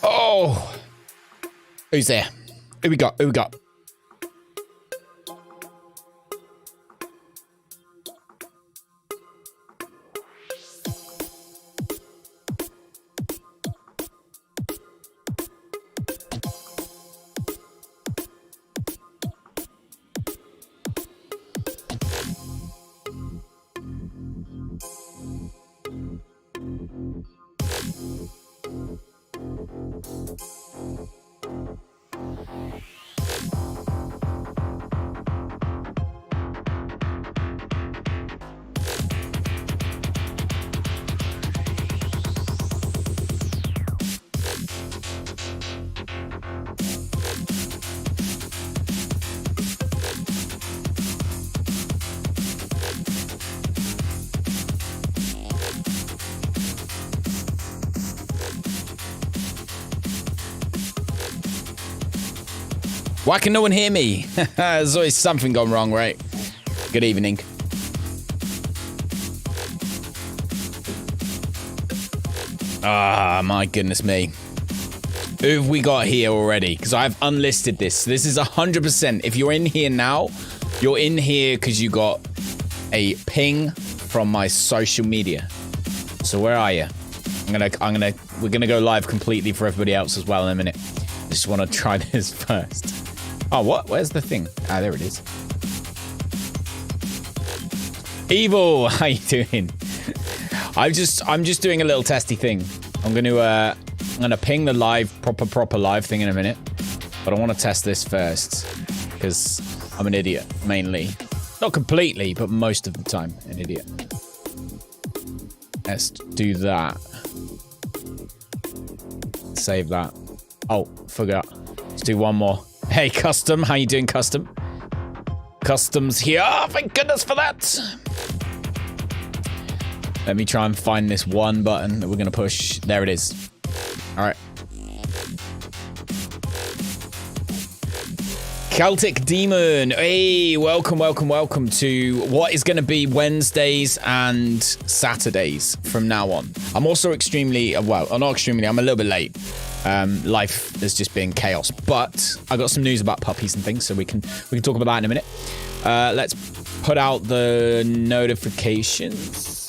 Oh, who's there? Who we got? Who we got? Why can no one hear me? There's always something gone wrong, right? Good evening. Ah, my goodness me. Who have we got here already? Because I've unlisted this. This is 100%. If you're in here now, you're in here because you got a ping from my social media. So where are you? we're gonna go live completely for everybody else as well in a minute. I just want to try this first. Oh, what? Where's the thing? Ah, there it is. Evil, how you doing? I'm just doing a little testy thing. I'm gonna ping the live proper live thing in a minute, but I want to test this first because I'm an idiot mainly, not completely, but most of the time an idiot. Let's do that. Save that. Oh, forgot. Let's do one more. Hey, Custom, how you doing, Custom? Custom's here. Oh, thank goodness for that. Let me try and find this one button that we're going to push. There it is. All right. Celtic Demon. Hey, welcome to what is going to be Wednesdays and Saturdays from now on. I'm also extremely, well, not extremely, I'm a little bit late. Life has just been chaos, but I got some news about puppies and things, so we can talk about that in a minute. Let's put out the notifications.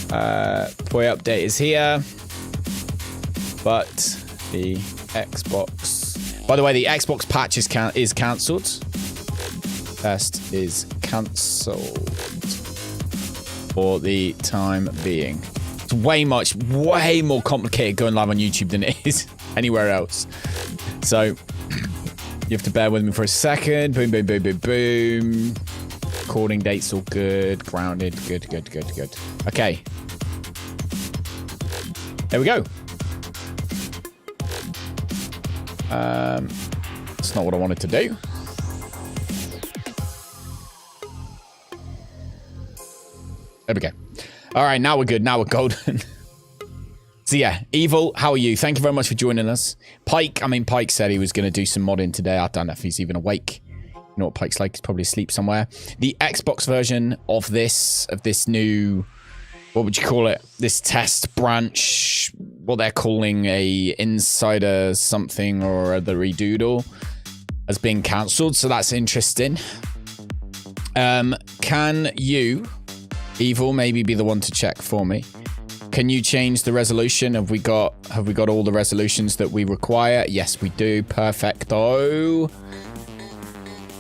Toy update is here, but the Xbox. By the way, the Xbox patch is cancelled. Test is cancelled for the time being. It's way more complicated going live on YouTube than it is anywhere else. So you have to bear with me for a second. Boom, boom, boom, boom, boom. Recording date's all good. Grounded. Good. Okay. There we go. That's not what I wanted to do. There we go. All right, now we're good. Now we're golden. So yeah, Evil, how are you? Thank you very much for joining us. Pike said he was going to do some modding today. I don't know if he's even awake. You know what Pike's like? He's probably asleep somewhere. The Xbox version of this new, what would you call it? This test branch, what they're calling a insider something or other redoodle, has been cancelled. So that's interesting. Can you, Evil, maybe be the one to check for me? Can you change the resolution? Have we got all the resolutions that we require? Yes, we do. Perfecto.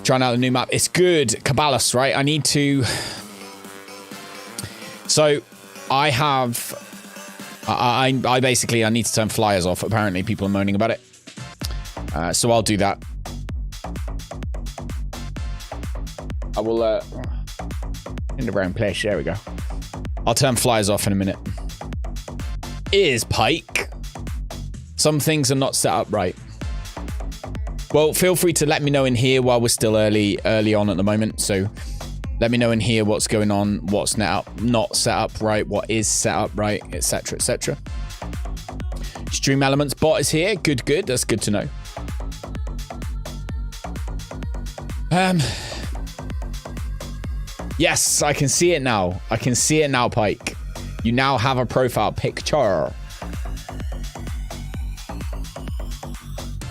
Trying out the new map. It's good. Caballos, right? I need to... So, I have... I basically, I need to turn flyers off. Apparently, people are moaning about it. So, I'll do that. I will... in the brown place. There we go. I'll turn flyers off in a minute. Is Pike. Some things are not set up right. Well, feel free to let me know in here while we're still early on at the moment. So let me know in here what's going on, what's not set up right, what is set up right, etc., etc. Stream Elements bot is here. Good. That's good to know. Yes, I can see it now. I can see it now, Pike. You now have a profile picture.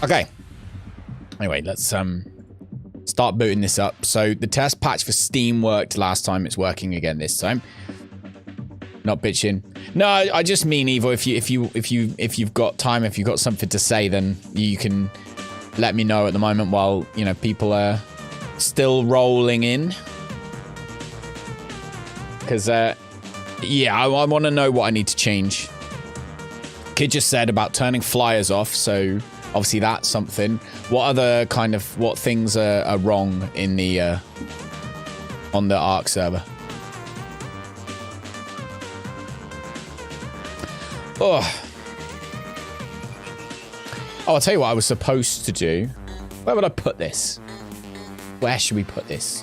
Okay. Anyway, let's start booting this up. So the test patch for Steam worked last time. It's working again this time. Not bitching. No, I just mean, Evo, if you've got time, if you've got something to say, then you can let me know at the moment while, you know, people are still rolling in. Because yeah, I want to know what I need to change. Kid just said about turning flyers off, so obviously that's something. What things are wrong in the on the Ark server? Oh, I'll tell you what I was supposed to do. Where would I put this? Where should we put this?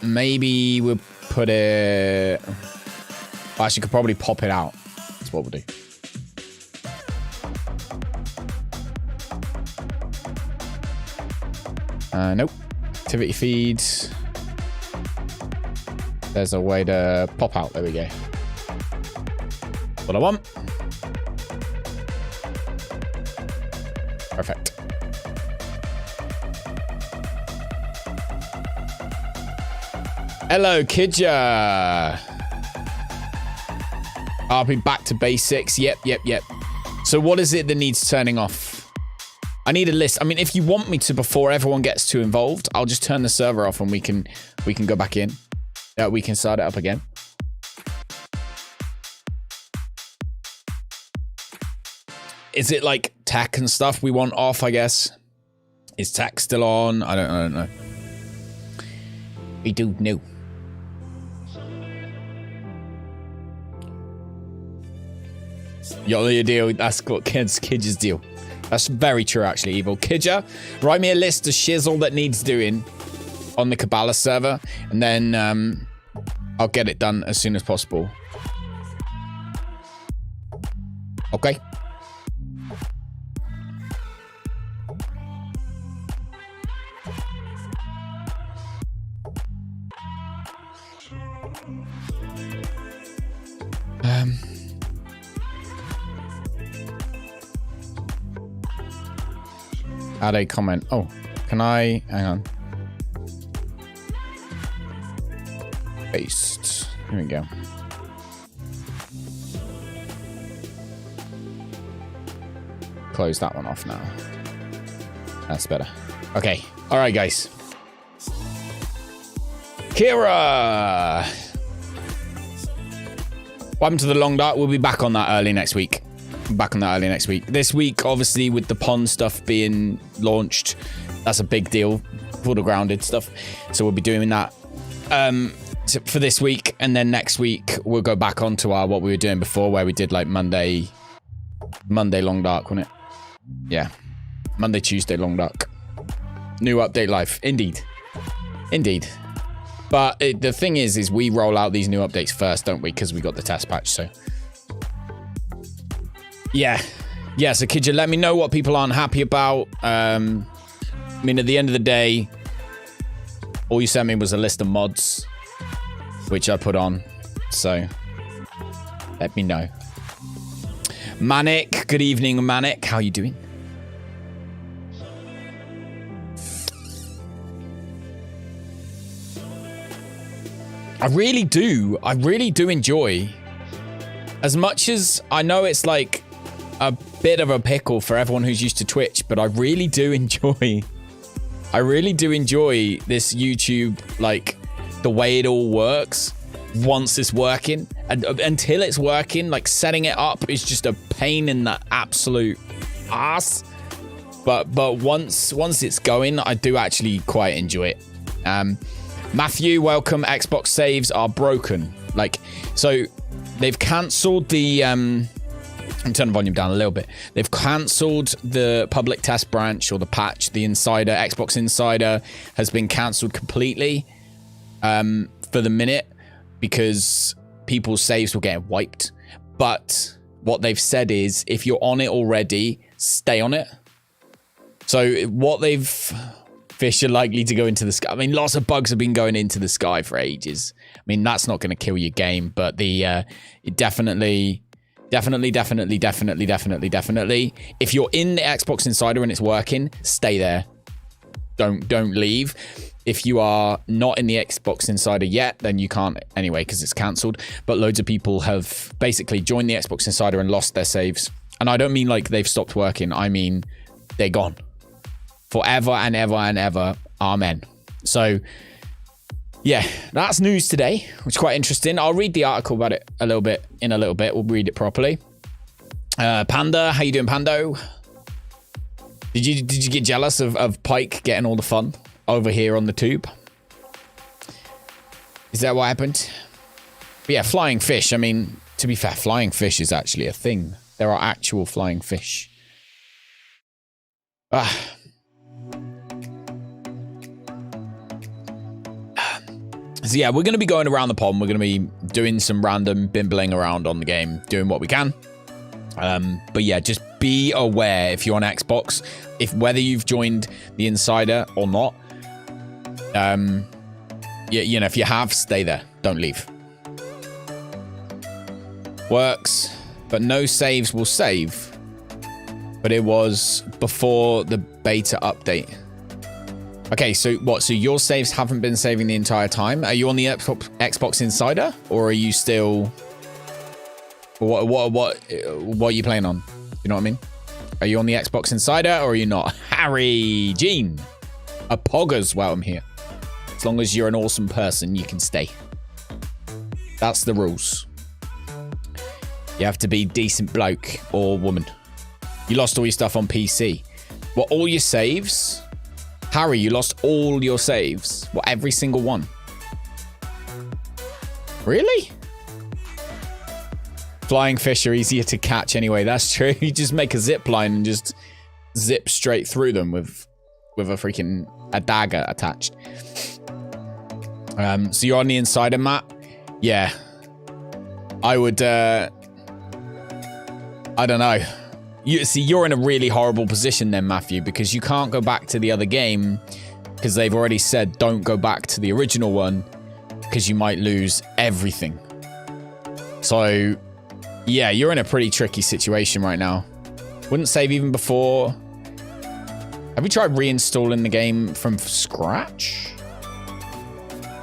Maybe we'll put it... Actually, could probably pop it out. That's what we'll do. Nope. Activity feeds. There's a way to pop out. There we go. What I want. Perfect. Hello, Kidja. I'll be back to basics. Yep. So what is it that needs turning off? I need a list. I mean, if you want me to, before everyone gets too involved, I'll just turn the server off and we can go back in. Yeah, we can start it up again. Is it like tech and stuff we want off, I guess? Is tech still on? I don't know. We do know. Your deal. That's what Kidja's deal. That's very true, actually, Evil. Kidja, write me a list of shizzle that needs doing on the Kabbalah server, and then I'll get it done as soon as possible. Okay. Add a comment. Oh, can I? Hang on. Paste. Here we go. Close that one off now. That's better. Okay. All right, guys. Kira! Welcome to the Long Dark. We'll be back on that early next week. This week, obviously, with the pond stuff being launched, that's a big deal for the grounded stuff. So we'll be doing that. for this week, and then next week we'll go back onto our what we were doing before, where we did like Monday long dark, wasn't it? Yeah, Monday, Tuesday long dark. New update live, indeed. But the thing is we roll out these new updates first, don't we? Because we got the test patch, so yeah. So could you let me know what people aren't happy about? I mean, at the end of the day, all you sent me was a list of mods, which I put on, so let me know. Manic, good evening, Manic. How you doing? I really do enjoy, as much as I know it's like a bit of a pickle for everyone who's used to Twitch, but I really do enjoy this YouTube, like the way it all works once it's working, and until it's working, like setting it up is just a pain in the absolute ass. But once it's going, I do actually quite enjoy it. Matthew, welcome. Xbox saves are broken. Like, so they've cancelled the I'm turn the volume down a little bit. They've cancelled the public test branch, or the patch. The Insider, Xbox Insider, has been cancelled completely for the minute, because people's saves were getting wiped. But what they've said is, if you're on it already, stay on it. So what fish are likely to go into the sky. I mean, lots of bugs have been going into the sky for ages. I mean, that's not going to kill your game, but it definitely, if you're in the Xbox Insider and it's working, stay there. Don't leave. If you are not in the Xbox Insider yet, then you can't anyway, because it's cancelled. But loads of people have basically joined the Xbox Insider and lost their saves. And I don't mean like they've stopped working. I mean, they're gone. Forever and ever and ever. Amen. So, yeah, that's news today, which is quite interesting. I'll read the article about it in a little bit. We'll read it properly. Panda, how you doing, Pando? Did you get jealous of Pike getting all the fun over here on the tube? Is that what happened? But yeah, flying fish. I mean, to be fair, flying fish is actually a thing. There are actual flying fish. So yeah, we're going to be going around the pond. We're going to be doing some random bimbling around on the game, doing what we can. But yeah, just be aware if you're on Xbox, whether you've joined the Insider or not. You know, if you have, stay there. Don't leave. Works, but no saves will save. But it was before the beta update. Okay, so what? So your saves haven't been saving the entire time? Are you on the Xbox Insider, or are you still? What are you playing on? You know what I mean? Are you on the Xbox Insider, or are you not? Harry Jean, a poggers. Welcome here. As long as you're an awesome person, you can stay. That's the rules. You have to be decent bloke or woman. You lost all your stuff on PC. What, all your saves? Harry, you lost all your saves. What, every single one? Really? Flying fish are easier to catch anyway. That's true. You just make a zip line and just zip straight through them with a dagger attached. So you're on the Insider, Matt? Yeah. I would, I don't know. You're in a really horrible position then, Matthew, because you can't go back to the other game because they've already said don't go back to the original one because you might lose everything. So, yeah, you're in a pretty tricky situation right now. Wouldn't save even before. Have you tried reinstalling the game from scratch?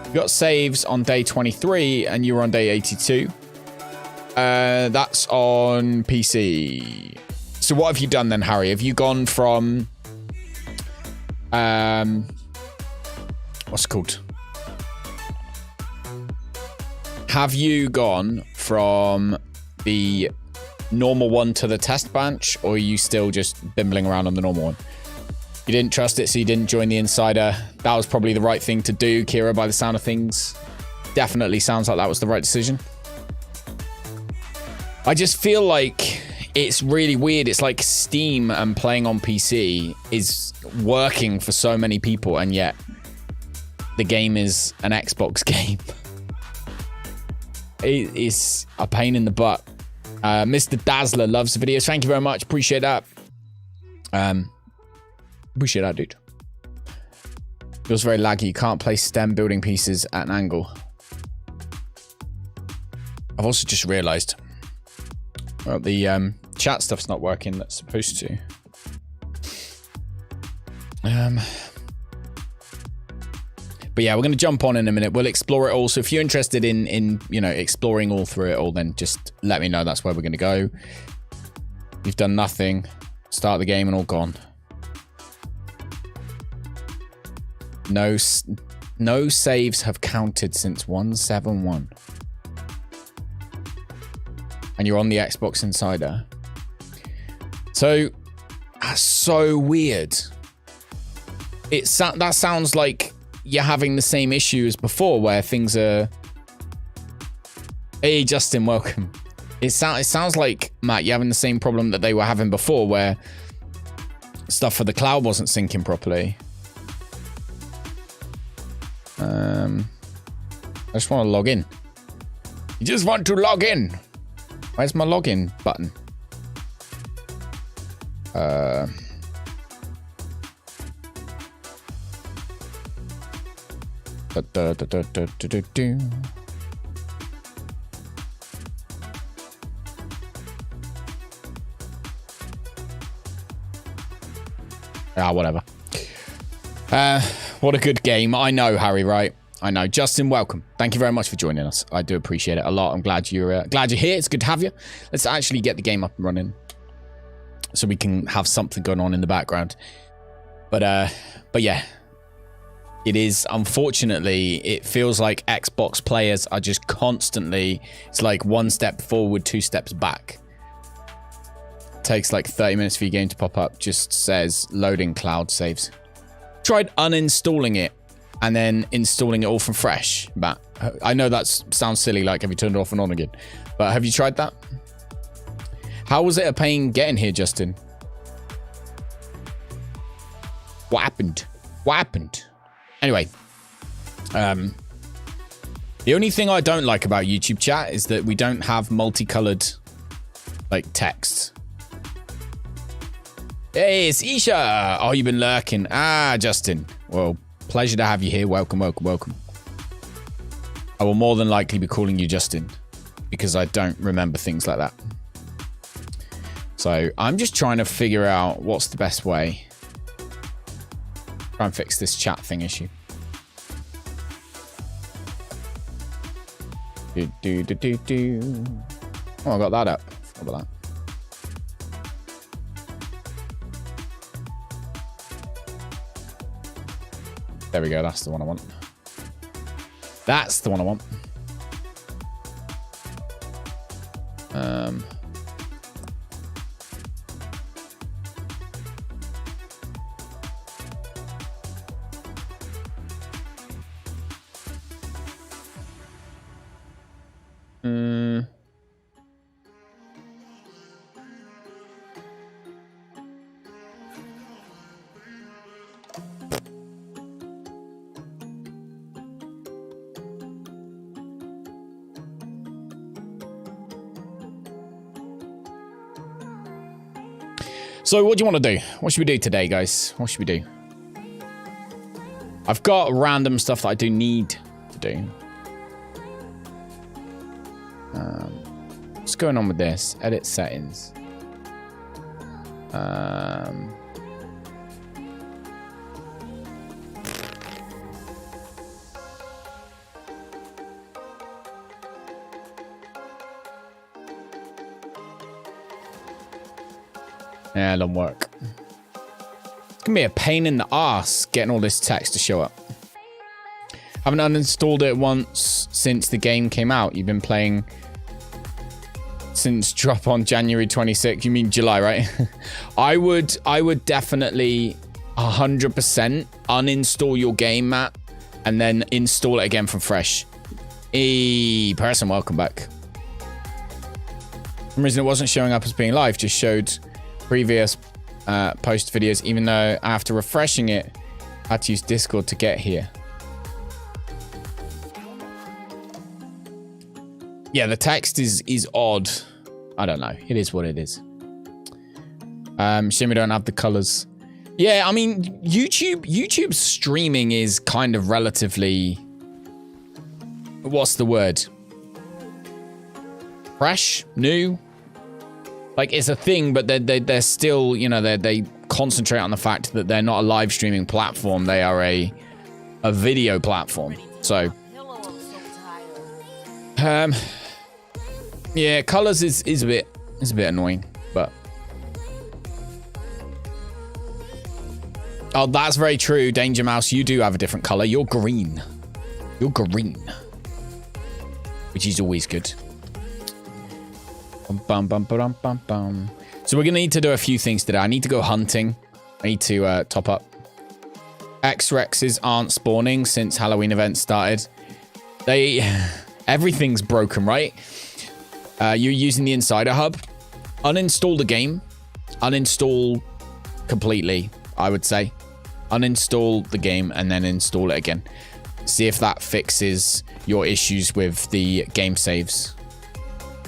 You got saves on day 23 and you were on day 82. That's on PC. So what have you done then, Harry? Have you gone from what's it called? Have you gone from the normal one to the test branch, or are you still just bimbling around on the normal one? You didn't trust it, so you didn't join the Insider. That was probably the right thing to do, Kira, by the sound of things. definitely sounds like that was the right decision. I just feel like it's really weird. It's like Steam and playing on PC is working for so many people, and yet the game is an Xbox game. It is a pain in the butt. Mr. Dazzler loves the videos. Thank you very much. Appreciate that. Appreciate that, dude. Feels very laggy. You can't place stem building pieces at an angle. I've also just realized the chat stuff's not working. That's supposed to. But yeah, we're going to jump on in a minute. We'll explore it all. So if you're interested in you know, exploring all through it all, then just let me know. That's where we're going to go. You've done nothing. Start the game and all gone. No saves have counted since 171. And you're on the Xbox Insider. So, that's so weird. That sounds like you're having the same issue as before, where things are... Hey, Justin, welcome. It sounds like, Matt, you're having the same problem that they were having before, where stuff for the cloud wasn't syncing properly. I just want to log in. You just want to log in. Where's my login button? Whatever. What a good game. I know, Harry, right? I know. Justin, welcome. Thank you very much for joining us. I do appreciate it a lot. I'm glad you're here. It's good to have you. Let's actually get the game up and running so we can have something going on in the background. But yeah. It is, unfortunately, it feels like Xbox players are just constantly, it's like one step forward, 2 steps back. It takes like 30 minutes for your game to pop up. Just says loading cloud saves. Tried uninstalling it and then installing it all from fresh. But I know that sounds silly, like have you turned it off and on again? But have you tried that? How was it a pain getting here, Justin? What happened? What happened? Anyway, the only thing I don't like about YouTube chat is that we don't have multicolored, like, text. Hey, it's Isha. Oh, you've been lurking. Justin. Well, pleasure to have you here. Welcome, welcome, welcome. I will more than likely be calling you Justin because I don't remember things like that. So I'm just trying to figure out what's the best way. Try and fix this chat thing issue. Oh, I got that up. How about that? There we go. That's the one I want. That's the one I want. So what do you want to do? What should we do today, guys? What should we do? I've got random stuff that I do need to do. What's going on with this? Edit settings. Yeah, it don't work. It's gonna be a pain in the ass getting all this text to show up. Haven't uninstalled it once since the game came out. You've been playing since drop on January 26th. You mean July, right? I would definitely 100% uninstall your game, Matt, and then install it again from fresh. Hey, person, welcome back. For some reason it wasn't showing up as being live, just showed previous post videos, even though after refreshing it, I had to use Discord to get here. Yeah, the text is odd. I don't know. It is what it is. Shame we don't have the colors. Yeah, I mean, YouTube streaming is kind of relatively... What's the word? Fresh? New? Like, it's a thing, but they're still, you know, they concentrate on the fact that they're not a live streaming platform. They are a video platform. So, yeah, colors is a bit annoying, but oh, that's very true, Danger Mouse. You do have a different color. You're green. You're green, which is always good. Bum, bum, bum, bum, bum. So we're gonna need to do a few things today. I need to go hunting. I need to top up. X-Rexes aren't spawning since Halloween event started. Everything's broken, right? You're using the Insider Hub. Uninstall the game. Uninstall completely, I would say. Uninstall the game and then install it again. See if that fixes your issues with the game saves.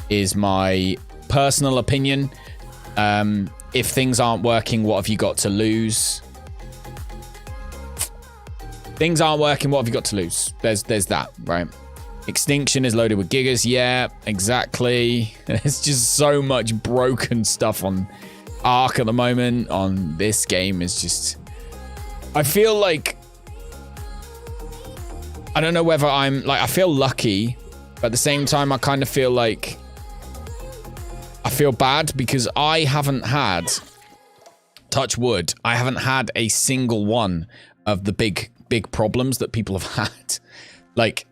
Is my personal opinion. If things aren't working, what have you got to lose? Things aren't working, what have you got to lose? There's that, right? Extinction is loaded with gigas. Yeah, exactly. There's just so much broken stuff on Ark at the moment. On this game is just... I feel like... I don't know whether I'm... Like, I feel lucky, but at the same time, I kind of feel like... I feel bad because I haven't had... Touch wood. I haven't had a single one of the big problems that people have had. Like...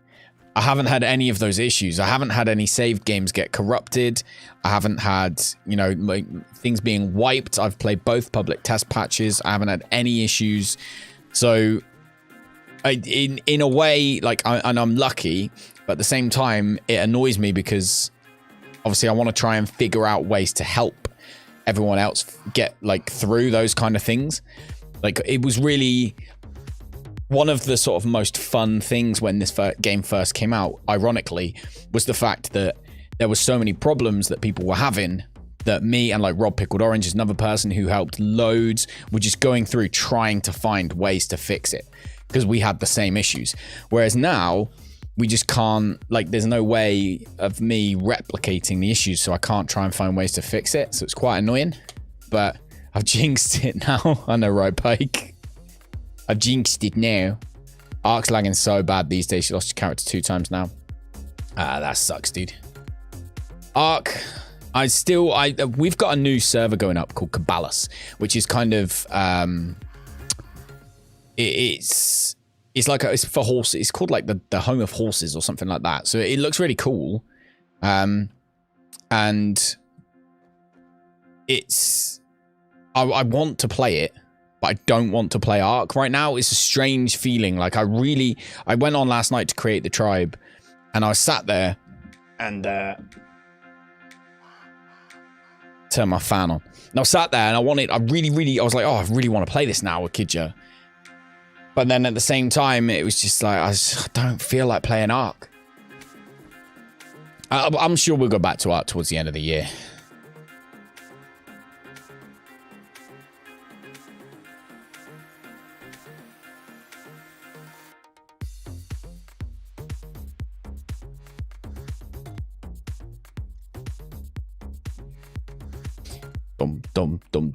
I haven't had any of those issues. I haven't had any saved games get corrupted. I haven't had, you know, like things being wiped. I've played both public test patches. I haven't had any issues. So, in a way, like, and I'm lucky, but at the same time, it annoys me because obviously I want to try and figure out ways to help everyone else get like through those kind of things. Like, it was really... One of the sort of most fun things when this game first came out, ironically, was the fact that there were so many problems that people were having that me and like Rob Pickled Orange is another person who helped loads. Were just going through trying to find ways to fix it because we had the same issues. Whereas now we just can't, like, there's no way of me replicating the issues, so I can't try and find ways to fix it. So it's quite annoying, but I've jinxed it now. I know, right, Pike? I've jinxed it now. Ark's lagging so bad these days. She lost your character 2 times now. That sucks, dude. Ark, we've got a new server going up called Cabalus, which is kind of, it's like, it's for horses. It's called like the home of horses or something like that. So it looks really cool. And it's, I want to play it. But I don't want to play Ark right now. It's a strange feeling. Like, I went on last night to create the tribe, and I sat there and turn my fan on. And I sat there and I was like, oh, I really want to play this now, kid you. But then at the same time, it was just like, I don't feel like playing Ark. I'm sure we'll go back to Ark towards the end of the year.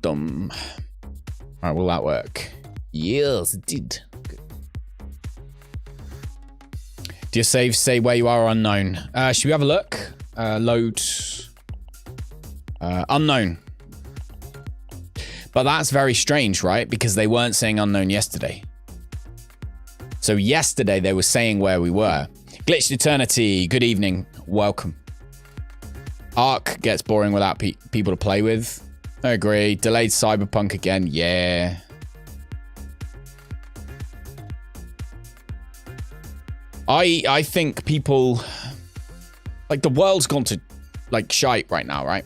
Dum. Alright, will that work? Yes, it did. Good. Do your saves say where you are unknown? Should we have a look? Load. Unknown. But that's very strange, right? Because they weren't saying unknown yesterday. So yesterday they were saying where we were. Glitched Eternity, good evening. Welcome. Ark gets boring without people to play with. I agree. Delayed Cyberpunk again. Yeah. I think people, like, the world's gone to, like, shite right now, right?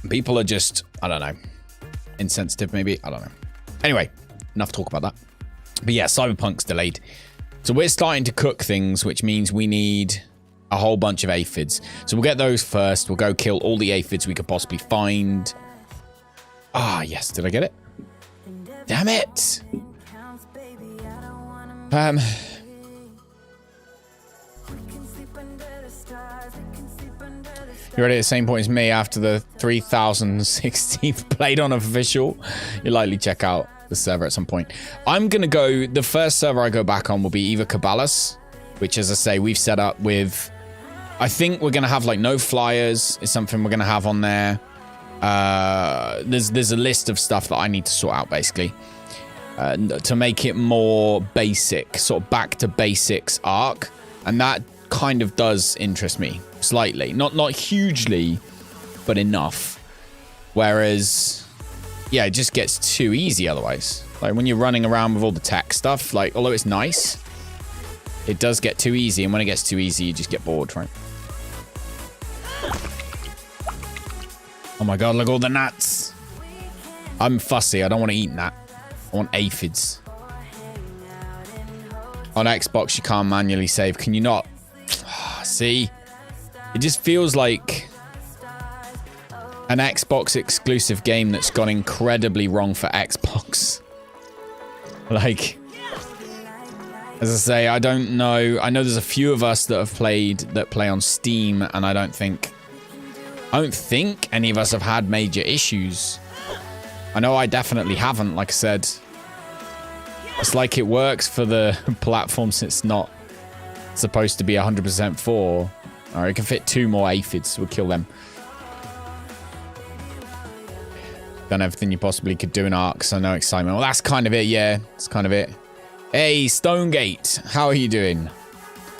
People are just, I don't know, insensitive maybe. I don't know. Anyway, enough talk about that. But yeah, Cyberpunk's delayed. So we're starting to cook things, which means we need a whole bunch of aphids. So we'll get those first. We'll go kill all the aphids we could possibly find. Ah, yes. Did I get it? Damn it. You're already at the same point as me after the 3016th played on official. You'll likely check out the server at some point. I'm going to go... The first server I go back on will be either Cabalas, which, as I say, we've set up with... I think we're going to have, like, no flyers is something we're going to have on there. There's a list of stuff that I need to sort out, basically. To make it more basic, sort of back to basics arc. And that kind of does interest me slightly. Not hugely, but enough. Whereas, yeah, it just gets too easy otherwise. Like, when you're running around with all the tech stuff, like, although it's nice, it does get too easy. And when it gets too easy, you just get bored, right? Oh my god, look at all the gnats. I'm fussy. I don't want to eat gnat. I want aphids. On Xbox, you can't manually save. Can you not? See? It just feels like an Xbox exclusive game that's gone incredibly wrong for Xbox. Like, as I say, I don't know. I know there's a few of us that have played, that play on Steam, and I don't think any of us have had major issues. I know I definitely haven't, like I said. It's like it works for the platforms it's not supposed to be 100% for. Alright, it can fit 2 more aphids. We'll kill them. Done everything you possibly could do in Ark, so no excitement. Well, that's kind of it, yeah. That's kind of it. Hey, Stonegate. How are you doing?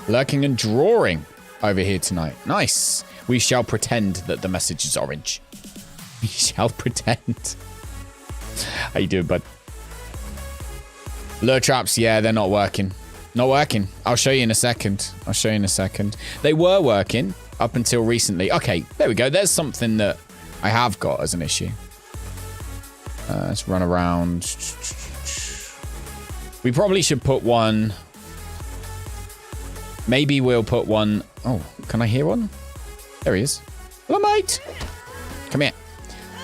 Lurking and drawing over here tonight. Nice. We shall pretend that the message is orange. We shall pretend. How you doing, bud? Lure traps, yeah, they're not working. Not working. I'll show you in a second. I'll show you in a second. They were working up until recently. Okay, there we go. There's something that I have got as an issue. Let's run around. We probably should put one. Maybe we'll put one. Oh, can I hear one? There he is. Hello, mate. Come here.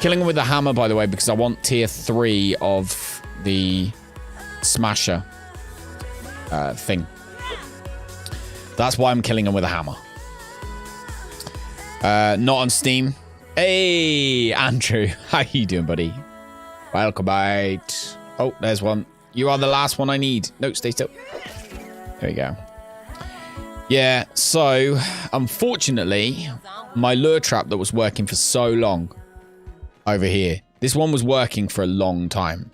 Killing him with the hammer, by the way, because I want tier 3 of the smasher thing. That's why I'm killing him with a hammer. Not on Steam. Hey, Andrew. How you doing, buddy? Welcome, mate. Oh, there's one. You are the last one I need. No, stay still. There we go. Yeah, so, unfortunately, my lure trap that was working for so long over here, this one was working for a long time.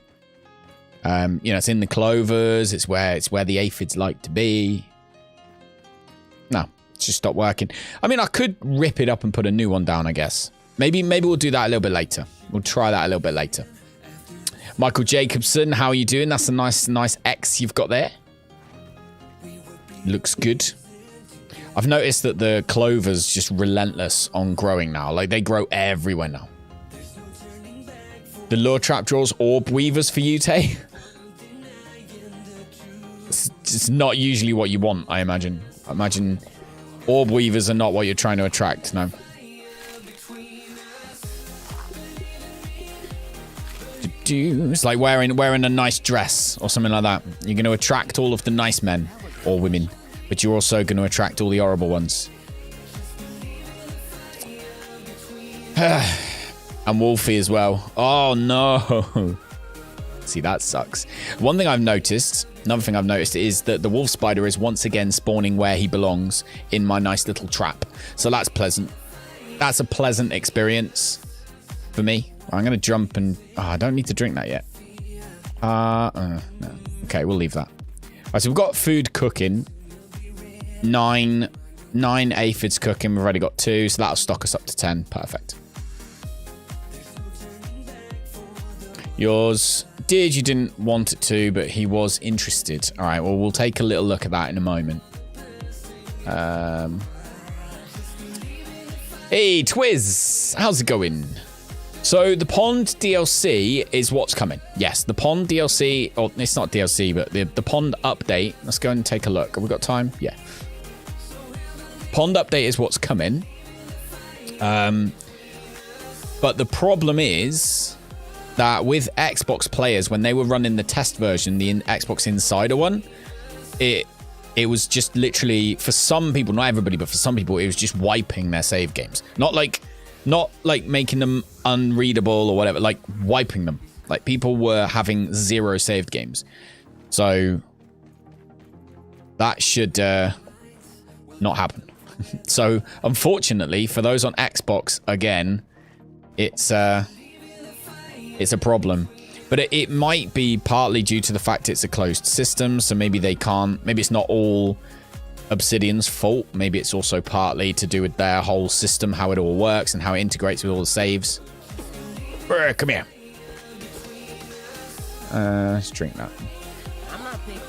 You know, it's in the clovers. It's where the aphids like to be. No, it's just stopped working. I mean, I could rip it up and put a new one down, I guess. Maybe we'll do that a little bit later. We'll try that a little bit later. Michael Jacobson, how are you doing? That's a nice X you've got there. Looks good. I've noticed that the clover's just relentless on growing now. Like, they grow everywhere now. The lure trap draws orb weavers for you, Tay. It's not usually what you want, I imagine. I imagine orb weavers are not what you're trying to attract, no. It's like wearing a nice dress or something like that. You're going to attract all of the nice men or women, but you're also going to attract all the horrible ones. And Wolfie as well. Oh, no. See, that sucks. One thing I've noticed, another thing I've noticed is that the wolf spider is once again spawning where he belongs in my nice little trap. So that's pleasant. That's a pleasant experience for me. I'm going to jump and... Oh, I don't need to drink that yet. No. Okay, we'll leave that. All right, so we've got food cooking. Nine aphids cooking. We've already got 2, so that'll stock us up to 10. Perfect. Yours did. You didn't want it to, but he was interested. All right, well, we'll take a little look at that in a moment. Hey, Twiz, how's it going? So the Pond DLC is what's coming. Yes, the Pond DLC, or it's not DLC, but the Pond update. Let's go and take a look. Have we got time? Yeah. Pond update is what's coming. But the problem is that with Xbox players, when they were running the test version, the Xbox Insider one, it was just literally, for some people, not everybody, but for some people, it was just wiping their save games. Not like making them unreadable or whatever, like wiping them. Like people were having 0 saved games. So that should not happen. So unfortunately for those on Xbox, again, it's a problem. But it might be partly due to the fact it's a closed system, so maybe they can't, maybe it's not all Obsidian's fault. Maybe it's also partly to do with their whole system, how it all works and how it integrates with all the saves. Come here. Let's drink that. I'm not picky.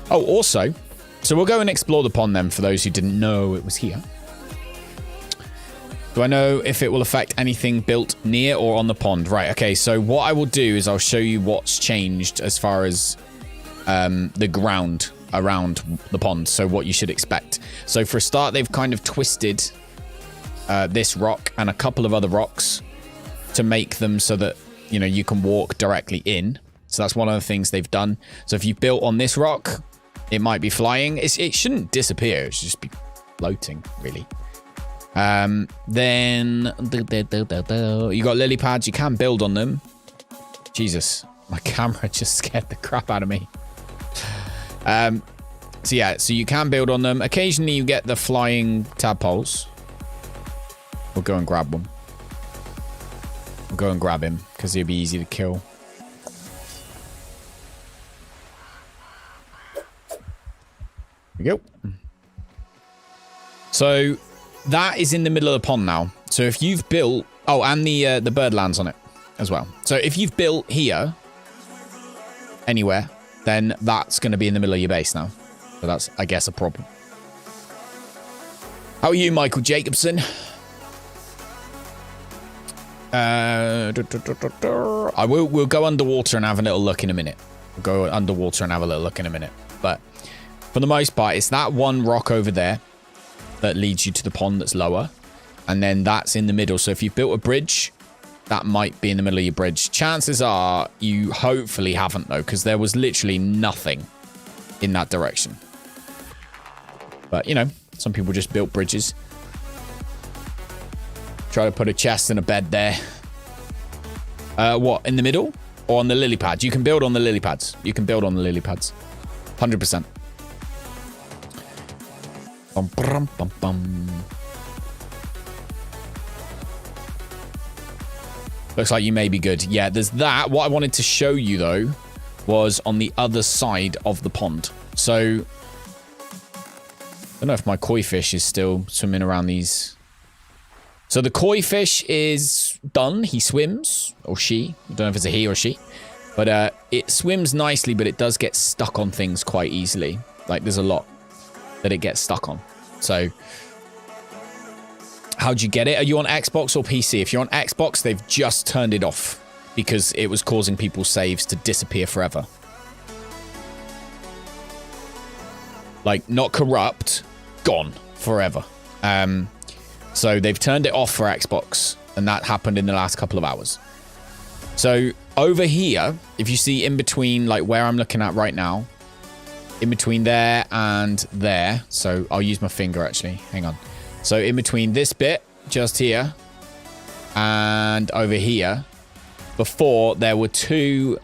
Oh, also, so we'll go and explore the pond then for those who didn't know it was here. Do I know if it will affect anything built near or on the pond? Right, okay, so what I will do is I'll show you what's changed as far as the ground around the pond, so what you should expect. So for a start, they've kind of twisted this rock and a couple of other rocks to make them so that, you know, you can walk directly in. So that's one of the things they've done. So if you built on this rock, it might be flying. It shouldn't disappear. It should just be floating, really. Then you got lily pads. You can build on them. Jesus, my camera just scared the crap out of me. So yeah, so you can build on them. Occasionally you get the flying tadpoles. We'll go and grab one. We'll go and grab him because he'll be easy to kill. There we go. So that is in the middle of the pond now. So if you've built, oh, and the bird lands on it as well. So if you've built here anywhere, then that's going to be in the middle of your base now. So that's, I guess, a problem. How are you, Michael Jacobson? We'll go underwater and have a little look in a minute. We'll go underwater and have a little look in a minute. But for the most part, it's that one rock over there that leads you to the pond that's lower. And then that's in the middle. So if you've built a bridge, that might be in the middle of your bridge. Chances are you hopefully haven't, though, because there was literally nothing in that direction. But, you know, some people just built bridges. Try to put a chest and a bed there. What, in the middle? Or on the lily pads? You can build on the lily pads. You can build on the lily pads. 100%. Bum, bum, bum, bum. Looks like you may be good. Yeah, there's that. What I wanted to show you, though, was on the other side of the pond. So, I don't know if my koi fish is still swimming around these. So the koi fish is done. He swims, or she. I don't know if it's a he or she. But it swims nicely, but it does get stuck on things quite easily. Like, there's a lot that it gets stuck on. So, how'd you get it? Are you on Xbox or PC? If you're on Xbox, they've just turned it off because it was causing people's saves to disappear forever. Like, not corrupt, gone forever. So they've turned it off for Xbox, and that happened in the last couple of hours. So over here, if you see in between, like where I'm looking at right now, in between there and there, so I'll use my finger actually, hang on. So in between this bit, just here, and over here, before there were two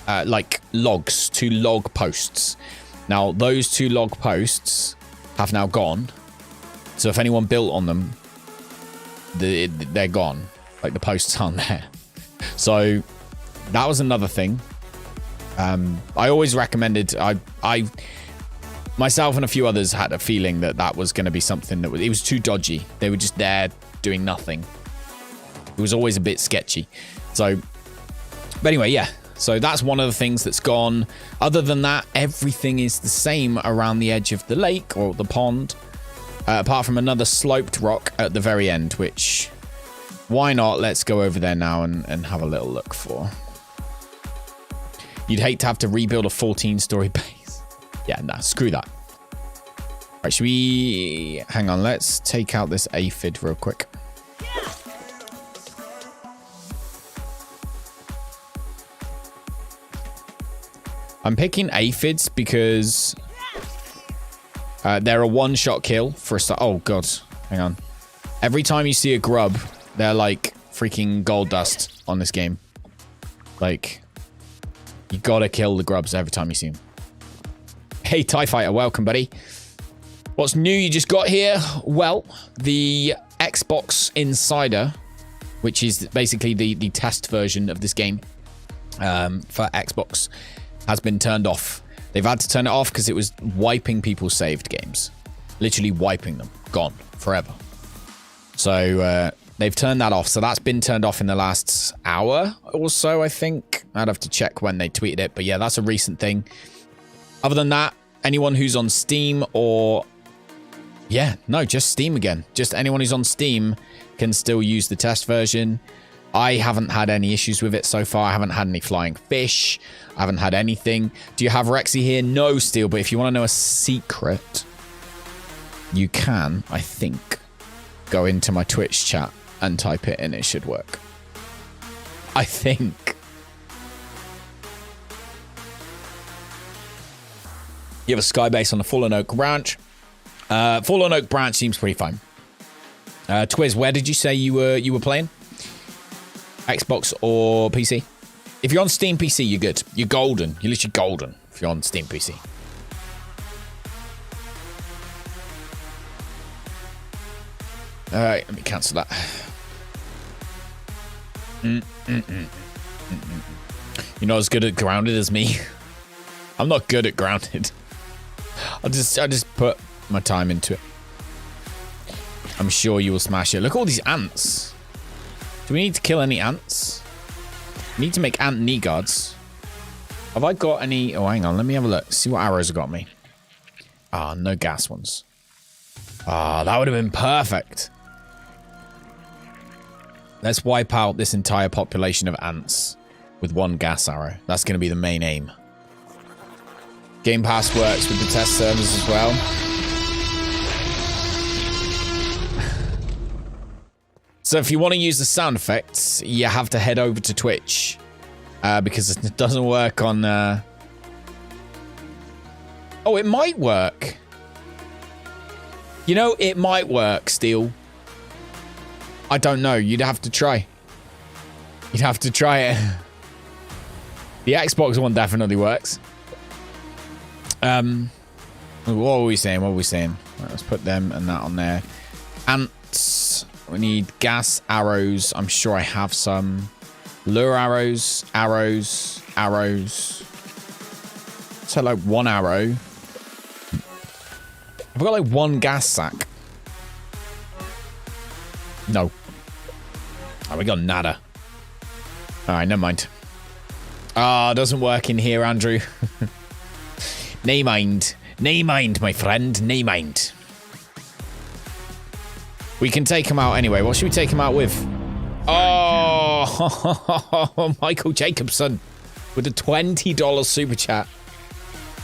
like logs, 2 log posts. Now those 2 log posts have now gone. So if anyone built on them, they're gone. Like the posts aren't there. So that was another thing. I always recommended, I myself and a few others had a feeling that that was going to be something that was, it was too dodgy. They were just there doing nothing. It was always a bit sketchy. So But anyway, yeah. So that's one of the things that's gone. Other than that, everything is the same around the edge of the lake or the pond. Apart from another sloped rock at the very end, which... Why not? Let's go over there now and have a little look for. You'd hate to have to rebuild a 14-story base. Yeah, nah, screw that. Right, should we... Hang on, let's take out this aphid real quick. I'm picking aphids because they're a one-shot kill for a start. Oh, God. Hang on. Every time you see a grub, they're like freaking gold dust on this game. Like, you gotta kill the grubs every time you see them. Hey, TIE Fighter, welcome, buddy. What's new you just got here? Well, the Xbox Insider, which is basically the test version of this game for Xbox, has been turned off. They've had to turn it off because it was wiping people's saved games. Literally wiping them. Gone. Forever. So they've turned that off. So that's been turned off in the last hour or so, I think. I'd have to check when they tweeted it. But yeah, that's a recent thing. Other than that, anyone who's on Steam or... Yeah, no, just Steam again. Just anyone who's on Steam can still use the test version. I haven't had any issues with it so far. I haven't had any flying fish. I haven't had anything. Do you have Rexy here? No, Steel. But if you want to know a secret, you can, I think, go into my Twitch chat and type it in. It should work. I think. You have a skybase on the Fallen Oak Branch. Fallen Oak Branch seems pretty fine. Twiz, where did you say you were playing? Xbox or PC? If you're on Steam PC, you're good. You're golden. You're literally golden if you're on Steam PC. Alright, let me cancel that. You're not as good at grounded as me. I'm not good at grounded. I just put my time into it. I'm sure you will smash it. Look at all these ants. Do we need to kill any ants? We need to make ant knee guards. Have I got any... Oh, hang on. Let me have a look. See what arrows have got me. Ah, no gas ones. Ah, that would have been perfect. Let's wipe out this entire population of ants with one gas arrow. That's going to be the main aim. Game Pass works with the test servers as well. So if you want to use the sound effects, you have to head over to Twitch. Because it doesn't work on... Oh, it might work. You know, it might work, Steel. I don't know. You'd have to try. You'd have to try it. The Xbox one definitely works. What were we saying? What were we saying? Right, let's put them and that on there. Ants. We need gas arrows. I'm sure I have some. Lure arrows. Arrows. So like one arrow. I've got like one gas sack. No. Oh, we got nada. Alright, never mind. Ah, doesn't work in here, Andrew. Nay mind. Nay mind, my friend. Nay mind. We can take him out anyway. What should we take him out with? Oh, Michael Jacobson with a $20 super chat.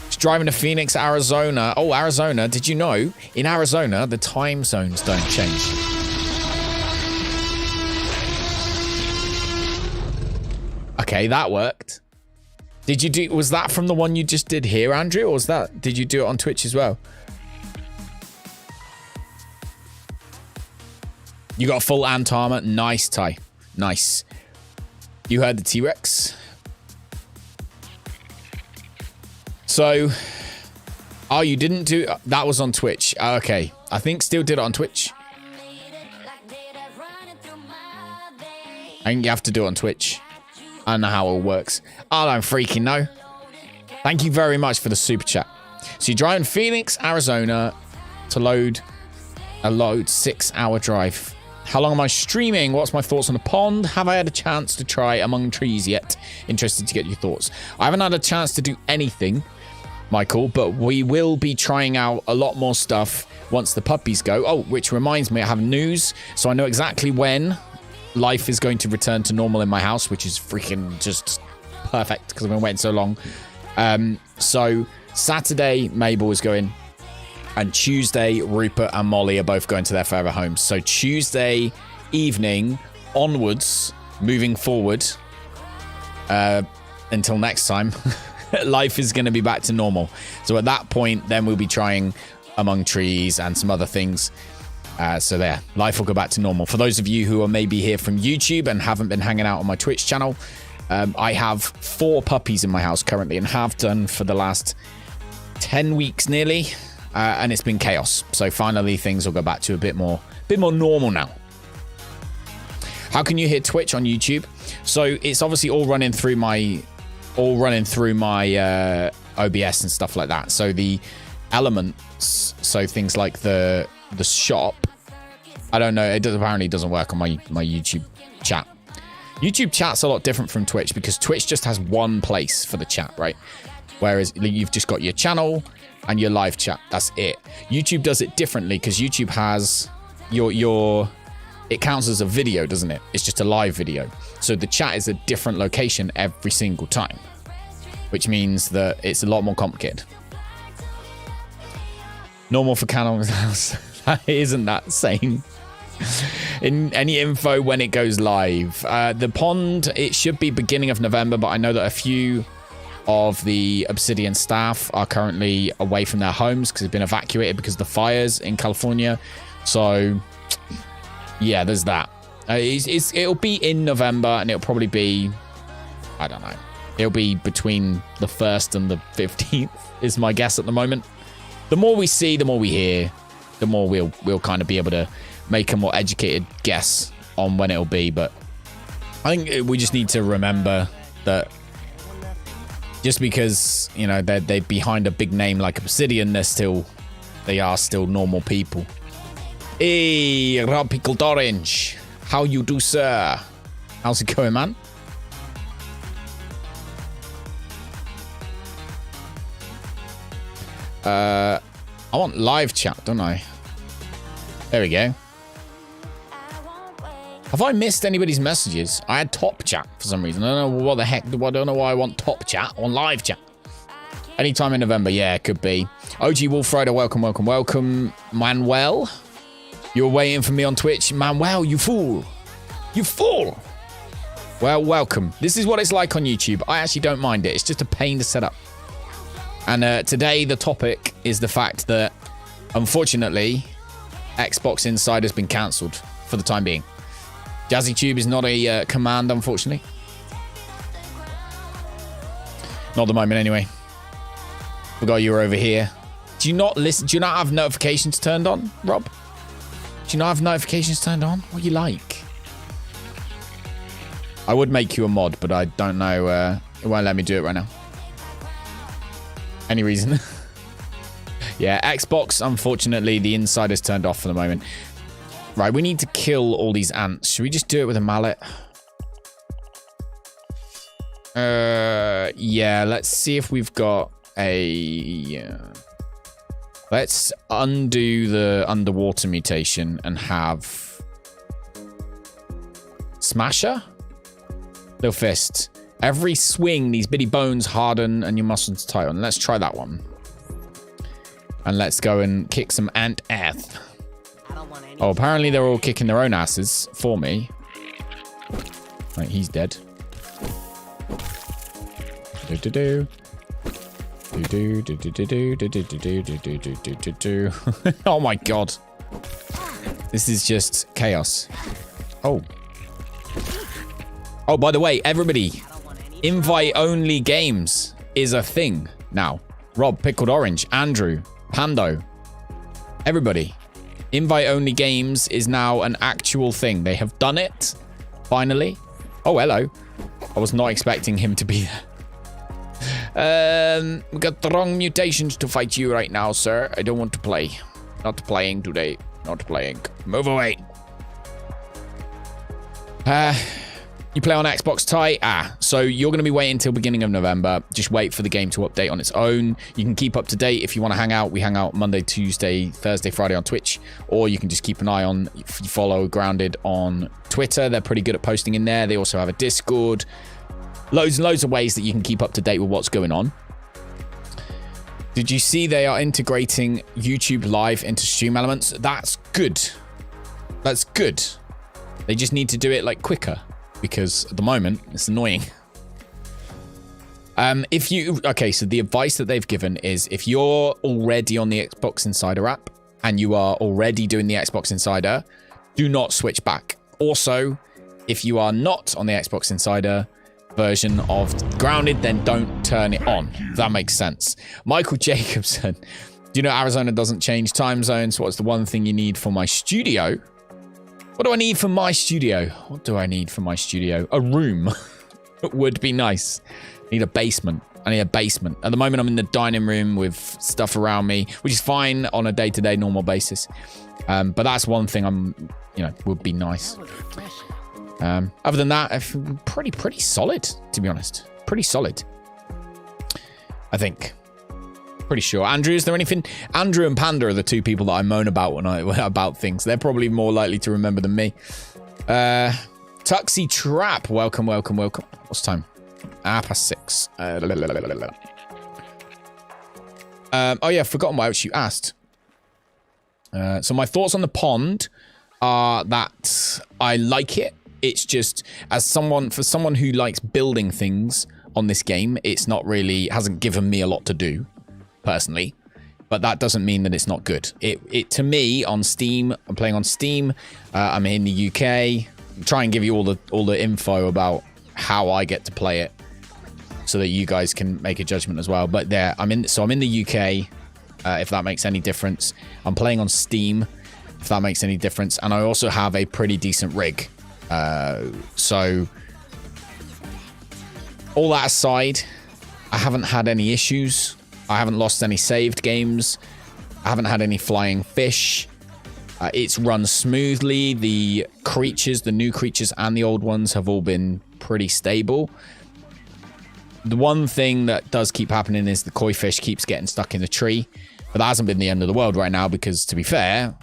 He's driving to Phoenix, Arizona. Oh, Arizona. Did you know? In Arizona, the time zones don't change. Okay, that worked. Did you do... Was that from the one you just did here, Andrew? Or was that... Did you do it on Twitch as well? You got full ant armor. Nice, Ty. Nice. You heard the T-Rex. So... Oh, you didn't do... That was on Twitch. Okay. I think Steel did it on Twitch. I think you have to do it on Twitch. I don't know how it works. I don't freaking know. Thank you very much for the super chat. So you're driving Phoenix, Arizona to load a 6-hour drive. How long am I streaming? What's my thoughts on the pond? Have I had a chance to try Among Trees yet? Interested to get your thoughts. I haven't had a chance to do anything, Michael, but we will be trying out a lot more stuff once the puppies go. Oh, which reminds me, I have news. So I know exactly when life is going to return to normal in my house, which is freaking just perfect because I've been waiting so long. So Saturday, Mabel is going. And Tuesday, Rupert and Molly are both going to their forever homes. So Tuesday evening onwards, moving forward, until next time, life is going to be back to normal. So at that point, then we'll be trying Among Trees and some other things. So there, life will go back to normal. For those of you who are maybe here from YouTube and haven't been hanging out on my Twitch channel, I have 4 puppies in my house currently and have done for the last 10 weeks nearly. And it's been chaos. So finally things will go back to a bit more normal now. How can you hear Twitch on YouTube? So it's obviously all running through my OBS and stuff like that. So the elements, so things like the shop, I don't know, apparently doesn't work on my YouTube chat. YouTube chat's a lot different from Twitch because Twitch just has one place for the chat, right? Whereas you've just got your channel and your live chat. That's it. YouTube does it differently because YouTube has it counts as a video, doesn't it? It's just a live video. So the chat is a different location every single time, which means that it's a lot more complicated. Normal for Canon's house. Isn't that same? In any info when it goes live? The pond, it should be beginning of November, but I know that a few of the Obsidian staff are currently away from their homes because they've been evacuated because of the fires in California. So yeah, there's that. It'll be in November and it'll probably be, I don't know, it'll be between the 1st and the 15th is my guess at the moment. The more we see, the more we hear, the more we'll kind of be able to make a more educated guess on when it'll be. But I think we just need to remember that just because, you know, they're behind a big name like Obsidian, they are still normal people. Hey, Rob Pickled Orange. How you do, sir? How's it going, man? I want live chat, don't I? There we go. Have I missed anybody's messages? I had top chat for some reason. I don't know what the heck. I don't know why I want top chat on live chat. Anytime in November. Yeah, it could be. OG Wolf Rider, welcome, welcome, welcome. Manuel, you're waiting for me on Twitch. Manuel, you fool. You fool. Well, welcome. This is what it's like on YouTube. I actually don't mind it. It's just a pain to set up. And today, the topic is the fact that, unfortunately, Xbox Inside has been cancelled for the time being. JazzyTube is not a command, unfortunately. Not at the moment, anyway. Forgot you were over here. Do you not listen? Do you not have notifications turned on, Rob? Do you not have notifications turned on? What are you like? I would make you a mod, but I don't know. It won't let me do it right now. Any reason? Yeah, Xbox, unfortunately, the inside is turned off for the moment. Right, we need to kill all these ants. Should we just do it with a mallet? Yeah, let's see if we've got a... Let's undo the underwater mutation and have... Smasher? Little fist. Every swing, these bitty bones harden and your muscles tighten. Let's try that one. And let's go and kick some ant ass. Oh, apparently they're all kicking their own asses for me. Right, he's dead. Oh my god. This is just chaos. Oh. Oh, by the way, everybody, invite-only games is a thing now. Rob, Pickled Orange, Andrew, Pando, everybody. Invite-only games is now an actual thing. They have done it, finally. Oh, hello. I was not expecting him to be there. We got the wrong mutations to fight you right now, sir. I don't want to play. Not playing today. Not playing. Move away. You play on Xbox Tie? So you're going to be waiting until beginning of November. Just wait for the game to update on its own. You can keep up to date if you want to hang out. We hang out Monday, Tuesday, Thursday, Friday on Twitch. Or you can just keep an eye on, if you follow Grounded on Twitter. They're pretty good at posting in there. They also have a Discord. Loads and loads of ways that you can keep up to date with what's going on. Did you see they are integrating YouTube Live into Stream Elements? That's good. That's good. They just need to do it like quicker. Because at the moment, it's annoying. Okay, so the advice that they've given is if you're already on the Xbox Insider app and you are already doing the Xbox Insider, do not switch back. Also, if you are not on the Xbox Insider version of Grounded, then don't turn it on. If that makes sense. Michael Jacobson, do you know Arizona doesn't change time zones? What's the one thing you need for my studio? What do I need for my studio? What do I need for my studio? A room. Would be nice. I need a basement. I need a basement. At the moment, I'm in the dining room with stuff around me, which is fine on a day-to-day normal basis. But that's one thing would be nice. Other than that, I feel pretty solid, to be honest. Pretty solid. I think. Pretty sure. Andrew, is there anything? Andrew and Panda are the two people that I moan about about things. They're probably more likely to remember than me. Tuxie Trap, welcome. What's time? Past 6. Oh yeah, forgotten what you asked. So my thoughts on the pond are that I like it. It's just for someone who likes building things on this game, it's not really hasn't given me a lot to do. Personally, but that doesn't mean that it's not good. It to me on Steam, I'm playing on Steam. I'm in the UK. Try and give you all the info about how I get to play it, so that you guys can make a judgment as well. But I'm in the UK. If that makes any difference, I'm playing on Steam. If that makes any difference, and I also have a pretty decent rig. So all that aside, I haven't had any issues. I haven't lost any saved games. I haven't had any flying fish. It's run smoothly. The new creatures and the old ones have all been pretty stable. The one thing that does keep happening is the koi fish keeps getting stuck in the tree. But that hasn't been the end of the world right now because, to be fair,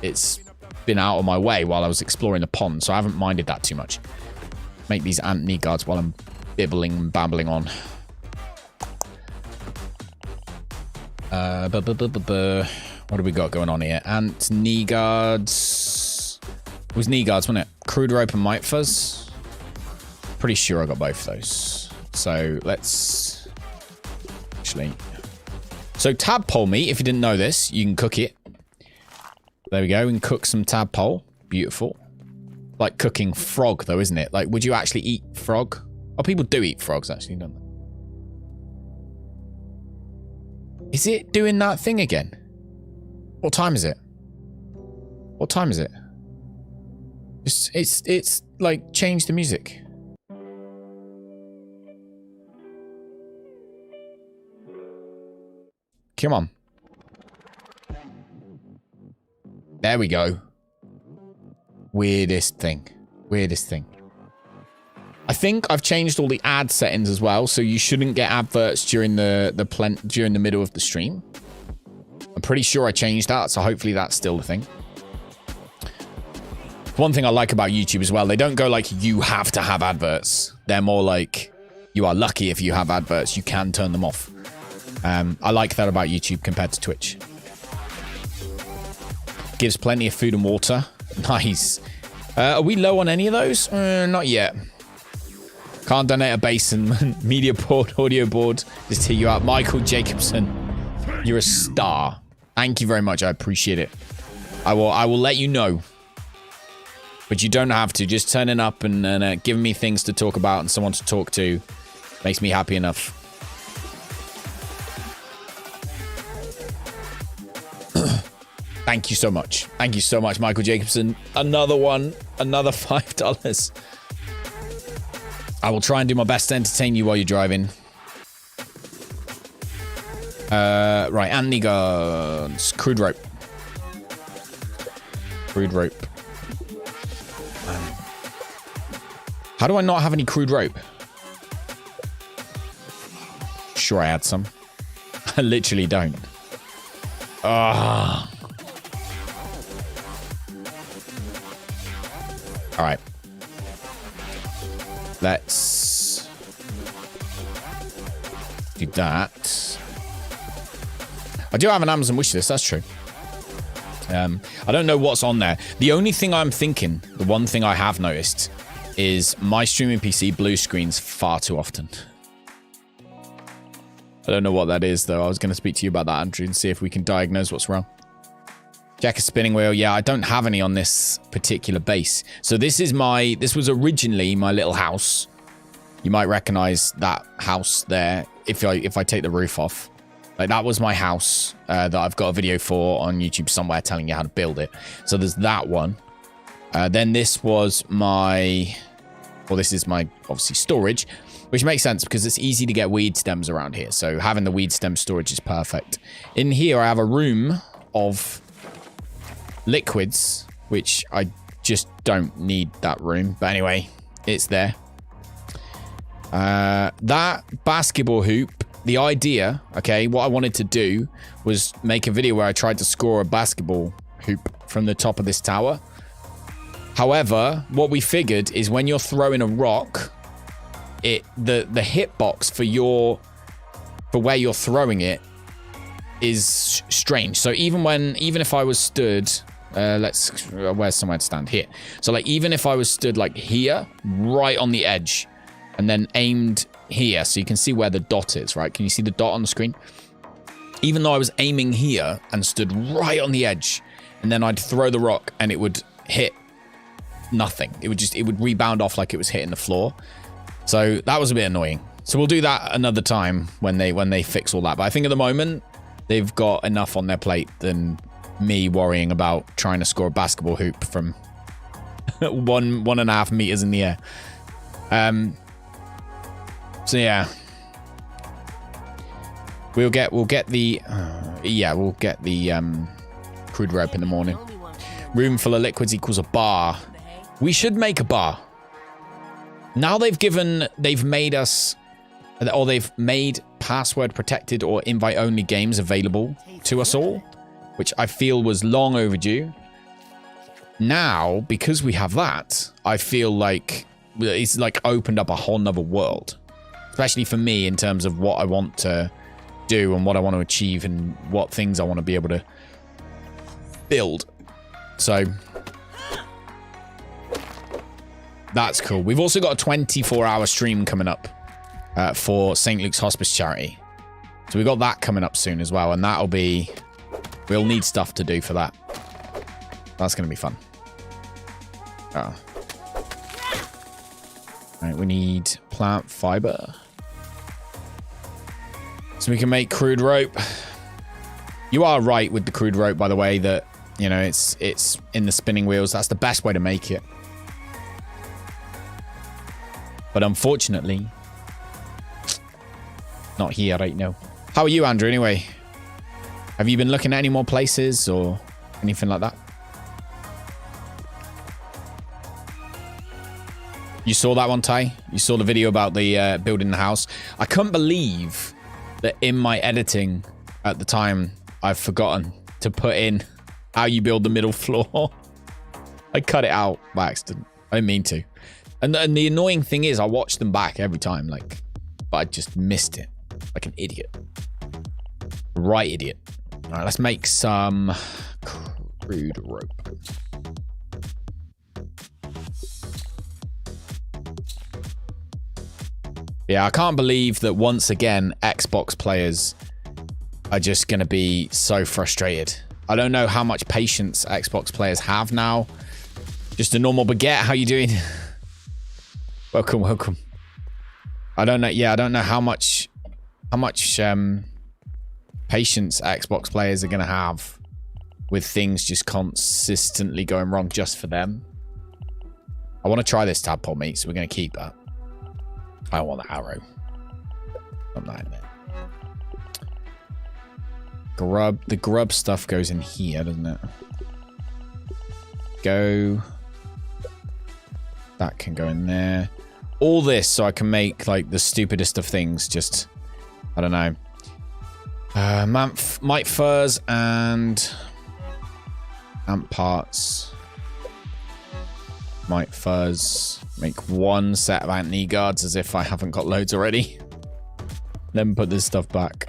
it's been out of my way while I was exploring the pond. So I haven't minded that too much. Make these ant knee guards while I'm bibbling and babbling on. What do we got going on here? Ant, knee guards. It was knee guards, wasn't it? Crude rope and mite fuzz. Pretty sure I got both of those. So let's actually. So tadpole meat, if you didn't know this, you can cook it. There we go. We can cook some tadpole. Beautiful. Like cooking frog, though, isn't it? Like, would you actually eat frog? Oh, people do eat frogs, actually, don't they? Is it doing that thing again? What time is it? What time is it? It's like change the music. Come on. There we go. Weirdest thing. Weirdest thing. I think I've changed all the ad settings as well, so you shouldn't get adverts during during the middle of the stream. I'm pretty sure I changed that, so hopefully that's still the thing. One thing I like about YouTube as well, they don't go like, you have to have adverts. They're more like, you are lucky if you have adverts, you can turn them off. I like that about YouTube compared to Twitch. Gives plenty of food and water. Nice. Are we low on any of those? Not yet. Can't donate a bass and media board, audio board. Just hear you out. Michael Jacobson, you're a star. Thank you very much. I appreciate it. I will let you know. But you don't have to. Just turning up and giving me things to talk about and someone to talk to makes me happy enough. Thank you so much. Thank you so much, Michael Jacobson. Another one. Another $5. I will try and do my best to entertain you while you're driving. Right, Anthony guns. Crude rope. Crude rope. How do I not have any crude rope? Sure, I had some. I literally don't. Ah. All right. Let's do that. I do have an Amazon wishlist, that's true. I don't know what's on there. The only thing I'm thinking, the one thing I have noticed, is my streaming PC blue screens far too often. I don't know what that is, though. I was going to speak to you about that, Andrew, and see if we can diagnose what's wrong. Jack a spinning wheel. Yeah, I don't have any on this particular base. So this was originally my little house. You might recognize that house there if I take the roof off. Like, that was my house that I've got a video for on YouTube somewhere telling you how to build it. So there's that one. Then this was my... Well, this is my, obviously, storage, which makes sense because it's easy to get weed stems around here. So having the weed stem storage is perfect. In here, I have a room of liquids, which I just don't need that room. But anyway, it's there. That basketball hoop, the idea, okay, what I wanted to do was make a video where I tried to score a basketball hoop from the top of this tower. However, what we figured is when you're throwing a rock, the hitbox for where you're throwing it is strange. So even if I was stood, where's somewhere to stand? Here. So like even if I was stood like here, right on the edge, and then aimed here, so you can see where the dot is, right? Can you see the dot on the screen? Even though I was aiming here and stood right on the edge, and then I'd throw the rock and it would hit nothing. It would rebound off like it was hitting the floor. So that was a bit annoying. So we'll do that another time when they fix all that. But I think at the moment they've got enough on their plate than me worrying about trying to score a basketball hoop from 1.5 meters in the air. So yeah, we'll get the crude rope in the morning. Room full of liquids equals a bar. We should make a bar. Now they've made password protected or invite only games available to us all, which I feel was long overdue. Now, because we have that, I feel like it's like opened up a whole nother world, especially for me in terms of what I want to do and what I want to achieve and what things I want to be able to build. So that's cool. We've also got a 24-hour stream coming up for St. Luke's Hospice charity. So we've got that coming up soon as well. And that'll be... We'll need stuff to do for that. That's going to be fun. Oh. Right, we need plant fiber. So we can make crude rope. You are right with the crude rope, by the way, that, you know, it's in the spinning wheels. That's the best way to make it. But unfortunately, not here right now. How are you, Andrew, anyway? Have you been looking at any more places or anything like that? You saw that one, Ty? You saw the video about the building the house? I couldn't believe that in my editing at the time, I've forgotten to put in how you build the middle floor. I cut it out by accident. I didn't mean to. And the annoying thing is I watch them back every time, like, but I just missed it. Like an idiot. Right idiot. All right, let's make some crude rope. Yeah, I can't believe that once again, Xbox players are just going to be so frustrated. I don't know how much patience Xbox players have now. Just a normal baguette. How you doing? Welcome, welcome. I don't know. Yeah, I don't know how much patience Xbox players are going to have with things just consistently going wrong just for them. I want to try this tadpole meat, so we're going to keep that. I don't want the arrow. I'm not in there. Grub. The grub stuff goes in here, doesn't it? Go. That can go in there. all this so I can make like the stupidest of things. Just, I don't know. Mite furs and amp parts. Mite furs. Make one set of ant knee guards as if I haven't got loads already. Then put this stuff back.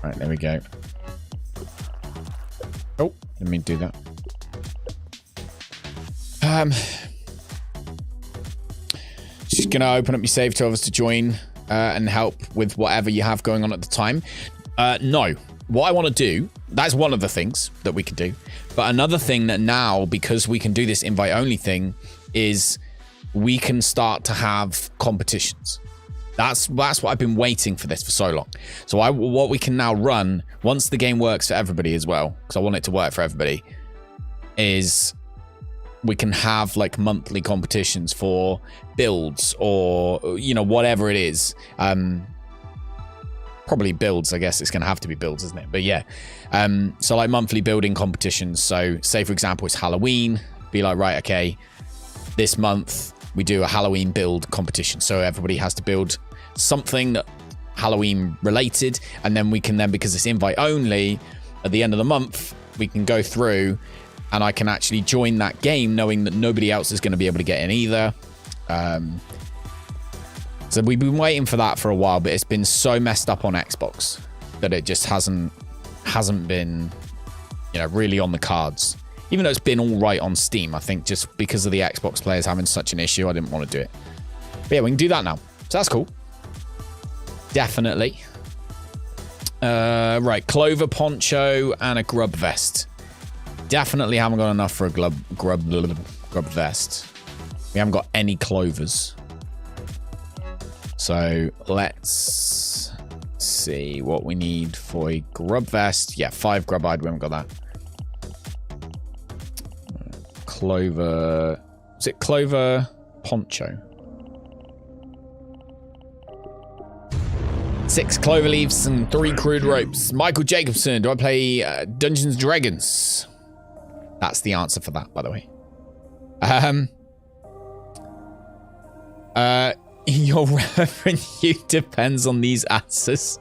Right, there we go. Oh, let me do that. Just gonna open up your save to others to join and help with whatever you have going on at the time. No, what I want to do, that's one of the things that we can do. But another thing that now, because we can do this invite only thing, is we can start to have competitions. That's what I've been waiting for this for so long. So what we can now run, once the game works for everybody as well, because I want it to work for everybody, is we can have like monthly competitions for builds or, you know, whatever it is. Probably builds, I guess it's going to have to be builds, isn't it? But yeah. So like monthly building competitions. So say, for example, it's Halloween. Be like, right, okay, this month we do a Halloween build competition. So everybody has to build something that Halloween related. And then we can then, because it's invite only, at the end of the month, we can go through and I can actually join that game knowing that nobody else is going to be able to get in either. So we've been waiting for that for a while, but it's been so messed up on Xbox that it just hasn't been, you know, really on the cards. Even though it's been all right on Steam, I think just because of the Xbox players having such an issue, I didn't want to do it. But yeah, we can do that now. So that's cool. Definitely. Right, clover poncho and a grub vest. Definitely haven't got enough for a grub vest. We haven't got any clovers. So let's see what we need for a grub vest. Yeah, 5 grub hide. We haven't got that. Clover. Is it clover poncho? 6 clover leaves and 3 crude ropes. Michael Jacobson. Do I play Dungeons & Dragons? That's the answer for that, by the way. Your revenue depends on these answers.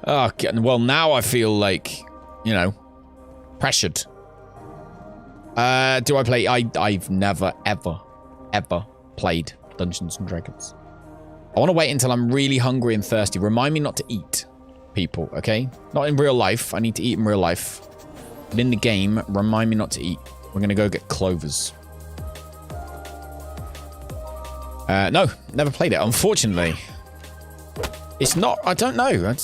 Oh, well, now I feel like, you know, pressured. Do I play? I've never, ever played Dungeons & Dragons. I want to wait until I'm really hungry and thirsty. Remind me not to eat, people, okay? Not in real life. I need to eat in real life. But in the game, remind me not to eat. We're going to go get clovers. No, never played it, unfortunately. It's not, I don't know.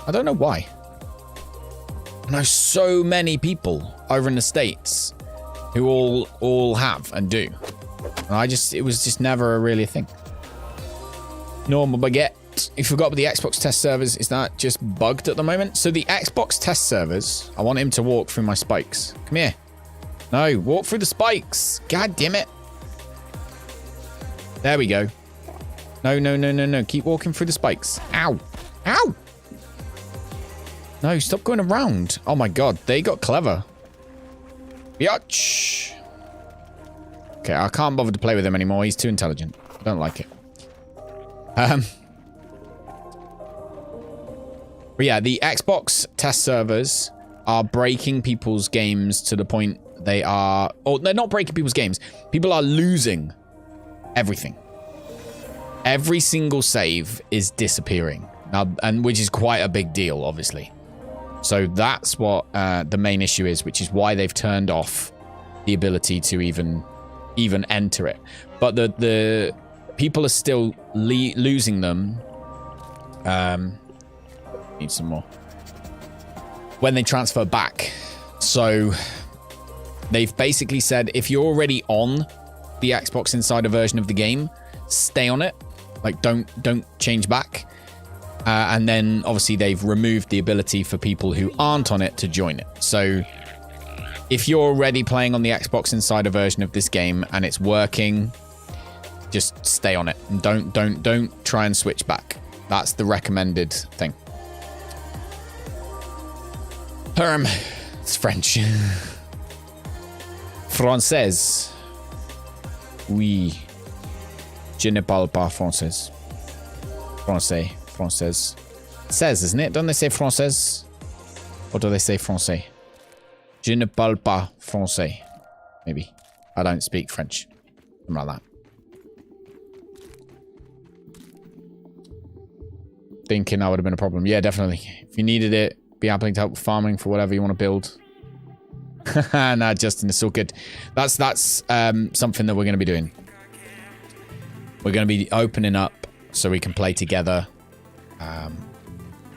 I don't know why. I know so many people over in the States who all have and do. And it was just never really a thing. Normal baguette. You forgot about the Xbox test servers. Is that just bugged at the moment? So the Xbox test servers, I want him to walk through my spikes. Come here. No, walk through the spikes. God damn it. There we go. No. Keep walking through the spikes. Ow. Ow. No, stop going around. Oh my god, they got clever. Biatch. Okay, I can't bother to play with him anymore. He's too intelligent. I don't like it. But yeah, the Xbox test servers are breaking people's games to the point they are... Or they're not breaking people's games. People are losing everything. Every single save is disappearing. Now, and which is quite a big deal, obviously. So that's what the main issue is, which is why they've turned off the ability to even enter it. But the people are still losing them. Need some more. When they transfer back. So they've basically said, if you're already on the Xbox Insider version of the game, stay on it. Like, don't change back. And then, obviously, they've removed the ability for people who aren't on it to join it. So, if you're already playing on the Xbox Insider version of this game and it's working, just stay on it. And don't try and switch back. That's the recommended thing. It's French. Française. Oui. Je ne parle pas français. Français. Française. It says, isn't it? Don't they say française? Or do they say français? Je ne parle pas français. Maybe. I don't speak French. Something like that. Thinking that would have been a problem. Yeah, definitely. If you needed it, be happy to help with farming for whatever you want to build. Nah, Justin, it's all good. That's something that we're going to be doing. We're going to be opening up so we can play together.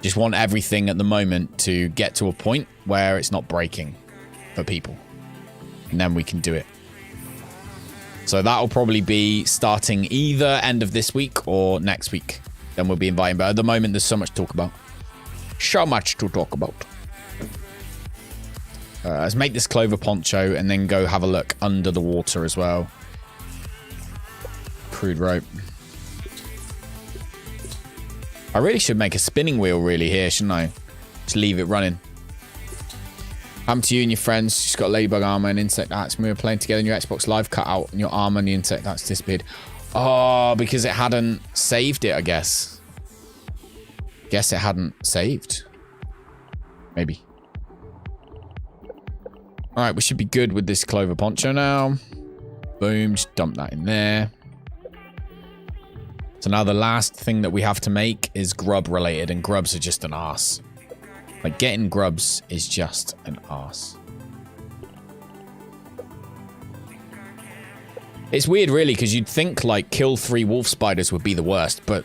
Just want everything at the moment to get to a point where it's not breaking for people. And then we can do it. So that'll probably be starting either end of this week or next week. Then we'll be inviting. But at the moment, there's so much to talk about. So much to talk about. Let's make this clover poncho and then go have a look under the water as well. Crude rope. I really should make a spinning wheel really here, shouldn't I? Just leave it running. Happened to you and your friends. Just got ladybug armor and insect hats. We were playing together in your Xbox Live cut out and your armor and the insect hats disappeared. Oh, because it hadn't saved it, I guess. Guess it hadn't saved. Maybe. Alright, we should be good with this clover poncho now. Boom, just dump that in there. So now the last thing that we have to make is grub related, and grubs are just an arse. Like, getting grubs is just an arse. It's weird, really, because you'd think, like, kill 3 wolf spiders would be the worst, but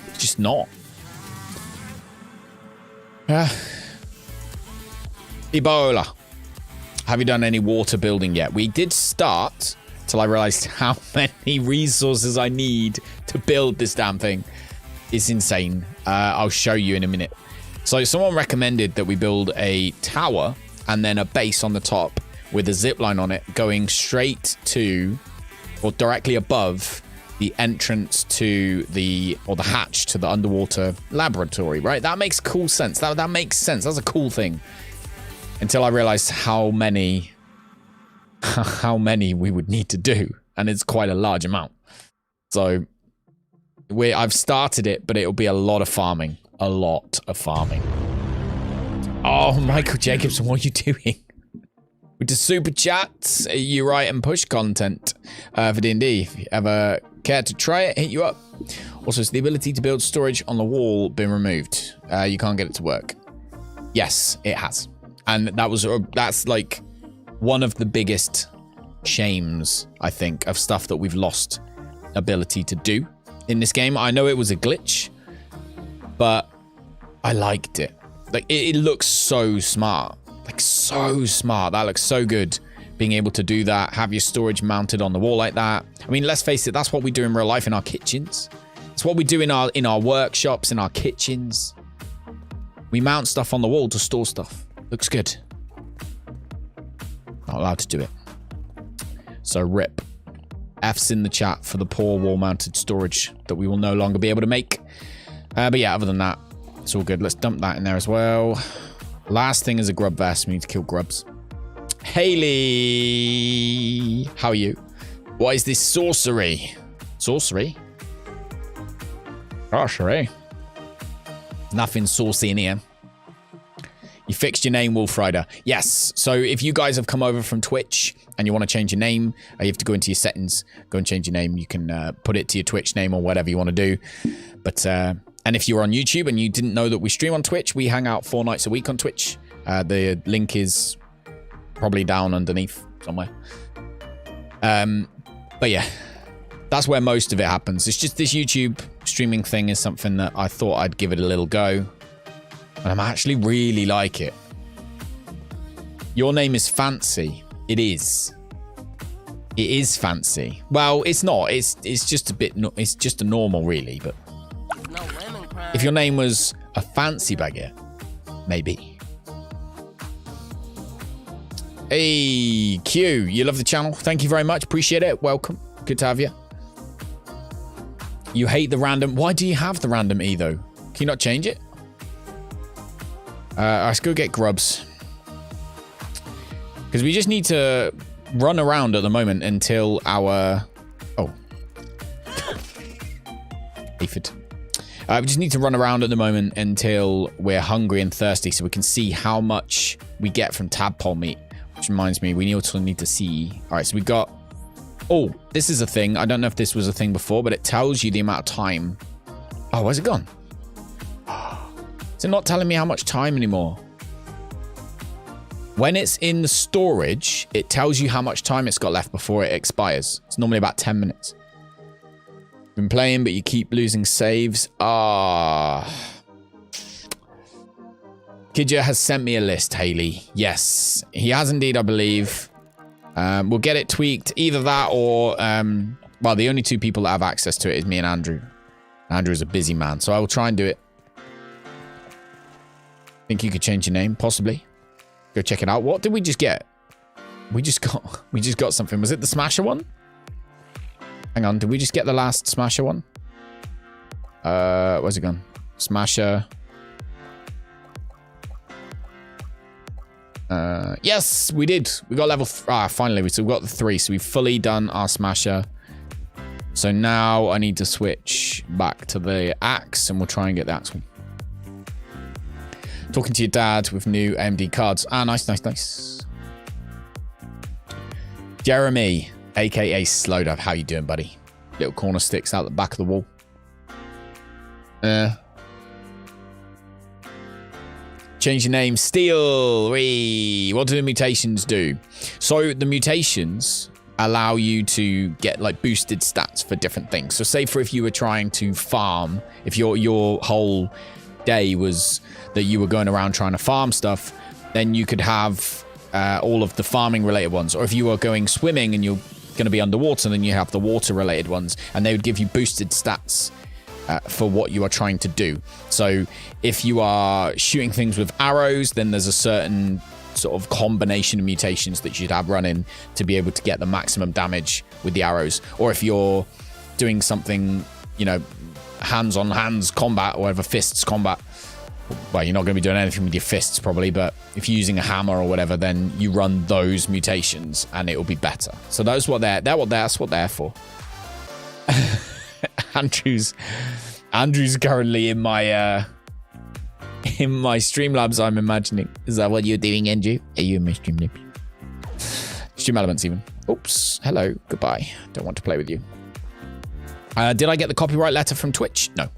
it's just not. Ebola. Have you done any water building yet? We did start, till I realized how many resources I need to build this damn thing. It's insane. I'll show you in a minute. So someone recommended that we build a tower and then a base on the top with a zip line on it going straight to, or directly above, the entrance to the, or the hatch to the underwater laboratory, right? That makes cool sense. That makes sense. That's a cool thing. Until I realized how many we would need to do. And it's quite a large amount. So I've started it, but it'll be a lot of farming. A lot of farming. Oh, Michael Jacobson, what are you doing? With the super chats, you write and push content for D&D. If you ever care to try it, hit you up. Also, it's the ability to build storage on the wall been removed. You can't get it to work. Yes, it has. And that's like one of the biggest shames, I think, of stuff that we've lost ability to do in this game. I know it was a glitch, but I liked it. Like, it looks so smart. Like, so smart. That looks so good. Being able to do that, have your storage mounted on the wall like that. I mean, let's face it, that's what we do in real life in our kitchens. It's what we do in our workshops, in our kitchens. We mount stuff on the wall to store stuff. Looks good. Not allowed to do it. So rip. F's in the chat for the poor wall-mounted storage that we will no longer be able to make. But yeah, other than that, it's all good. Let's dump that in there as well. Last thing is a grub vest. We need to kill grubs. Haley! How are you? What is this sorcery? Sorcery? Sorcery? Nothing saucy in here. You fixed your name, Wolf Rider. Yes. So if you guys have come over from Twitch and you want to change your name, you have to go into your settings, go and change your name. You can put it to your Twitch name or whatever you want to do. But and if you're on YouTube and you didn't know that we stream on Twitch, we hang out 4 nights a week on Twitch. The link is probably down underneath somewhere. But yeah, that's where most of it happens. It's just this YouTube streaming thing is something that I thought I'd give it a little go. And I actually really like it. Your name is fancy. It is. It is fancy. Well, it's not. It's just a bit. It's just a normal, really. But if your name was a fancy baguette, maybe. Hey, Q, you love the channel. Thank you very much. Appreciate it. Welcome. Good to have you. You hate the random. Why do you have the random E though? Can you not change it? Let's go get grubs. Because we just need to run around at the moment until our... Oh. Aphid. We just need to run around at the moment until we're hungry and thirsty so we can see how much we get from tadpole meat. Which reminds me, we also need to see... All right, so we've got... Oh, this is a thing. I don't know if this was a thing before, but it tells you the amount of time. Oh, where's it gone? Is it not telling me how much time anymore? When it's in the storage, it tells you how much time it's got left before it expires. It's normally about 10 minutes. Been playing, but you keep losing saves. Kidja has sent me a list, Haley. Yes, he has indeed, I believe. We'll get it tweaked. Either that or, well, the only two people that have access to it is me and Andrew. Andrew's a busy man, so I will try and do it. Think you could change your name? Possibly. Go check it out. What did we just get? We just got something. Was it the Smasher one? Hang on, did we just get the last Smasher one? Where's it gone? Smasher. Yes, we did. We got level... finally, we've got the 3, so we've fully done our Smasher. So now I need to switch back to the axe, and we'll try and get the axe one. Talking to your dad with new AMD cards. Nice, nice, nice. Jeremy, a.k.a. Slowdub. How you doing, buddy? Little corner sticks out the back of the wall. Change your name. Steel. Wee. What do the mutations do? So the mutations allow you to get like boosted stats for different things. So say for if you were trying to farm, if your whole day was that you were going around trying to farm stuff, then you could have all of the farming related ones. Or if you were going swimming and you're going to be underwater, then you have the water related ones, and they would give you boosted stats for what you are trying to do. So if you are shooting things with arrows, then there's a certain sort of combination of mutations that you'd have running to be able to get the maximum damage with the arrows. Or if you're doing something, you know, hands on hands combat or whatever, fists combat, well, you're not going to be doing anything with your fists probably, but if you're using a hammer or whatever, then you run those mutations and it will be better. So that's what that's what they're for. Andrew's currently in my Streamlabs, I'm imagining. Is that what you're doing, Andrew? Are you in my Streamlabs? Stream Elements even. Oops. Hello. Goodbye. Don't want to play with you. Did I get the copyright letter from Twitch? No.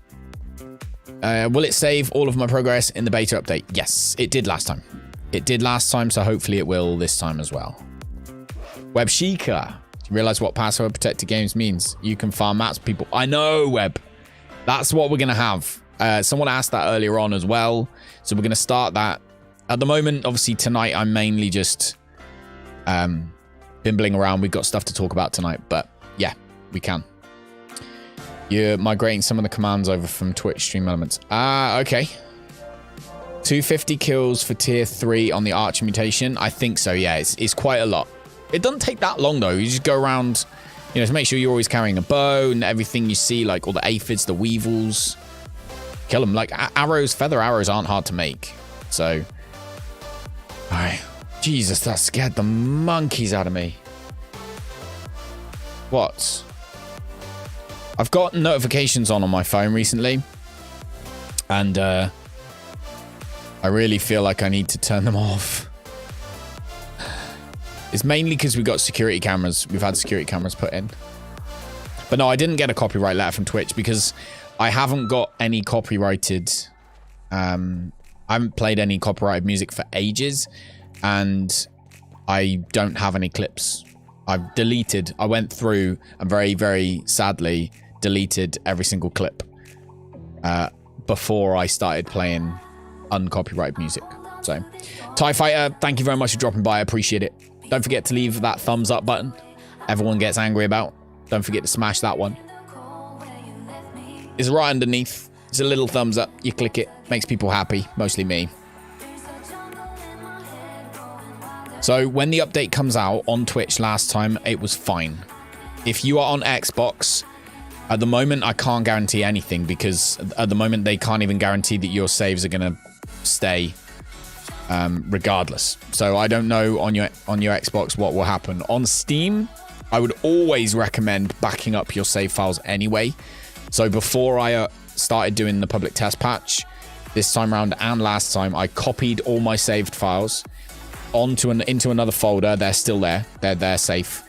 Will it save all of my progress in the beta update? Yes, it did last time. It did last time, so hopefully it will this time as well. Web Sheikah. Do you realize what password protected games means? You can farm maps, people. I know, Web. That's what we're going to have. Someone asked that earlier on as well. So we're going to start that. At the moment, obviously, tonight, I'm mainly just bimbling around. We've got stuff to talk about tonight. But yeah, we can. You're migrating some of the commands over from Twitch Stream Elements. Okay. 250 kills for tier 3 on the Archer mutation. I think so, yeah. It's quite a lot. It doesn't take that long, though. You just go around, you know, to make sure you're always carrying a bow and everything you see, like all the aphids, the weevils. Kill them. Like, arrows, feather arrows aren't hard to make. So, all right. Jesus, that scared the monkeys out of me. What? I've got notifications on my phone recently. And, I really feel like I need to turn them off. It's mainly because we've got security cameras. We've had security cameras put in. But no, I didn't get a copyright letter from Twitch because I haven't got any copyrighted... I haven't played any copyrighted music for ages. And I don't have any clips. I've deleted... I went through and very, very sadly deleted every single clip before I started playing uncopyrighted music. So, TIE Fighter, thank you very much for dropping by. I appreciate it. Don't forget to leave that thumbs up button. Everyone gets angry about. Don't forget to smash that one. It's right underneath. It's a little thumbs up. You click it. Makes people happy. Mostly me. So when the update comes out on Twitch last time, it was fine. If you are on Xbox, at the moment, I can't guarantee anything because at the moment, they can't even guarantee that your saves are going to stay regardless. So I don't know on your Xbox what will happen. On Steam, I would always recommend backing up your save files anyway. So before I started doing the public test patch, this time around and last time, I copied all my saved files into another folder. They're still there. They're safe.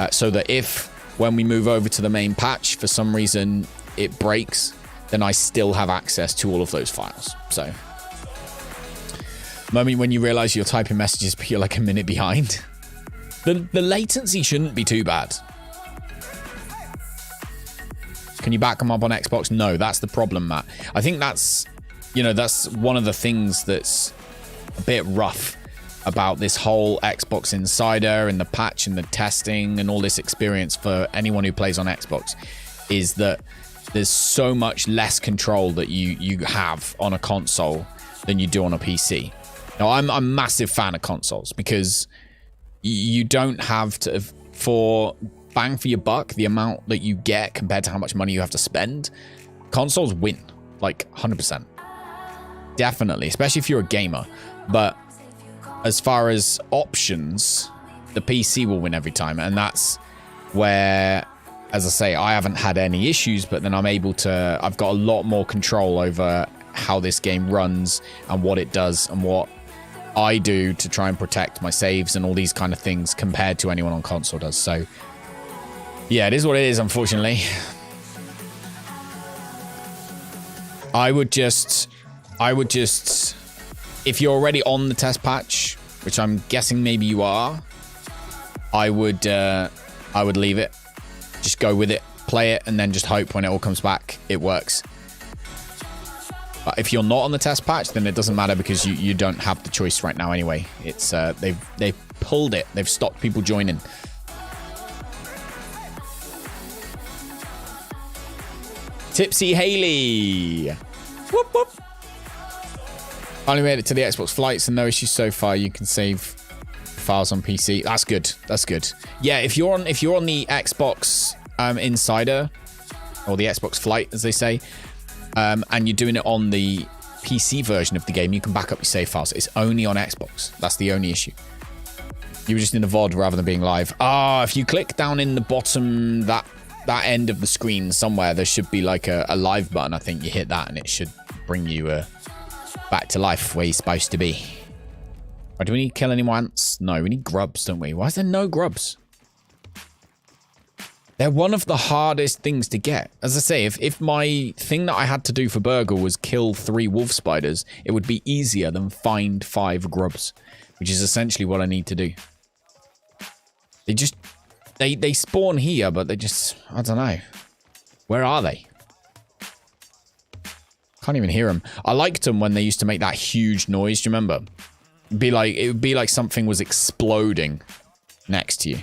So that if when we move over to the main patch, for some reason it breaks, then I still have access to all of those files. So moment when you realize you're typing messages but you're like a minute behind. The latency shouldn't be too bad. Can you back them up on Xbox? No, that's the problem, Matt. I think that's, that's one of the things that's a bit rough about this whole Xbox Insider and the patch and the testing and all this experience for anyone who plays on Xbox, is that there's so much less control that you have on a console than you do on a PC. Now, I'm a massive fan of consoles because you don't have to, for bang for your buck, the amount that you get compared to how much money you have to spend, consoles win, like 100%. Definitely, especially if you're a gamer. But as far as options, the PC will win every time. And that's where, as I say, I haven't had any issues, but then I've got a lot more control over how this game runs and what it does and what I do to try and protect my saves and all these kind of things compared to anyone on console does. So yeah, it is what it is, unfortunately. I would just, if you're already on the test patch, which I'm guessing maybe you are, I would leave it. Just go with it, play it, and then just hope when it all comes back, it works. But if you're not on the test patch, then it doesn't matter because you don't have the choice right now anyway. It's they've pulled it. They've stopped people joining. Tipsy Haley. Whoop whoop. Finally made it to the Xbox flights and no issues so far. You can save files on PC. That's good. That's good. Yeah, if you're on the Xbox Insider or the Xbox Flight, as they say, and you're doing it on the PC version of the game, you can back up your save files. It's only on Xbox. That's the only issue. You were just in a VOD rather than being live. If you click down in the bottom, that end of the screen somewhere, there should be like a live button. I think you hit that and it should bring you back to life where you're supposed to be. Right, do we need to kill any more ants? No, we need grubs, don't we? Why is there no grubs? They're one of the hardest things to get. As I say, if my thing that I had to do for Burger was kill 3 wolf spiders, it would be easier than find 5 grubs, which is essentially what I need to do. They spawn here, but they just, I don't know. Where are they? Can't even hear them. I liked them when they used to make that huge noise. Do you remember? It would be like something was exploding next to you.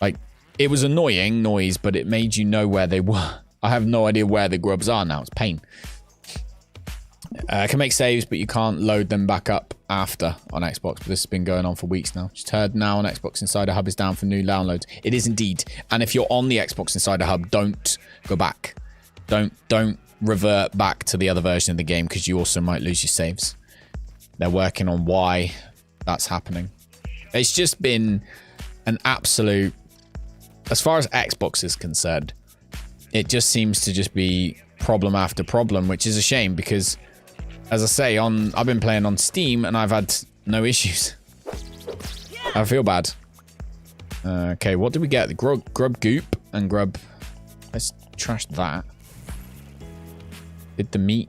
Like, it was annoying noise, but it made you know where they were. I have no idea where the grubs are now. It's pain. I can make saves, but you can't load them back up after on Xbox. But this has been going on for weeks now. Just heard now on Xbox Insider Hub is down for new downloads. It is indeed. And if you're on the Xbox Insider Hub, don't go back. Don't revert back to the other version of the game because you also might lose your saves. They're working on why that's happening. It's just been an absolute, as far as Xbox is concerned, it just seems to just be problem after problem, which is a shame because, as I say, I've been playing on Steam and I've had no issues. I feel bad. Okay, what did we get? The grub goop and grub. Let's trash that. Did the meat?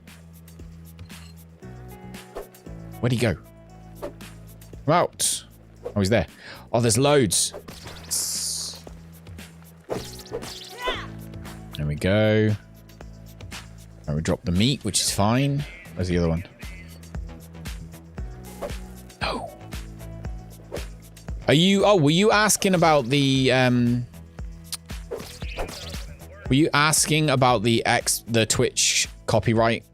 Where'd he go? I'm out. Oh, he's there. Oh, there's loads. There we go. Right, we dropped the meat, which is fine. Where's the other one? No. Were you asking about the were you asking about the Twitch copyright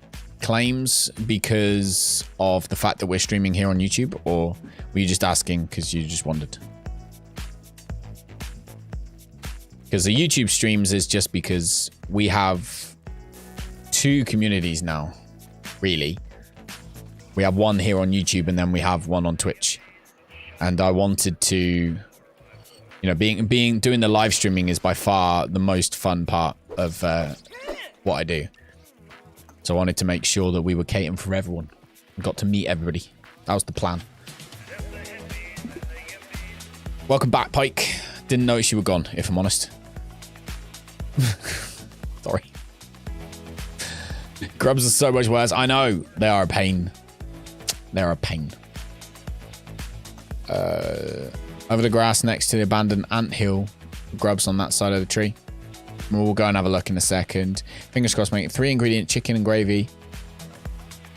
claims because of the fact that we're streaming here on YouTube, or were you just asking because you just wondered? Because the YouTube streams is just because we have 2 communities now, really. We have one here on YouTube and then we have one on Twitch. And I wanted to, you know, doing the live streaming is by far the most fun part of what I do. So I wanted to make sure that we were catering for everyone. We got to meet everybody. That was the plan. Welcome back, Pike. Didn't notice you were gone, if I'm honest. Sorry. Grubs are so much worse. I know. They are a pain. They're a pain. Over the grass next to the abandoned anthill. Grubs on that side of the tree. We'll go and have a look in a second. Fingers crossed, make 3-ingredient chicken and gravy.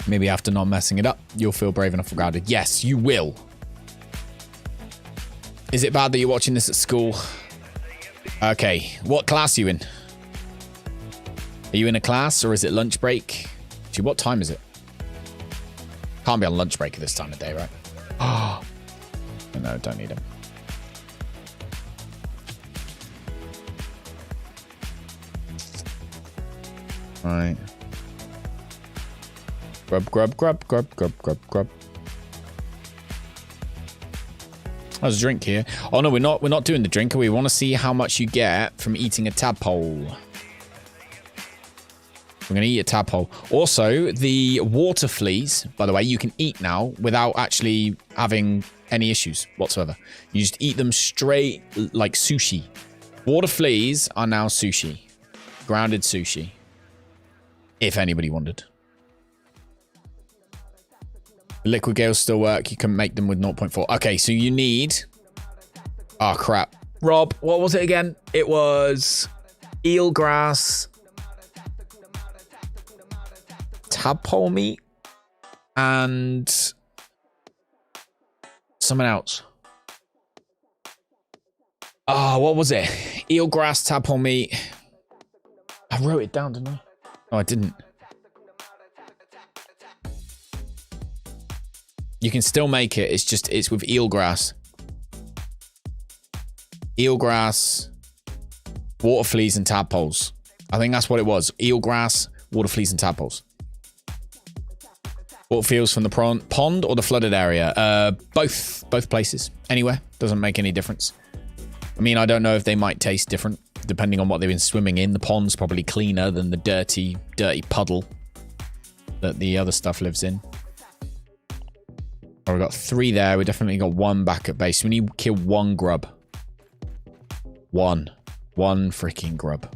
Maybe after not messing it up, you'll feel brave enough for grounded. Yes, you will. Is it bad that you're watching this at school? Okay, what class are you in? Are you in a class or is it lunch break? Gee, what time is it? Can't be on lunch break at this time of day, right? Oh, no, don't need them. Right. Grub. There's a drink here. Oh no, we're not doing the drink. We want to see how much you get from eating a tadpole. We're going to eat a tadpole. Also, the water fleas, by the way, you can eat now without actually having any issues whatsoever. You just eat them straight like sushi. Water fleas are now sushi. Grounded sushi. If anybody wondered. Liquid gales still work. You can make them with 0.4. Okay, so you need... Oh, crap. Rob, what was it again? It was eelgrass, tadpole meat, and something else. Oh, what was it? Eelgrass, tadpole meat. I wrote it down, didn't I? Oh, I didn't. You can still make it. It's with eelgrass. Eelgrass, water fleas, and tadpoles. I think that's what it was. Eelgrass, water fleas, and tadpoles. Water fleas from the pond or the flooded area? Both places. Anywhere. Doesn't make any difference. I mean, I don't know if they might taste different depending on what they've been swimming in. The pond's probably cleaner than the dirty puddle that the other stuff lives in. Oh, we got 3 there. We definitely got 1 back at base. We need to kill 1 grub. One freaking grub.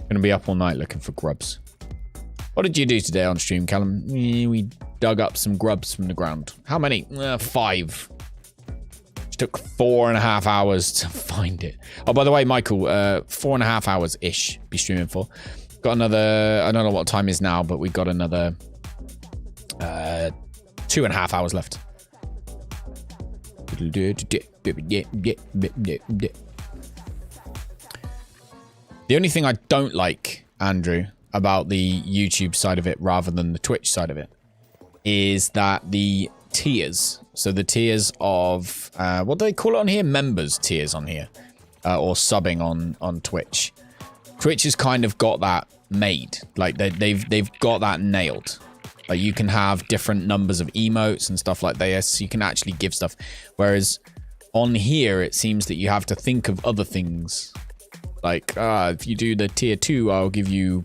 Gonna be up all night looking for grubs. What did you do today on stream, Callum? We dug up some grubs from the ground. How many? 5. Took 4.5 hours to find it. Oh, by the way, Michael, 4.5 hours-ish be streaming for. Got another, I don't know what time is now, but we've got another 2.5 hours left. The only thing I don't like, Andrew, about the YouTube side of it rather than the Twitch side of it is that the tiers, so the tiers of what do they call it on here? Members tiers on here, or subbing on Twitch. Twitch has kind of got that made, like they've got that nailed. Like you can have different numbers of emotes and stuff like this. You can actually give stuff, whereas on here it seems that you have to think of other things. Like if you do the tier 2, I'll give you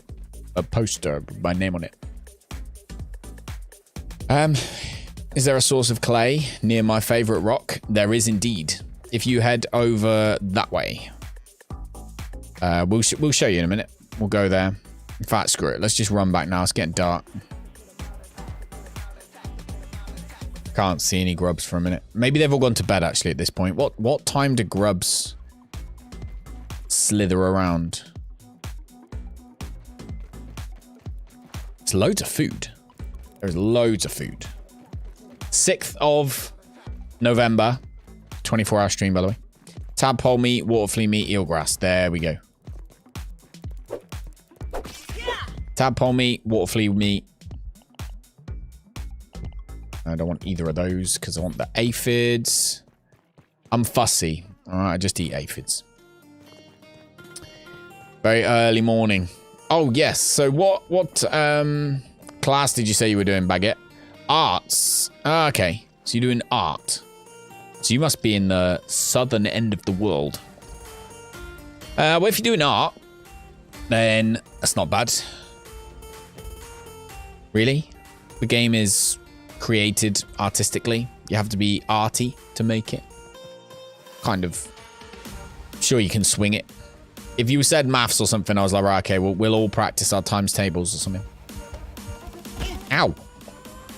a poster with my name on it. Is there a source of clay near my favorite rock? There is indeed. If you head over that way. We'll show you in a minute. We'll go there. In fact, screw it. Let's just run back now. It's getting dark. Can't see any grubs for a minute. Maybe they've all gone to bed actually at this point. What time do grubs slither around? It's loads of food. There's loads of food. 6th of November. 24-hour stream, by the way. Tadpole meat, water flea meat, eelgrass. There we go. Tadpole meat, water flea meat. I don't want either of those because I want the aphids. I'm fussy. All right, I just eat aphids. Very early morning. Oh, yes. So what class did you say you were doing, Baguette? Arts. Ah, okay. So you're doing art. So you must be in the southern end of the world. Well, if you're doing art, then that's not bad. Really? The game is created artistically. You have to be arty to make it. Kind of. Sure, you can swing it. If you said maths or something, I was like, right, okay, we'll all practice our times tables or something. Ow.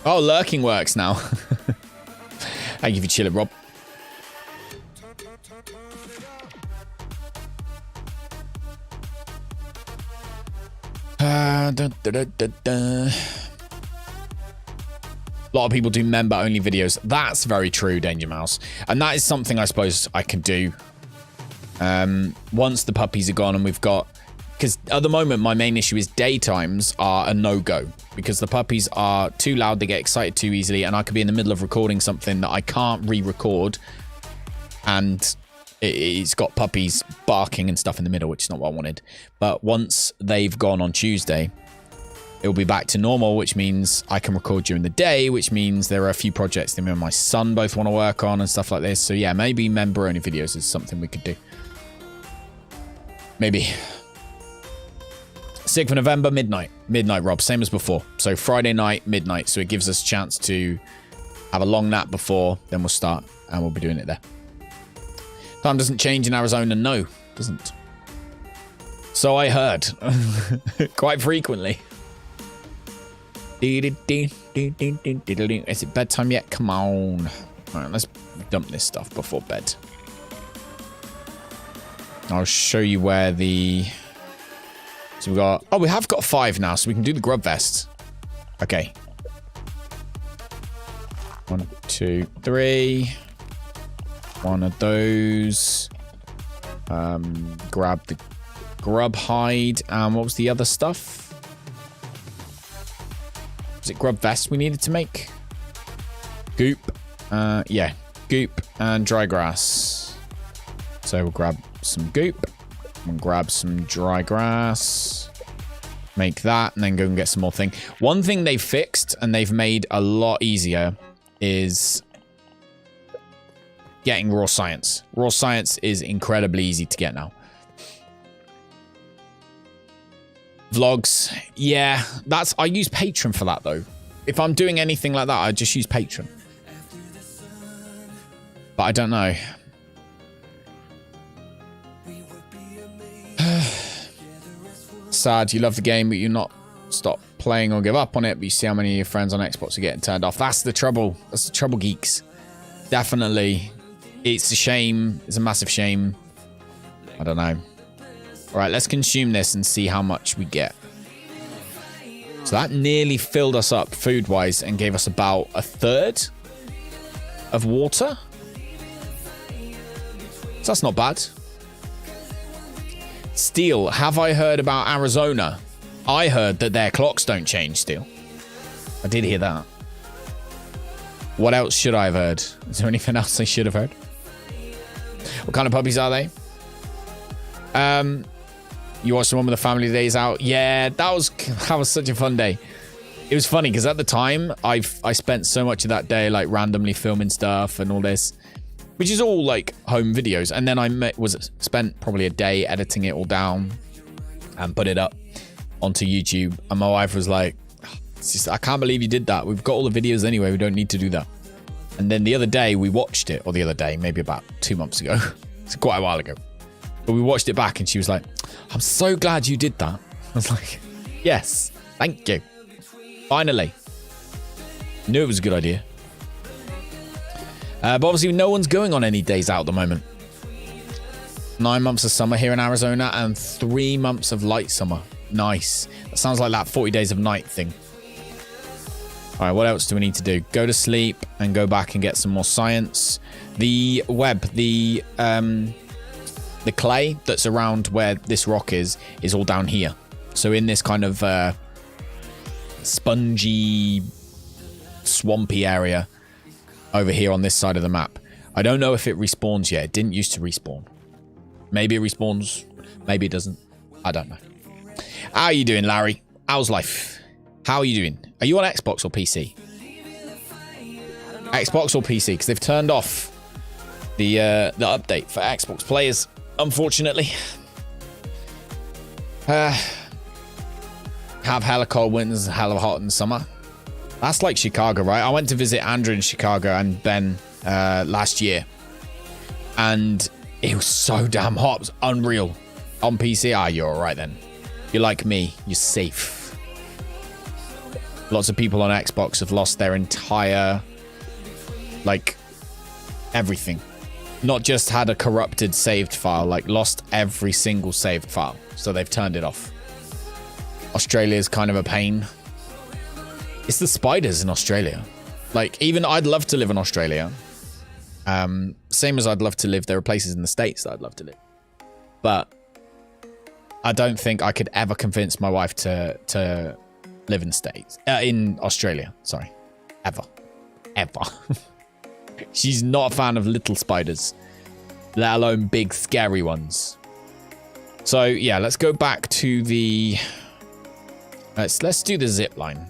Oh, lurking works now. Thank you for chilling, Rob. A lot of people do member-only videos. That's very true, Danger Mouse. And that is something I suppose I could do. Once the puppies are gone and we've got... Because at the moment, my main issue is daytimes are a no-go. Because the puppies are too loud, they get excited too easily, and I could be in the middle of recording something that I can't re-record. And it's got puppies barking and stuff in the middle, which is not what I wanted. But once they've gone on Tuesday, it'll be back to normal, which means I can record during the day, which means there are a few projects that me and my son both want to work on and stuff like this. So yeah, maybe member-only videos is something we could do. Maybe. 6th of November, midnight. Midnight, Rob. Same as before. So Friday night, midnight. So it gives us a chance to have a long nap before. Then we'll start and we'll be doing it there. Time doesn't change in Arizona. No, doesn't. So I heard. Quite frequently. Is it bedtime yet? Come on. All right, let's dump this stuff before bed. I'll show you where the... So we got... Oh, we have got 5 now, so we can do the grub vest. Okay. 1, 2, 3. One of those. Grab the grub hide. And what was the other stuff? Was it grub vest we needed to make? Goop. Yeah. Goop and dry grass. So we'll grab some goop. And grab some dry grass. Make that and then go and get some more thing. One thing they've fixed and they've made a lot easier is getting raw science. Raw science is incredibly easy to get now. Vlogs. Yeah, I use Patreon for that though. If I'm doing anything like that, I just use Patreon. But I don't know. Sad, you love the game, but you're not stop playing or give up on it, but you see how many of your friends on Xbox are getting turned off. That's the trouble. That's the trouble, geeks. Definitely. It's a shame. It's a massive shame. I don't know. All right, let's consume this and see how much we get. So that nearly filled us up food-wise and gave us about 1/3 of water. So that's not bad. Steel, have I heard about Arizona? I heard that their clocks don't change, Steel. I did hear that. What else should I have heard? Is there anything else I should have heard? What kind of puppies are they? You watched the one with the family days out? Yeah, that was such a fun day. It was funny because at the time, I spent so much of that day like randomly filming stuff and all this, which is all like home videos. And then I spent probably a day editing it all down and put it up onto YouTube. And my wife was like, it's just, I can't believe you did that. We've got all the videos anyway. We don't need to do that. And then the other day we watched it, or the other day, maybe about 2 months ago. It's quite a while ago. But we watched it back and she was like, I'm so glad you did that. I was like, yes, thank you. Finally. Knew it was a good idea. But obviously no one's going on any days out at the moment. 9 months of summer here in Arizona and 3 months of light summer. Nice. That sounds like that 40 days of night thing. All right, what else do we need to do? Go to sleep and go back and get some more science. The web, the clay that's around where this rock is all down here. So in this kind of spongy, swampy area over here on this side of the map. I don't know if it respawns yet. It didn't used to respawn. Maybe it respawns. Maybe it doesn't. I don't know. How are you doing, Larry? How's life? How are you doing? Are you on Xbox or PC? Xbox or PC? Because they've turned off the update for Xbox players, unfortunately. Have hella cold winters, hella hot in summer. That's like Chicago, right? I went to visit Andrew in Chicago and Ben last year. And it was so damn hot. It was unreal. On PC, you're alright then. You're like me. You're safe. Lots of people on Xbox have lost their entire, like, everything. Not just had a corrupted saved file, like lost every single saved file. So they've turned it off. Australia is kind of a pain. It's the spiders in Australia. Like, even I'd love to live in Australia. Same as I'd love to live. There are places in the States that I'd love to live. But I don't think I could ever convince my wife to live in the States. In Australia, sorry. Ever. She's not a fan of little spiders. Let alone big, scary ones. So, yeah, let's go back to the... Let's do the zip line.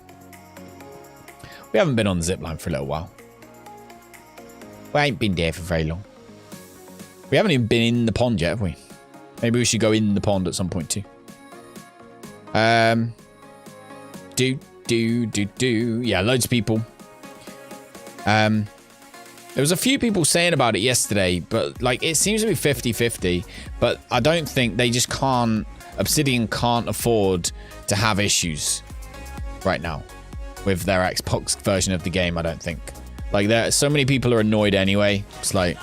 We haven't been on the zip line for a little while. We ain't been there for very long. We haven't even been in the pond yet, have we? Maybe we should go in the pond at some point too. Yeah, loads of people. There was a few people saying about it yesterday, but like it seems to be 50-50. But I don't think they just can't. Obsidian can't afford to have issues right now with their Xbox version of the game. I don't think. Like there, so many people are annoyed anyway. It's like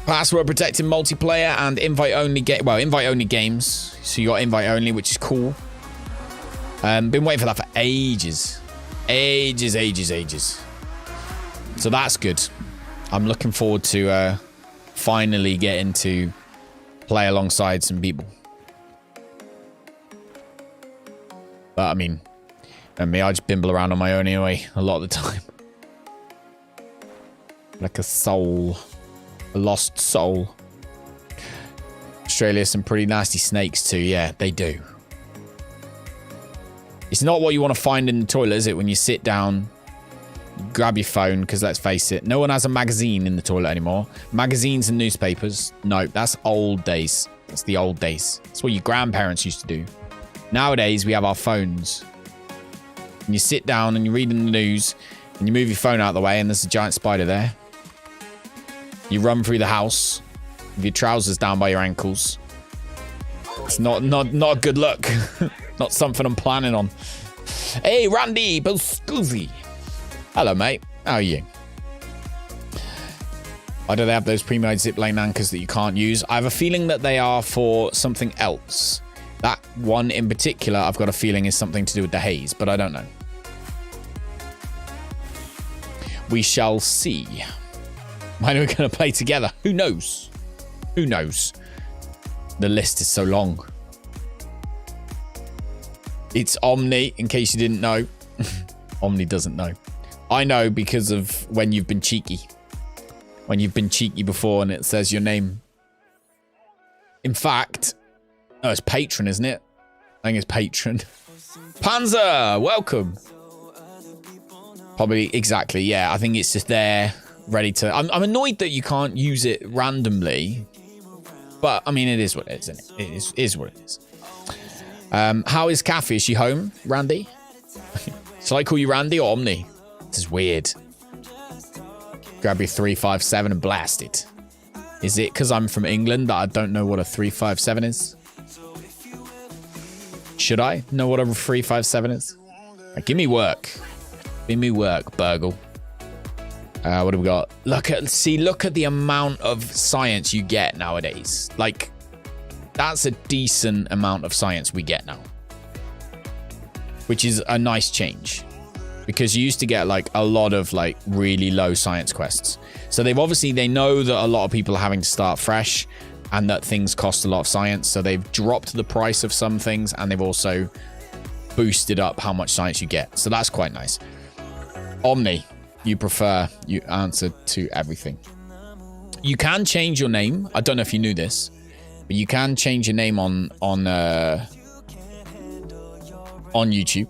password protected multiplayer and invite only invite only games. So you got invite only, which is cool. Been waiting for that for ages. So that's good. I'm looking forward to finally getting to play alongside some people. But I mean, I just bimble around on my own anyway a lot of the time. Like a soul. A lost soul. Australia, some pretty nasty snakes too. Yeah, they do. It's not what you want to find in the toilet, is it? When you sit down, grab your phone, because let's face it, no one has a magazine in the toilet anymore. Magazines and newspapers. No, that's old days. That's the old days. That's what your grandparents used to do. Nowadays, we have our phones. And you sit down and you're reading the news, and you move your phone out of the way, and there's a giant spider there. You run through the house with your trousers down by your ankles. It's not a good look. Not something I'm planning on. Hey, Randy Boscuzzi. Hello, mate. How are you? Why do they have those pre-made zipline anchors that you can't use? I have a feeling that they are for something else. That one in particular, I've got a feeling is something to do with the haze, but I don't know. We shall see. When are we going to play together? Who knows? Who knows? The list is so long. It's Omni, in case you didn't know. Omni doesn't know. I know because of when you've been cheeky. When you've been cheeky before and it says your name. In fact, no, it's Patron, isn't it? I think it's Patron. Panzer, welcome. Probably, exactly, yeah. I think it's just there, ready to... I'm annoyed that you can't use it randomly. But, I mean, it is what it is, isn't it? It is what it is. How is Kathy? Is she home, Randy? Shall I call you Randy or Omni? This is weird. Grab your 357 and blast it. Is it because I'm from England that I don't know what a 357 is? Should I know what a 357 is? Right, give me work. Give me work, Burgle. What do we got? Look at the amount of science you get nowadays. Like, that's a decent amount of science we get now. Which is a nice change. Because you used to get like a lot of like really low science quests. So they know that a lot of people are having to start fresh and that things cost a lot of science. So they've dropped the price of some things and they've also boosted up how much science you get. So that's quite nice. Omni. you prefer you answer to everything. You can change your name. I don't know if you knew this, but you can change your name on YouTube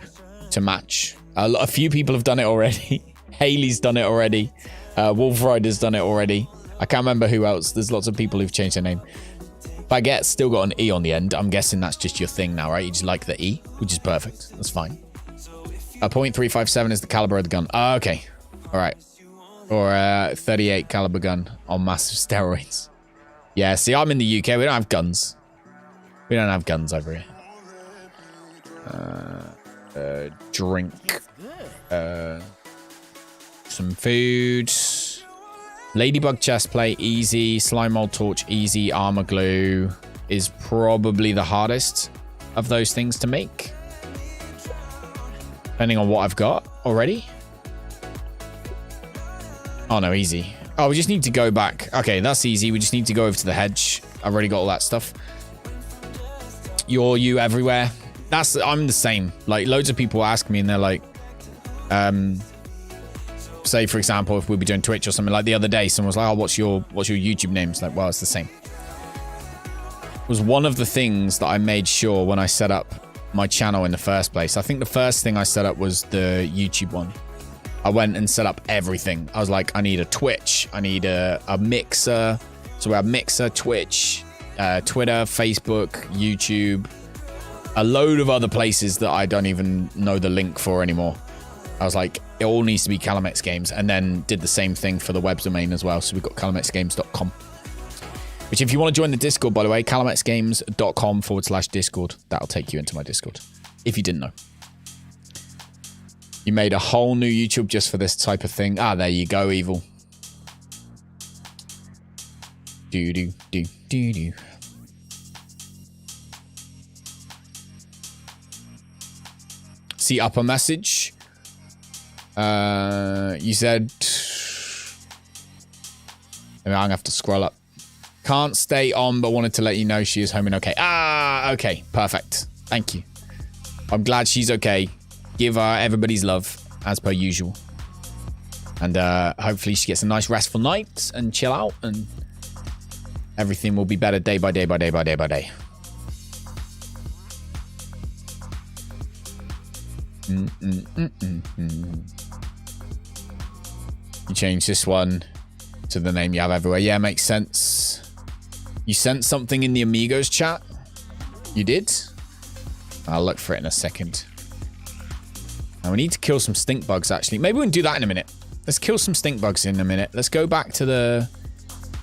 to match. A few people have done it already. Haley's done it already. Wolf Rider's done it already. I can't remember who else. There's lots of people who've changed their name. Baguette's still got an E on the end. I'm guessing that's just your thing now, right? You just like the E, which is perfect. That's fine. A .357 is the caliber of the gun. Oh, okay. All right. Or a 38 caliber gun on massive steroids. Yeah, see, I'm in the UK. We don't have guns. We don't have guns over here. Drink. Some food. Ladybug chest plate, easy. Slime mold torch, easy. Armor glue is probably the hardest of those things to make. Depending on what I've got already. Oh, no, easy. Oh, we just need to go back. Okay, that's easy. We just need to go over to the hedge. I've already got all that stuff. You everywhere. I'm the same. Like, loads of people ask me and they're like, say, for example, if we'd be doing Twitch or something, like the other day, someone was like, oh, what's your YouTube name? It's like, well, it's the same. It was one of the things that I made sure when I set up my channel in the first place. I think the first thing I set up was the YouTube one. I went and set up everything. I was like, I need a Twitch. I need a Mixer. So we have Mixer, Twitch, Twitter, Facebook, YouTube, a load of other places that I don't even know the link for anymore. I was like, it all needs to be Callum X Games, and then did the same thing for the web domain as well. So we've got callumxgames.com, which if you want to join the Discord, by the way, callumxgames.com/Discord. That'll take you into my Discord, if you didn't know. You made a whole new YouTube just for this type of thing. Ah, there you go, Evil. Do. See upper message. You said, I'm gonna have to scroll up. Can't stay on, but wanted to let you know she is home and okay. Ah, okay, perfect. Thank you. I'm glad she's okay. Give her everybody's love as per usual, and hopefully she gets a nice restful night and chill out, and everything will be better day by day by day by day by day. You change this one to the name you have everywhere. Yeah, makes sense. You sent something in the Amigos chat? You did? I'll look for it in a second. Now we need to kill some stink bugs, actually. Maybe we can do that in a minute. Let's kill some stink bugs in a minute. Let's go back to the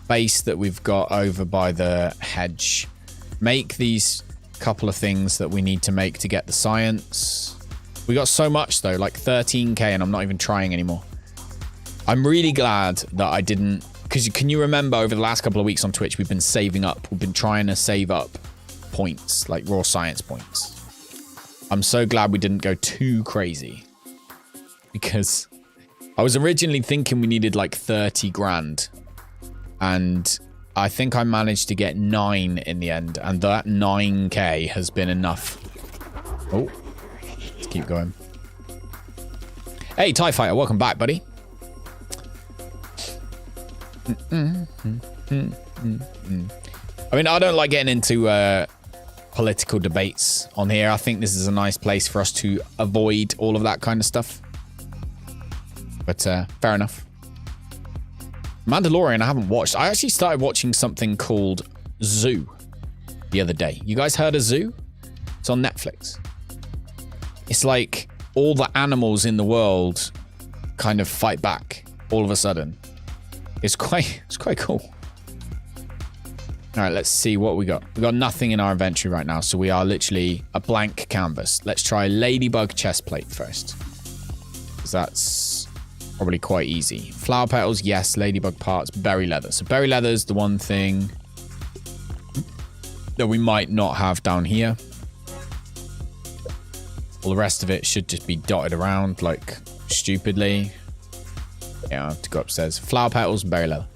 base that we've got over by the hedge. Make these couple of things that we need to make to get the science. We got so much, though, like 13k, and I'm not even trying anymore. I'm really glad that I didn't, because can you remember over the last couple of weeks on Twitch, we've been saving up. We've been trying to save up points, like raw science points. I'm so glad we didn't go too crazy, because I was originally thinking we needed like 30 grand, and I think I managed to get 9 in the end, and that 9k has been enough. Oh, let's keep going. Hey, TIE Fighter, welcome back, buddy. I mean, I don't like getting into political debates on here. I think this is a nice place for us to avoid all of that kind of stuff. But fair enough. Mandalorian, I haven't watched. I actually started watching something called Zoo the other day. You guys heard of Zoo? It's on Netflix. It's like all the animals in the world kind of fight back all of a sudden. It's quite cool. All right, let's see what we got. We got nothing in our inventory right now, so we are literally a blank canvas. Let's try ladybug chest plate first, because that's probably quite easy. Flower petals, yes. Ladybug parts, berry leather. So berry leather is the one thing that we might not have down here. All the rest of it should just be dotted around like stupidly. Yeah, I have to go upstairs. Flower petals and berry leather.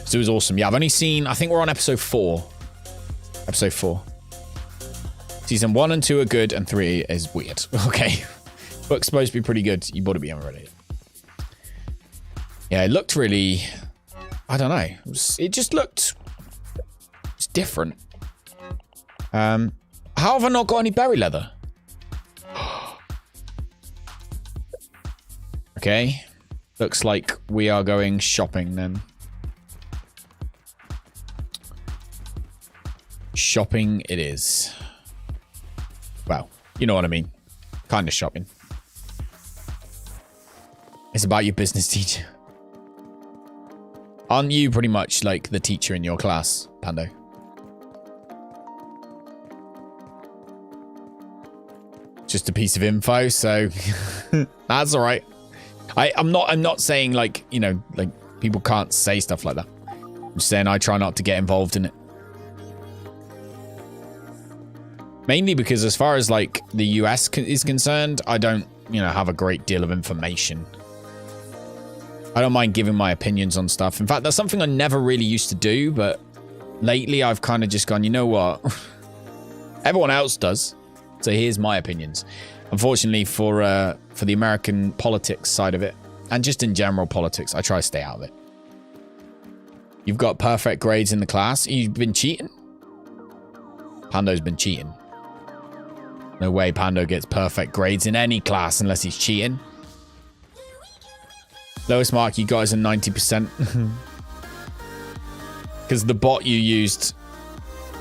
So it was awesome. Yeah, I've only seen, I think we're on episode 4. Episode 4. Season 1 and 2 are good, and 3 is weird. Okay. Book's supposed to be pretty good. You better be on Reddit. Yeah, it looked really... I don't know. It just looked... It's different. How have I not got any berry leather? Okay. Looks like we are going shopping then. Shopping it is. Well, you know what I mean. Kind of shopping. It's about your business, teacher. Aren't you pretty much like the teacher in your class, Pando? Just a piece of info, so that's all right. I'm not saying like, you know, like people can't say stuff like that. I'm just saying I try not to get involved in it. Mainly because as far as like the US is concerned, I don't, you know, have a great deal of information. I don't mind giving my opinions on stuff. In fact, that's something I never really used to do, but lately I've kind of just gone, you know what? Everyone else does. So here's my opinions. Unfortunately for the American politics side of it, and just in general politics, I try to stay out of it. You've got perfect grades in the class. You've been cheating? Pando's been cheating. No way Pando gets perfect grades in any class unless he's cheating. Lowest mark you got is a 90%. Because the bot you used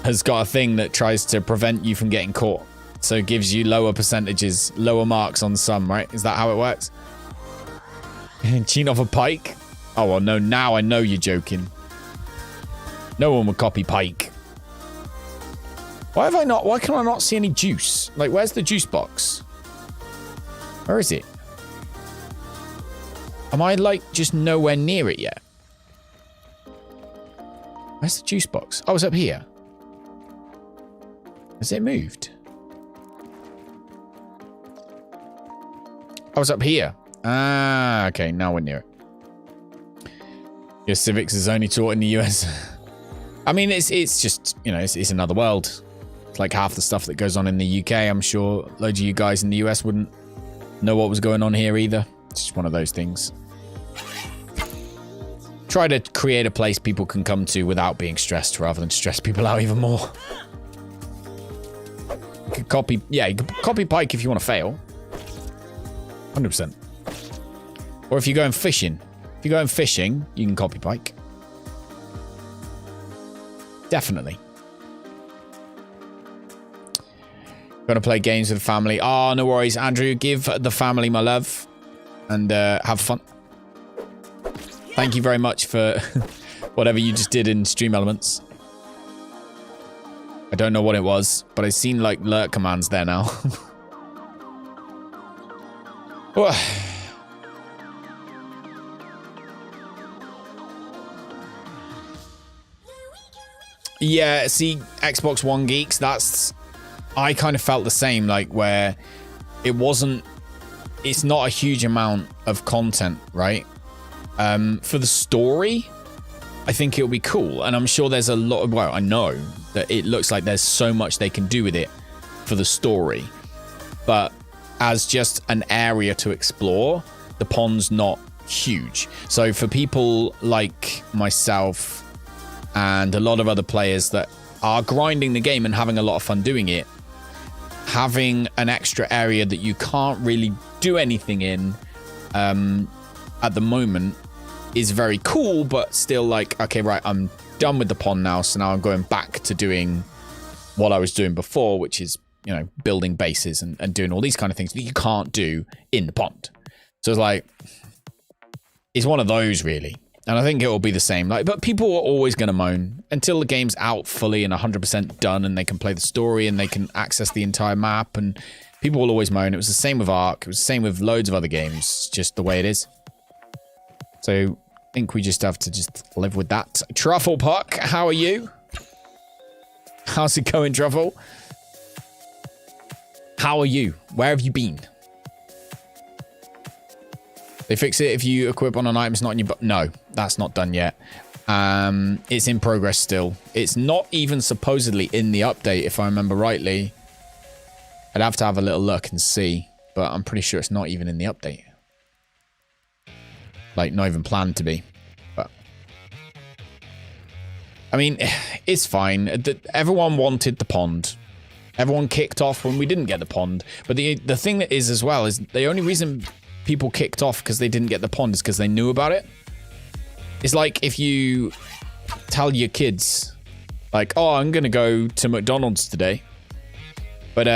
has got a thing that tries to prevent you from getting caught. So it gives you lower percentages, lower marks on some, right? Is that how it works? Cheating off a pike? Oh, well, no, now I know you're joking. No one would copy pike. Why can I not see any juice? Like, where's the juice box? Where is it? Am I, like, just nowhere near it yet? Where's the juice box? Oh, it's up here. Has it moved? I was up here. Ah, okay. Now we're near it. Your civics is only taught in the US. I mean, it's just, you know, it's another world. It's like half the stuff that goes on in the UK. I'm sure loads of you guys in the US wouldn't know what was going on here either. It's just one of those things. Try to create a place people can come to without being stressed rather than stress people out even more. You could copy, yeah, you could copy Pike if you want to fail. 100%. Or if you're going fishing. If you're going fishing, you can copy Pike. Definitely. Gonna play games with the family. Oh, no worries, Andrew. Give the family my love. And have fun. Thank you very much for whatever you just did in Stream Elements. I don't know what it was, but I've seen like lurk commands there now. Yeah, see, Xbox One geeks, I kind of felt the same, like where it's not a huge amount of content, right? For the story, I think it'll be cool. And I'm sure there's a lot of, well, I know that it looks like there's so much they can do with it for the story. But as just an area to explore, the pond's not huge. So for people like myself and a lot of other players that are grinding the game and having a lot of fun doing it, having an extra area that you can't really do anything in at the moment is very cool, but still like, okay, right, I'm done with the pond now, so now I'm going back to doing what I was doing before, which is, you know, building bases and doing all these kind of things that you can't do in the pond. So it's like, it's one of those really. And I think it will be the same. Like, but people are always going to moan until the game's out fully and 100% done and they can play the story and they can access the entire map, and people will always moan. It was the same with Ark. It was the same with loads of other games, just the way it is. So I think we just have to just live with that. Truffle Puck, how are you? How's it going, Truffle? How are you? Where have you been? They fix it if you equip on an item, it's not in your... No, that's not done yet. It's in progress still. It's not even supposedly in the update, if I remember rightly. I'd have to have a little look and see, but I'm pretty sure it's not even in the update. Like, not even planned to be. But I mean, it's fine. Everyone wanted the pond. Everyone kicked off when we didn't get the pond. But the thing that is as well is the only reason people kicked off because they didn't get the pond is because they knew about it. It's like if you tell your kids, like, oh, I'm going to go to McDonald's today. But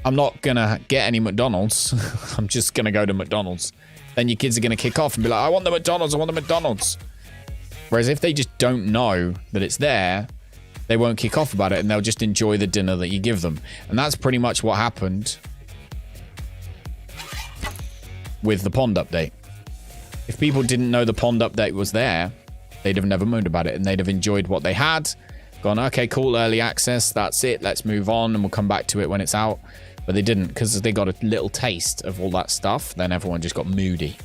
I'm not going to get any McDonald's. I'm just going to go to McDonald's. Then your kids are going to kick off and be like, I want the McDonald's, I want the McDonald's. Whereas if they just don't know that it's there, they won't kick off about it and they'll just enjoy the dinner that you give them. And that's pretty much what happened with the pond update. If people didn't know the pond update was there, they'd have never moaned about it and they'd have enjoyed what they had. Gone, okay, cool, early access, that's it, let's move on and we'll come back to it when it's out. But they didn't, because they got a little taste of all that stuff. Then everyone just got moody.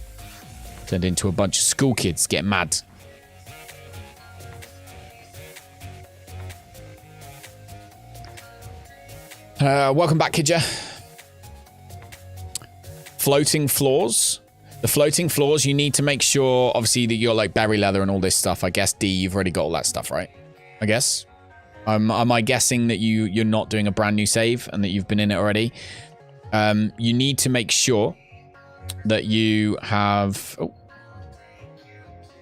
Turned into a bunch of school kids getting mad. Welcome back, Kidja. Floating floors. The floating floors, you need to make sure, obviously, that you're like berry leather and all this stuff. I guess, D, you've already got all that stuff, right? I guess. Am I guessing that you're not doing a brand new save and that you've been in it already? You need to make sure that you have...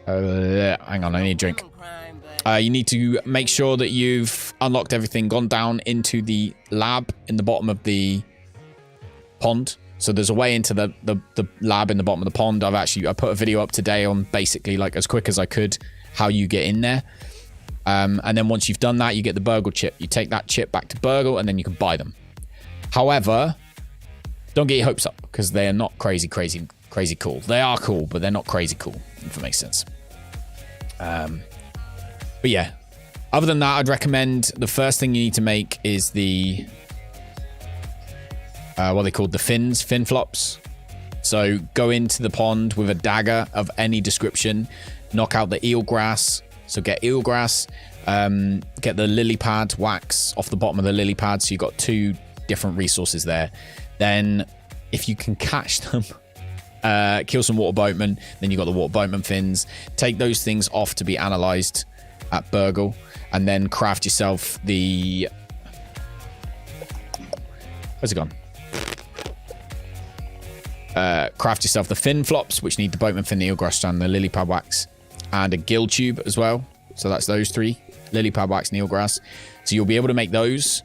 hang on, I need a drink. You need to make sure that you've unlocked everything, gone down into the lab in the bottom of the pond. So there's a way into the lab in the bottom of the pond. I put a video up today on basically, like, as quick as I could, how you get in there. And then once you've done that, you get the Burgle chip. You take that chip back to Burgle, and then you can buy them. However, don't get your hopes up, because they are not crazy cool. They are cool, but they're not crazy cool, if it makes sense. But yeah, other than that, I'd recommend the first thing you need to make is the... what they called the fin flops. So go into the pond with a dagger of any description, knock out the eelgrass. So get eelgrass, get the lily pad wax off the bottom of the lily pad. So you've got 2 different resources there. Then if you can catch them, kill some water boatmen. Then you've got the water boatman fins. Take those things off to be analyzed at Burgle. And then craft yourself the... Where's it gone? Craft yourself the fin flops, which need the boatman fin, the eelgrass strand, the lily pad wax, and a gill tube as well. So that's those 3: lily pad wax and eelgrass. So you'll be able to make those,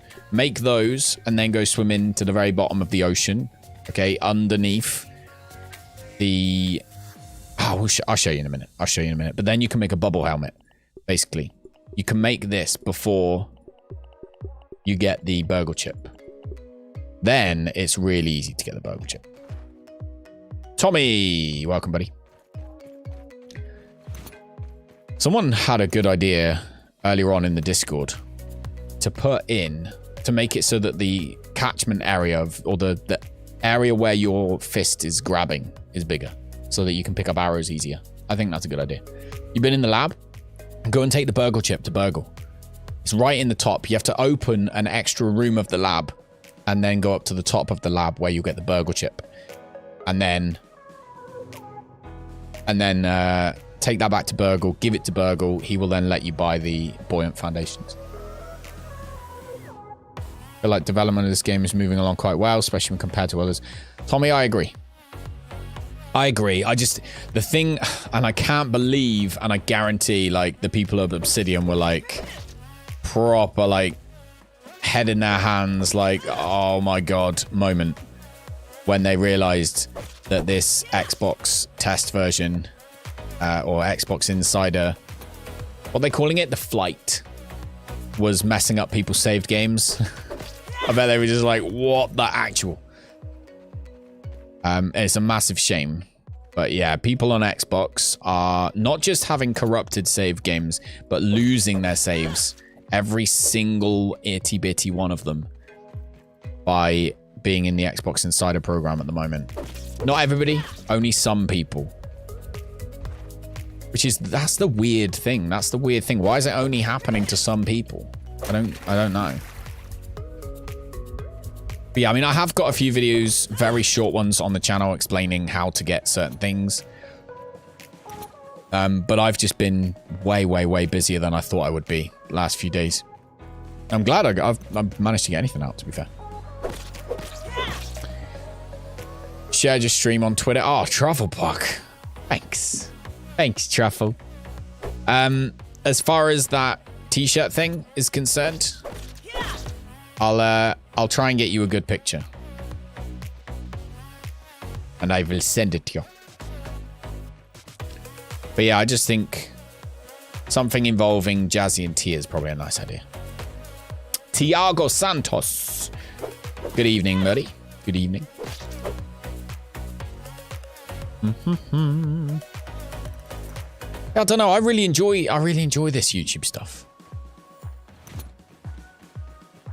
and then go swim into the very bottom of the ocean. Okay, underneath the... I'll show you in a minute. But then you can make a bubble helmet. Basically, you can make this before you get the Burgle chip. Then it's really easy to get the Burgle chip. Tommy, welcome, buddy. Someone had a good idea earlier on in the Discord to make it so that the catchment area or the area where your fist is grabbing is bigger, so that you can pick up arrows easier. I think that's a good idea. You've been in the lab? Go and take the Burgle chip to Burgle. It's right in the top. You have to open an extra room of the lab and then go up to the top of the lab where you get the Burgle chip. And then take that back to Burgle, give it to Burgle. He will then let you buy the buoyant foundations. I feel like development of this game is moving along quite well, especially when compared to others. Tommy, I agree. The thing, and I can't believe, and I guarantee, like, the people of Obsidian were, like, proper, like, head in their hands, like, oh my god moment, when they realized that this Xbox test version, or Xbox Insider, what are they calling it? The Flight, was messing up people's saved games. I bet they were just like, what the actual? It's a massive shame. But yeah, people on Xbox are not just having corrupted save games, but losing their saves. Every single itty bitty one of them. By being in the Xbox Insider program at the moment. Not everybody, only some people. That's the weird thing. Why is it only happening to some people? I don't know. But yeah, I mean, I have got a few videos, very short ones on the channel explaining how to get certain things. But I've just been way, way, way busier than I thought I would be the last few days. I'm glad I've managed to get anything out, to be fair. Share your stream on Twitter. Oh, Truffle Puck. Thanks. Thanks, Truffle. As far as that t-shirt thing is concerned, I'll try and get you a good picture. And I will send it to you. But yeah, I just think something involving Jazzy and Tia is probably a nice idea. Tiago Santos. Good evening, buddy. Good evening. I don't know. I really enjoy this YouTube stuff.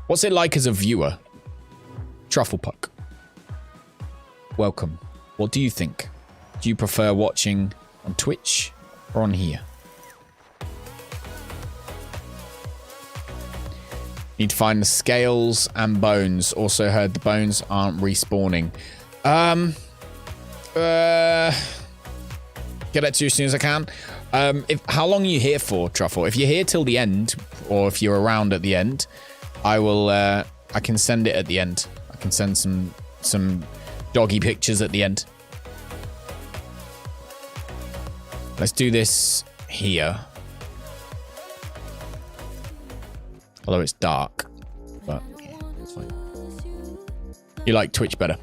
What's it like as a viewer? Trufflepuck. Welcome. What do you think? Do you prefer watching on Twitch or on here? Need to find the scales and bones. Also heard the bones aren't respawning. Get it to you as soon as I can. How long are you here for, Truffle? If you're here till the end, or if you're around at the end, I will. I can send it at the end. I can send some doggy pictures at the end. Let's do this here. Although it's dark, but yeah, it's fine. You like Twitch better?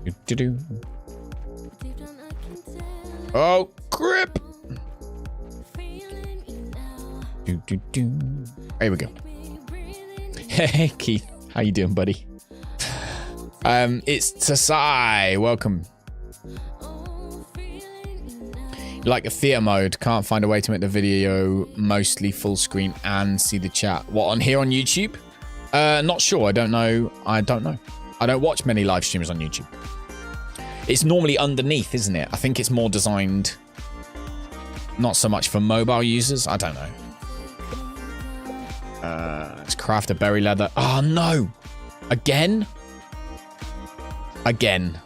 Do-do-do. Oh, grip! Do-do-do. There we go. Hey, Keith. How you doing, buddy? It's Tasai. Welcome. You like a theater mode? Can't find a way to make the video mostly full screen and see the chat. What, on here on YouTube? Not sure. I don't know. I don't watch many live streamers on YouTube. It's normally underneath, isn't it? I think it's more designed not so much for mobile users. I don't know. Let's craft a berry leather. Oh, no. Again? Again.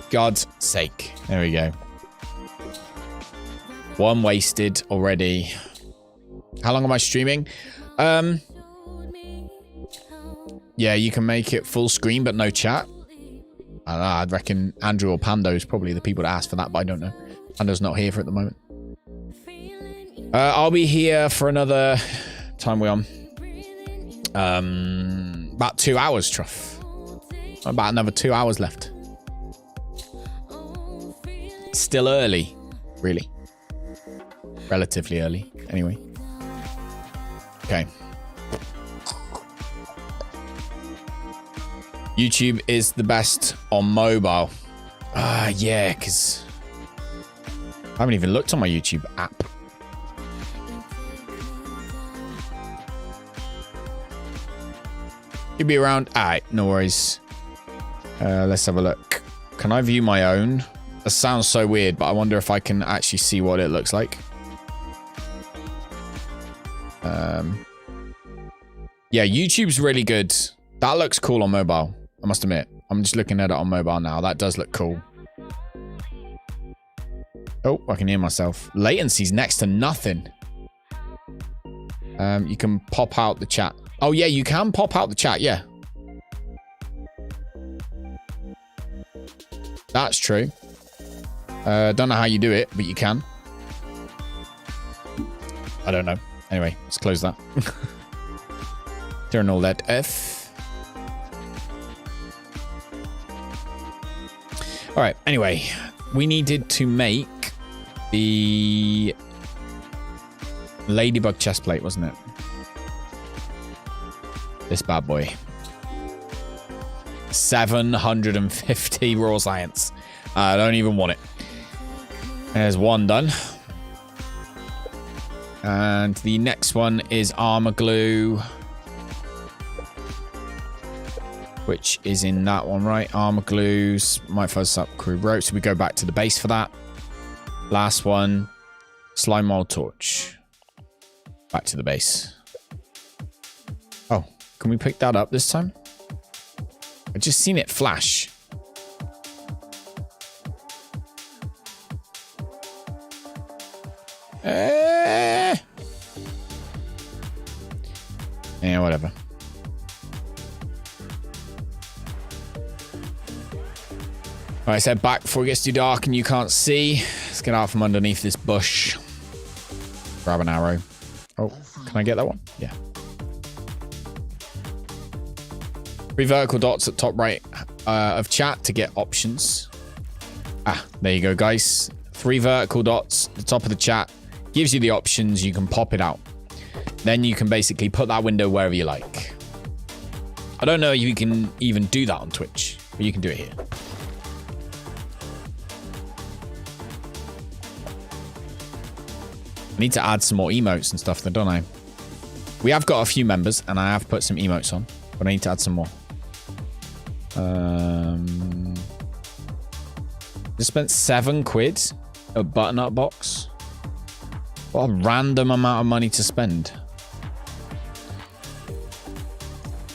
God's sake. There we go. One wasted already. How long am I streaming? Yeah, you can make it full screen, but no chat. I don't know, I'd reckon Andrew or Pando is probably the people to ask for that, but I don't know. Pando's not here for at the moment. I'll be here for another time we're on. About 2 hours, Truff. About another 2 hours left. Still early, really. Relatively early, anyway. Okay. YouTube is the best on mobile. Yeah, because I haven't even looked on my YouTube app. You'll be around. Alright, no worries. Let's have a look. Can I view my own? That sounds so weird, but I wonder if I can actually see what it looks like. Yeah, YouTube's really good. That looks cool on mobile, I must admit. I'm just looking at it on mobile now. That does look cool. Oh, I can hear myself. Latency's next to nothing. You can pop out the chat. Oh, yeah, you can pop out the chat, yeah. That's true. Don't know how you do it, but you can. I don't know. Anyway, let's close that. Turn all that off. All right, anyway, we needed to make the ladybug chest plate, wasn't it? This bad boy. 750 raw science. I don't even want it. There's one done. And the next one is armor glue. Which is in that one, right? Armor glues. Might fuzz up crew rope. So we go back to the base for that. Last one. Slime mold torch. Back to the base. Oh, can we pick that up this time? I just seen it flash. Yeah, whatever. All right, so back before it gets too dark and you can't see. Let's get out from underneath this bush. Grab an arrow. Oh, can I get that one? Yeah. 3 vertical dots at top right of chat to get options. Ah, there you go, guys. 3 vertical dots at the top of the chat. Gives you the options. You can pop it out. Then you can basically put that window wherever you like. I don't know if you can even do that on Twitch, but you can do it here. I need to add some more emotes and stuff, though, don't I? We have got a few members, and I have put some emotes on, but I need to add some more. Just spent £7 a button-up box. What a random amount of money to spend.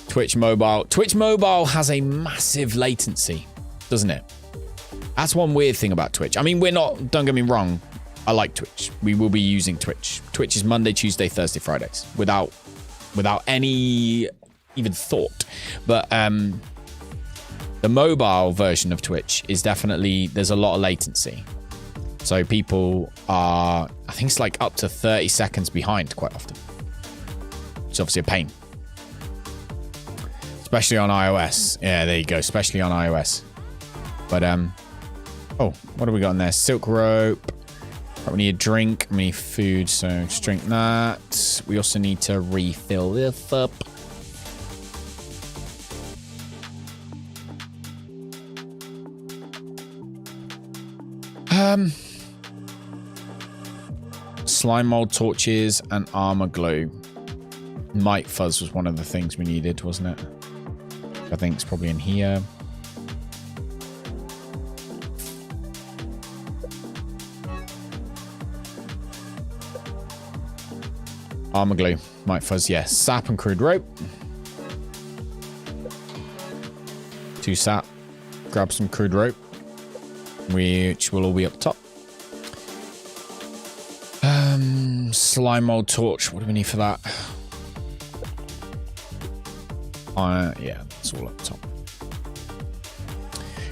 Twitch Mobile. Twitch Mobile has a massive latency, doesn't it? That's one weird thing about Twitch. I mean, we're not, don't get me wrong, I like Twitch. We will be using Twitch. Twitch is Monday, Tuesday, Thursday, Fridays. Without any even thought. But the mobile version of Twitch is definitely, there's a lot of latency. So people are, I think it's like up to 30 seconds behind quite often. It's obviously a pain. Especially on iOS. Yeah, there you go. Especially on iOS. But, oh, what have we got in there? Silk rope. Right, we need a drink. We need food, so just drink that. We also need to refill this up. Slime mold torches and armor glue. Might fuzz was one of the things we needed, wasn't it? I think it's probably in here. Armor glue, might fuzz, yes. Sap and crude rope. 2 sap. Grab some crude rope, which will all be up top. Slime mold torch. What do we need for that? Yeah, that's all up top.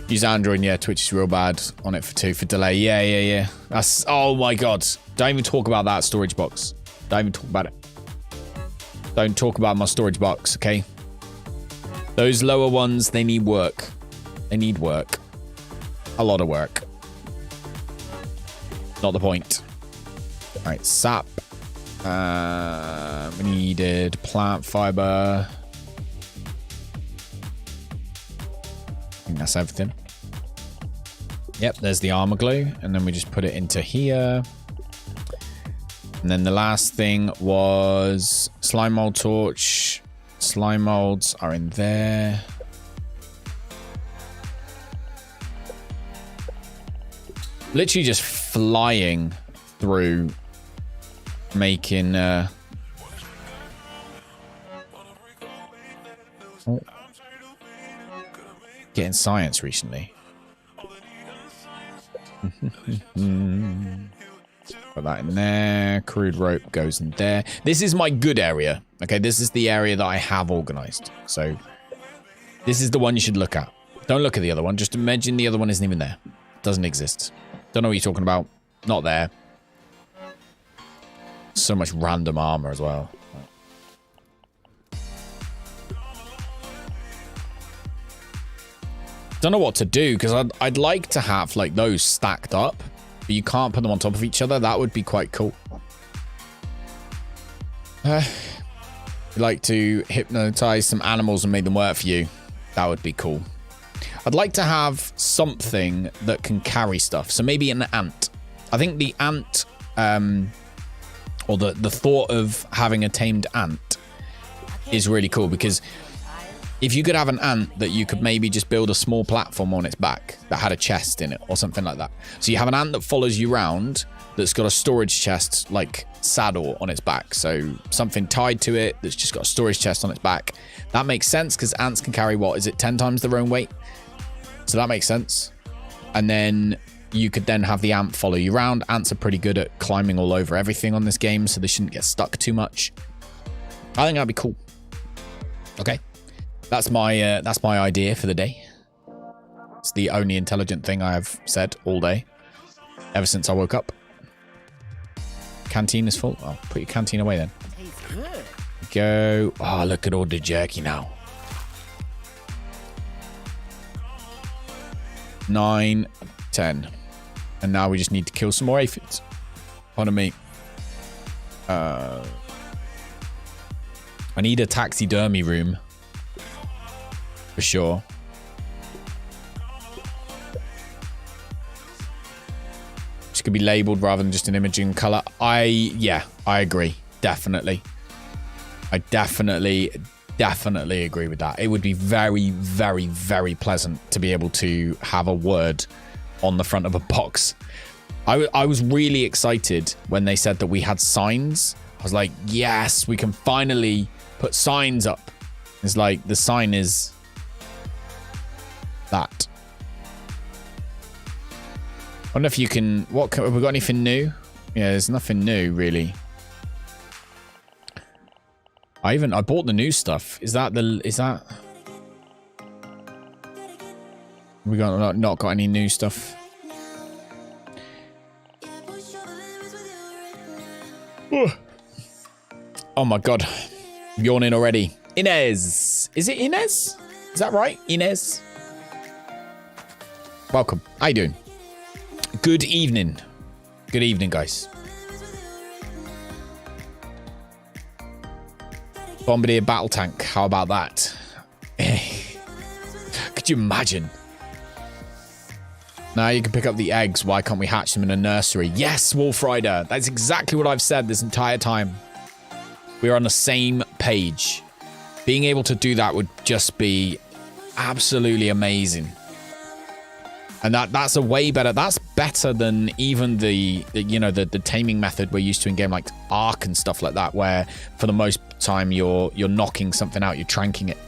Use Android. Yeah, Twitch is real bad on it for delay. Yeah. That's, oh my god. Don't even talk about that storage box. Don't even talk about it. Don't talk about my storage box, okay? Those lower ones, they need work. They need work. A lot of work. Not the point. All right, sap. We needed plant fiber. I think that's everything. Yep, there's the armor glue. And then we just put it into here. And then the last thing was slime mold torch. Slime molds are in there. Literally just flying through making oh. Getting science recently. Put that in there. Crude rope goes in there. This is my good area. Okay, this is the area that I have organized. So this is the one you should look at. Don't look at the other one. Just imagine the other one isn't even there. Doesn't exist. Don't know what you're talking about. Not there. So much random armor as well. Don't know what to do because I'd like to have like those stacked up, but you can't put them on top of each other. That would be quite cool. You'd like to hypnotize some animals and make them work for you. That would be cool. I'd like to have something that can carry stuff. So maybe an ant. I think the ant, or the thought of having a tamed ant is really cool because if you could have an ant that you could maybe just build a small platform on its back that had a chest in it or something like that. So you have an ant that follows you around that's got a storage chest like saddle on its back. So something tied to it that's just got a storage chest on its back. That makes sense because ants can carry, what is it, 10 times their own weight? So that makes sense. And then you could then have the ant follow you around. Ants are pretty good at climbing all over everything on this game, so they shouldn't get stuck too much. I think that'd be cool. Okay, that's my idea for the day. It's the only intelligent thing I have said all day, ever since I woke up. Canteen is full. I'll put your canteen away then. Go. Oh, look at all the jerky now. 9, 10. And now we just need to kill some more aphids. Pardon me. I need a taxidermy room. For sure. Which could be labeled rather than just an image in color. Yeah, I agree. Definitely. I definitely agree with that. It would be very, very, very pleasant to be able to have a word on the front of a box. I was really excited when they said that we had signs. I was like, yes, we can finally put signs up. It's like the sign is that. I wonder if you can... have we got anything new? Yeah, there's nothing new, really. I bought the new stuff. We got not got any new stuff? Oh my god. I'm yawning already. Inez. Is it Inez? Is that right? Inez? Welcome. How you doing? Good evening. Good evening, guys. Bombardier battle tank. How about that? Could you imagine? Now you can pick up the eggs. Why can't we hatch them in a nursery? Yes, Wolf Rider. That's exactly what I've said this entire time. We're on the same page. Being able to do that would just be absolutely amazing. And that's a way better. That's better than even the taming method we're used to in game like Ark and stuff like that, where for the most time you're knocking something out, you're tranking it.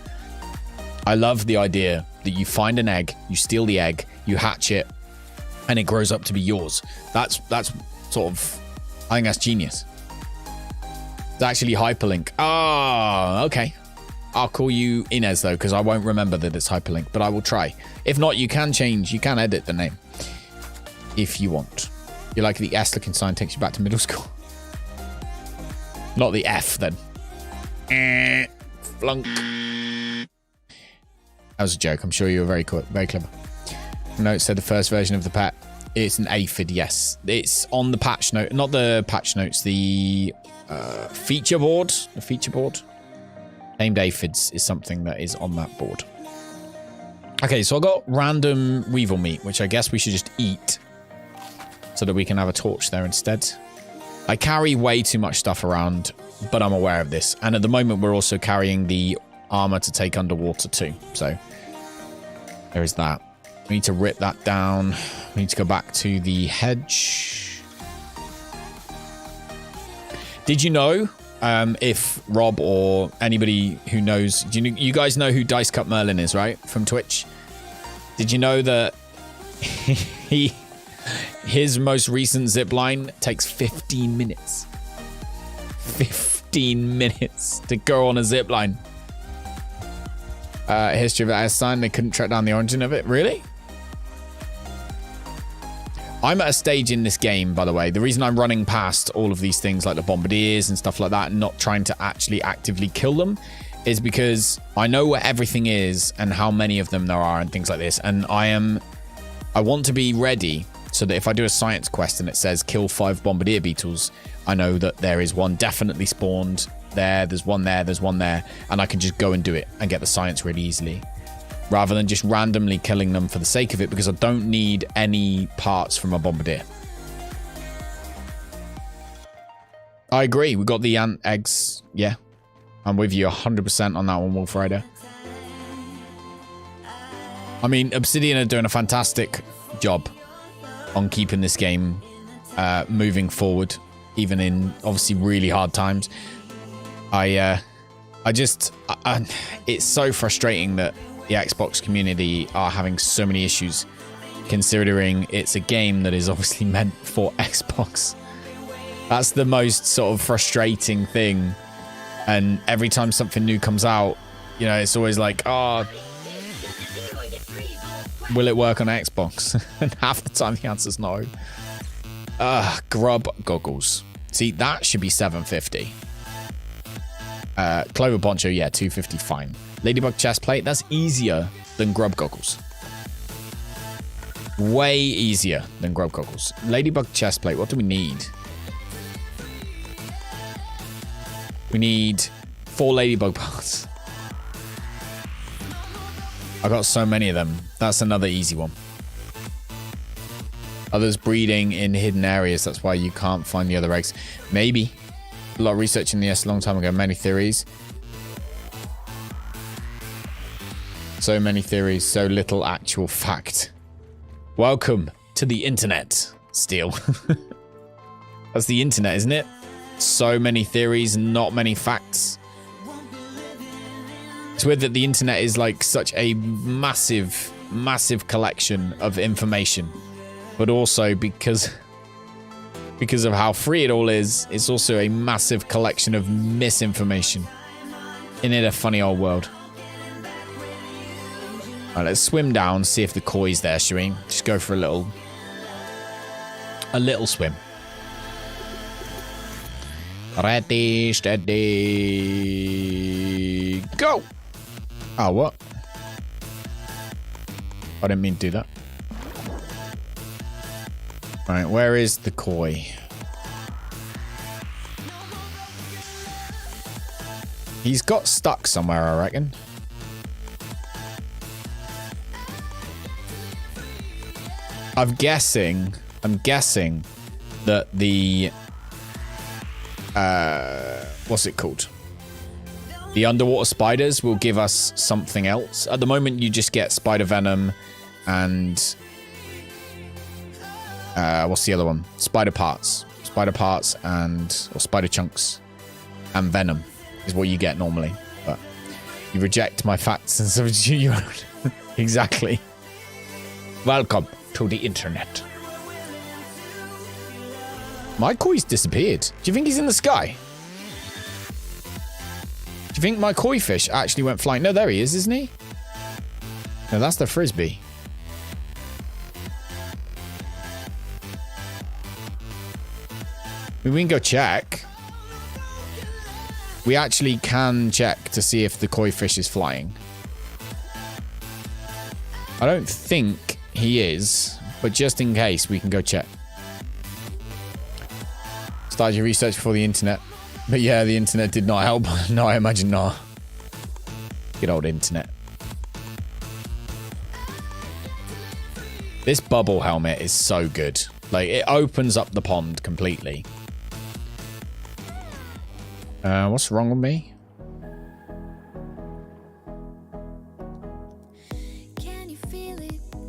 I love the idea that you find an egg, you steal the egg, you hatch it, and it grows up to be yours. That's sort of, I think that's genius. It's actually hyperlink. Oh, okay. I'll call you Inez though, because I won't remember that it's hyperlink, but I will try. If not, you can edit the name if you want. You like the S looking sign takes you back to middle school. Not the F then. Flunk. That was a joke. I'm sure you were very clever. No, it said the first version of the pet. It's an aphid, yes. It's on the patch note, not the patch notes, the feature board. The feature board. Named aphids is something that is on that board. Okay, so I got random weevil meat, which I guess we should just eat so that we can have a torch there instead. I carry way too much stuff around, but I'm aware of this. And at the moment, we're also carrying the armor to take underwater too. So there is that. We need to rip that down. We need to go back to the hedge. Did you know... if Rob or anybody who knows, you guys know who Dice Cup Merlin is, right? From Twitch. Did you know that his most recent zipline takes 15 minutes? 15 minutes to go on a zipline. History of the ice sign, they couldn't track down the origin of it. Really? I'm at a stage in this game, by the way. The reason I'm running past all of these things like the bombardiers and stuff like that and not trying to actually actively kill them is because I know where everything is and how many of them there are and things like this. And I want to be ready so that if I do a science quest and it says kill 5 bombardier beetles, I know that there is one definitely spawned there, there's one there, there's one there, and I can just go and do it and get the science really easily. Rather than just randomly killing them for the sake of it, because I don't need any parts from a bombardier. I agree. We got the ant eggs. Yeah. I'm with you 100% on that one, Wolf Rider. I mean, Obsidian are doing a fantastic job on keeping this game moving forward, even in obviously really hard times. It's so frustrating that the Xbox community are having so many issues considering it's a game that is obviously meant for Xbox. That's the most sort of frustrating thing. And every time something new comes out, you know, it's always like, oh, will it work on Xbox? And half the time the answer's no. Grub goggles. See, that should be $750. Clover poncho, yeah, $250, fine. Ladybug chest plate, that's easier than grub goggles. Way easier than grub goggles. Ladybug chest plate, what do we need? We need 4 ladybug parts. I got so many of them. That's another easy one. Others breeding in hidden areas. That's why you can't find the other eggs. Maybe. A lot of research in the S a long time ago. Many theories. So many theories. So little actual fact. Welcome to the internet, Steel. That's the internet, isn't it? So many theories, not many facts. It's weird that the internet is like such a massive, massive collection of information. But also because of how free it all is, it's also a massive collection of misinformation. Isn't it a funny old world? Alright, let's swim down, see if the koi's there, shall we? Just go for a little swim. Ready, steady, go! Oh, what? I didn't mean to do that. Right, where is the koi? He's got stuck somewhere, I reckon. I'm guessing that the what's it called? The underwater spiders will give us something else. At the moment, you just get spider venom and what's the other one? Spider parts. Spider parts or spider chunks and venom is what you get normally. But you reject my facts and substitute your own. Exactly. Welcome to the internet. My koi's disappeared. Do you think he's in the sky? Do you think my koi fish actually went flying? No, there he is, isn't he? No, that's the frisbee. We can go check. We actually can check to see if the koi fish is flying. I don't think he is, but just in case, we can go check. Started your research before the internet. But yeah, the internet did not help. No, I imagine not. Good old internet. This bubble helmet is so good. Like, it opens up the pond completely. What's wrong with me?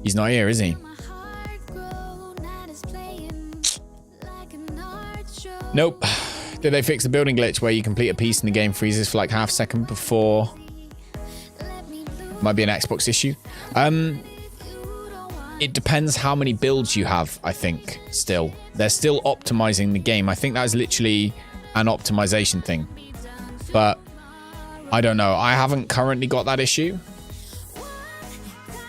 He's not here, is he? Nope. Did they fix the building glitch where you complete a piece and the game freezes for like half a second before? Might be an Xbox issue. It depends how many builds you have, I think, still. They're still optimizing the game. I think that is literally an optimization thing. But I don't know. I haven't currently got that issue.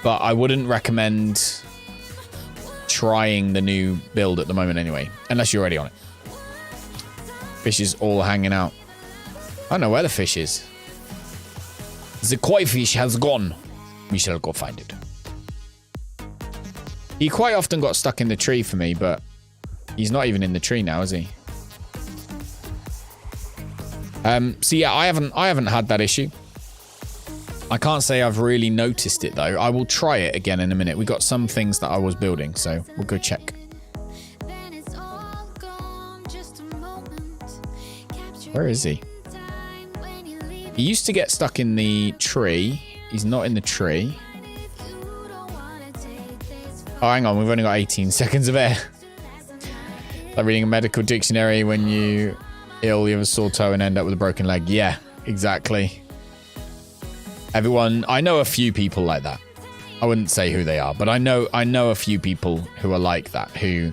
But I wouldn't recommend trying the new build at the moment anyway. Unless you're already on it. Fish is all hanging out. I don't know where the fish is. The koi fish has gone. We shall go find it. He quite often got stuck in the tree for me, but he's not even in the tree now, is he? So yeah, I haven't had that issue. I can't say I've really noticed it though. I will try it again in a minute. We got some things that I was building, so we'll go check. Where is he? He used to get stuck in the tree. He's not in the tree. Oh, hang on. We've only got 18 seconds of air. Like reading a medical dictionary when you ill, you have a sore toe and end up with a broken leg. Yeah, exactly. Everyone, I know a few people like that. I wouldn't say who they are, but I know a few people who are like that, who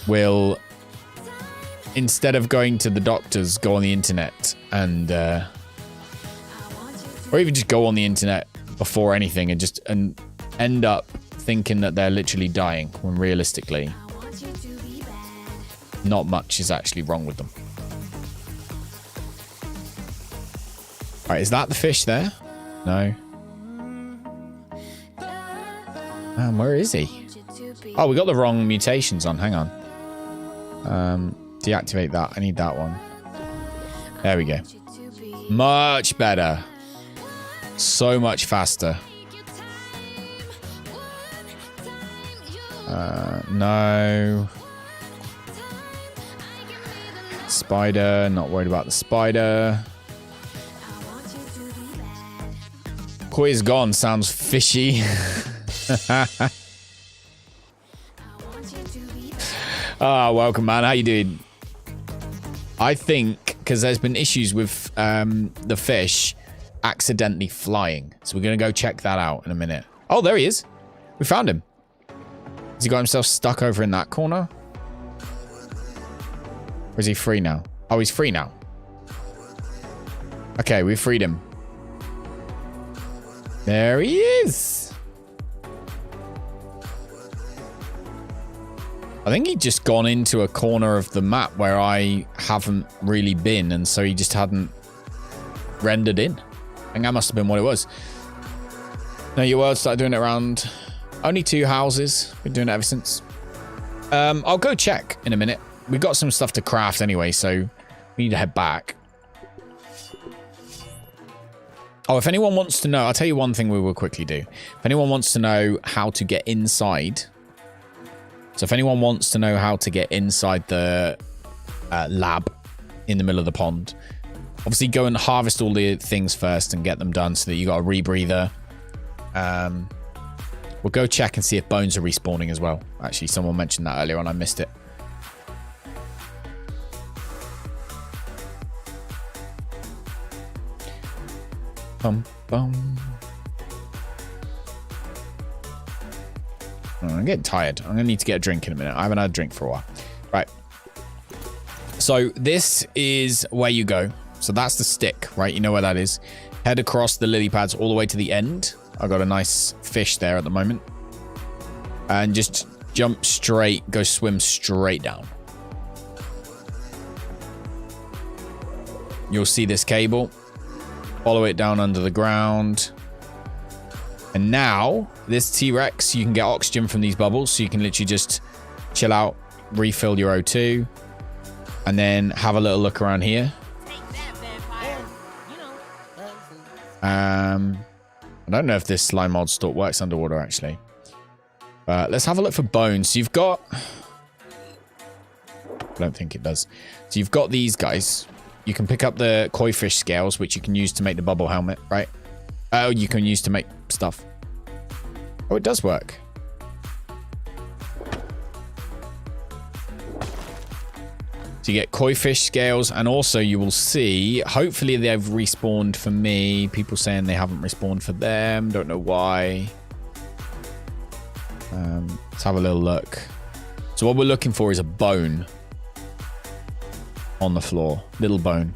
will, instead of going to the doctors, go on the internet and or even just go on the internet before anything and end up thinking that they're literally dying when realistically not much is actually wrong with them. All right, is that the fish there? No. Man, where is he? Oh, we got the wrong mutations on. Hang on. Deactivate that. I need that one. There we go. Much better. So much faster. No. Spider. Not worried about the spider. Quiz gone. Sounds fishy. Welcome, man. How you doing? I think because there's been issues with the fish accidentally flying, so we're gonna go check that out in a minute. Oh, there he is. We found him. Has he got himself stuck over in that corner? Or is he free now? Oh, he's free now. Okay, we freed him. There he is. I think he'd just gone into a corner of the map where I haven't really been, and so he just hadn't rendered in. I think that must have been what it was. No, your world started doing it around only 2 houses. Been doing it ever since. I'll go check in a minute. We've got some stuff to craft anyway, so we need to head back. Oh, if anyone wants to know, I'll tell you one thing we will quickly do. If anyone wants to know how to get inside... So if anyone wants to know how to get inside the lab in the middle of the pond, obviously go and harvest all the things first and get them done so that you got a rebreather. We'll go check and see if bones are respawning as well. Actually, someone mentioned that earlier on. I missed it. Bum, bum. I'm getting tired. I'm going to need to get a drink in a minute. I haven't had a drink for a while. Right. So this is where you go. So that's the stick, right? You know where that is. Head across the lily pads all the way to the end. I've got a nice fish there at the moment. And just jump straight, go swim straight down. You'll see this cable. Follow it down under the ground. And now, this T-Rex, you can get oxygen from these bubbles, so you can literally just chill out, refill your O2, and then have a little look around here. I don't know if this slime mod stalk works underwater, actually. Let's have a look for bones. So you've got... I don't think it does. So you've got these guys. You can pick up the koi fish scales, which you can use to make the bubble helmet, right? Oh, you can use to make stuff. Oh, it does work. So you get koi fish scales, and also you will see, hopefully they've respawned for me. People saying they haven't respawned for them. Don't know why. Let's have a little look. So what we're looking for is a bone on the floor. Little bone.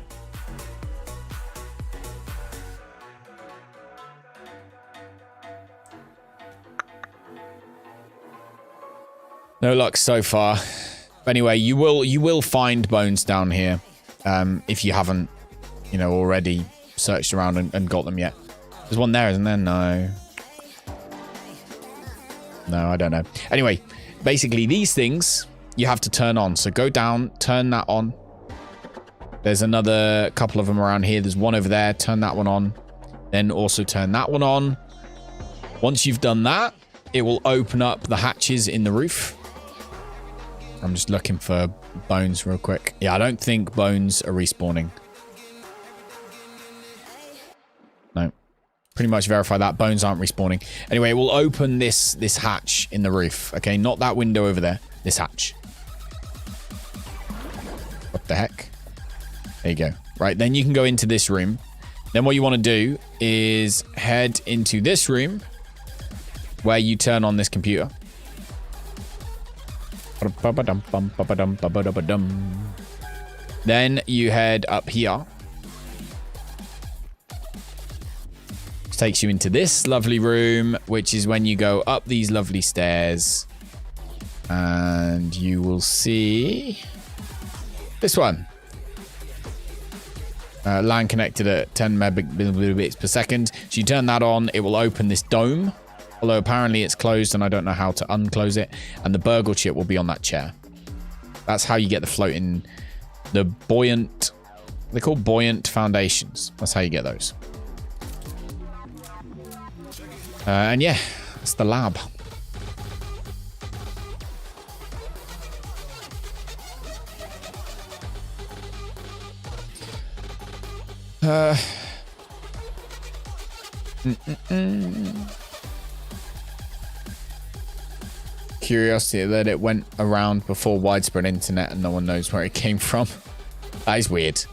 No luck so far. Anyway, you will find bones down here if you haven't, you know, already searched around and got them yet. There's one there, isn't there? No. No, I don't know. Anyway, basically these things you have to turn on. So go down, turn that on. There's another couple of them around here. There's one over there. Turn that one on. Then also turn that one on. Once you've done that, it will open up the hatches in the roof. I'm just looking for bones real quick. Yeah, I don't think bones are respawning. No. Pretty much verify that. Bones aren't respawning. Anyway, we'll open this hatch in the roof. Okay, not that window over there. This hatch. What the heck? There you go. Right, then you can go into this room. Then what you want to do is head into this room. where you turn on this computer. Then you head up here. This takes you into this lovely room, which is when you go up these lovely stairs. And you will see this one. LAN connected at 10 megabits per second. So you turn that on, it will open this dome. Although apparently it's closed and I don't know how to unclose it. And the burgle chip will be on that chair. That's how you get the floating, the buoyant, they're called buoyant foundations. That's how you get those. And yeah, that's the lab. Curiosity that it went around before widespread internet and no one knows where it came from. That is weird.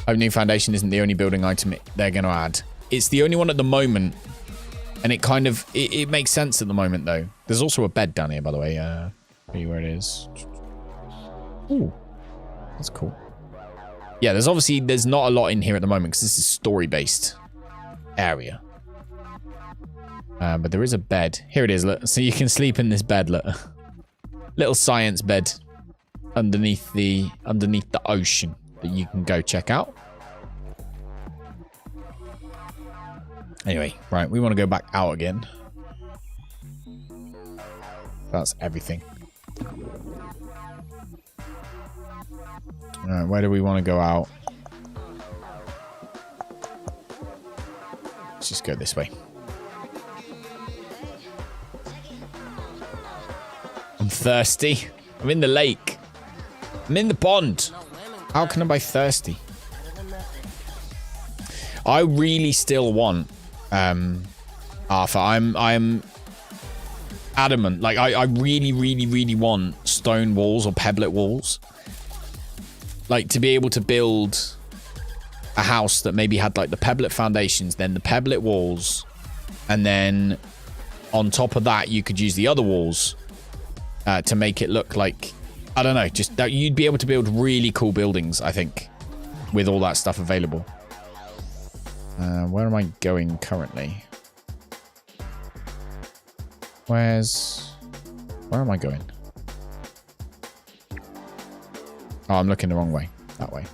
Opening foundation isn't the only building item they're going to add. It's the only one at the moment. And it kind of, it makes sense at the moment though. There's also a bed down here, by the way. See where it is. Ooh, that's cool. Yeah, there's not a lot in here at the moment because this is story-based area. But there is a bed. Here it is, look. So you can sleep in this bed, look. Little science bed underneath the ocean that you can go check out. Anyway, right, we want to go back out again. That's everything. Alright, where do we want to go out? Let's just go this way. I'm thirsty. I'm in the lake. I'm in the pond. How can I be thirsty? I really still want Arthur. I'm adamant. Like I really want stone walls or pebblet walls. Like to be able to build a house that maybe had like the pebblet foundations, then the pebblet walls, and then on top of that you could use the other walls to make it look like, I don't know, just that you'd be able to build really cool buildings, I think, with all that stuff available. Where am I going currently? Where am I going? Oh, I'm looking the wrong way. That way.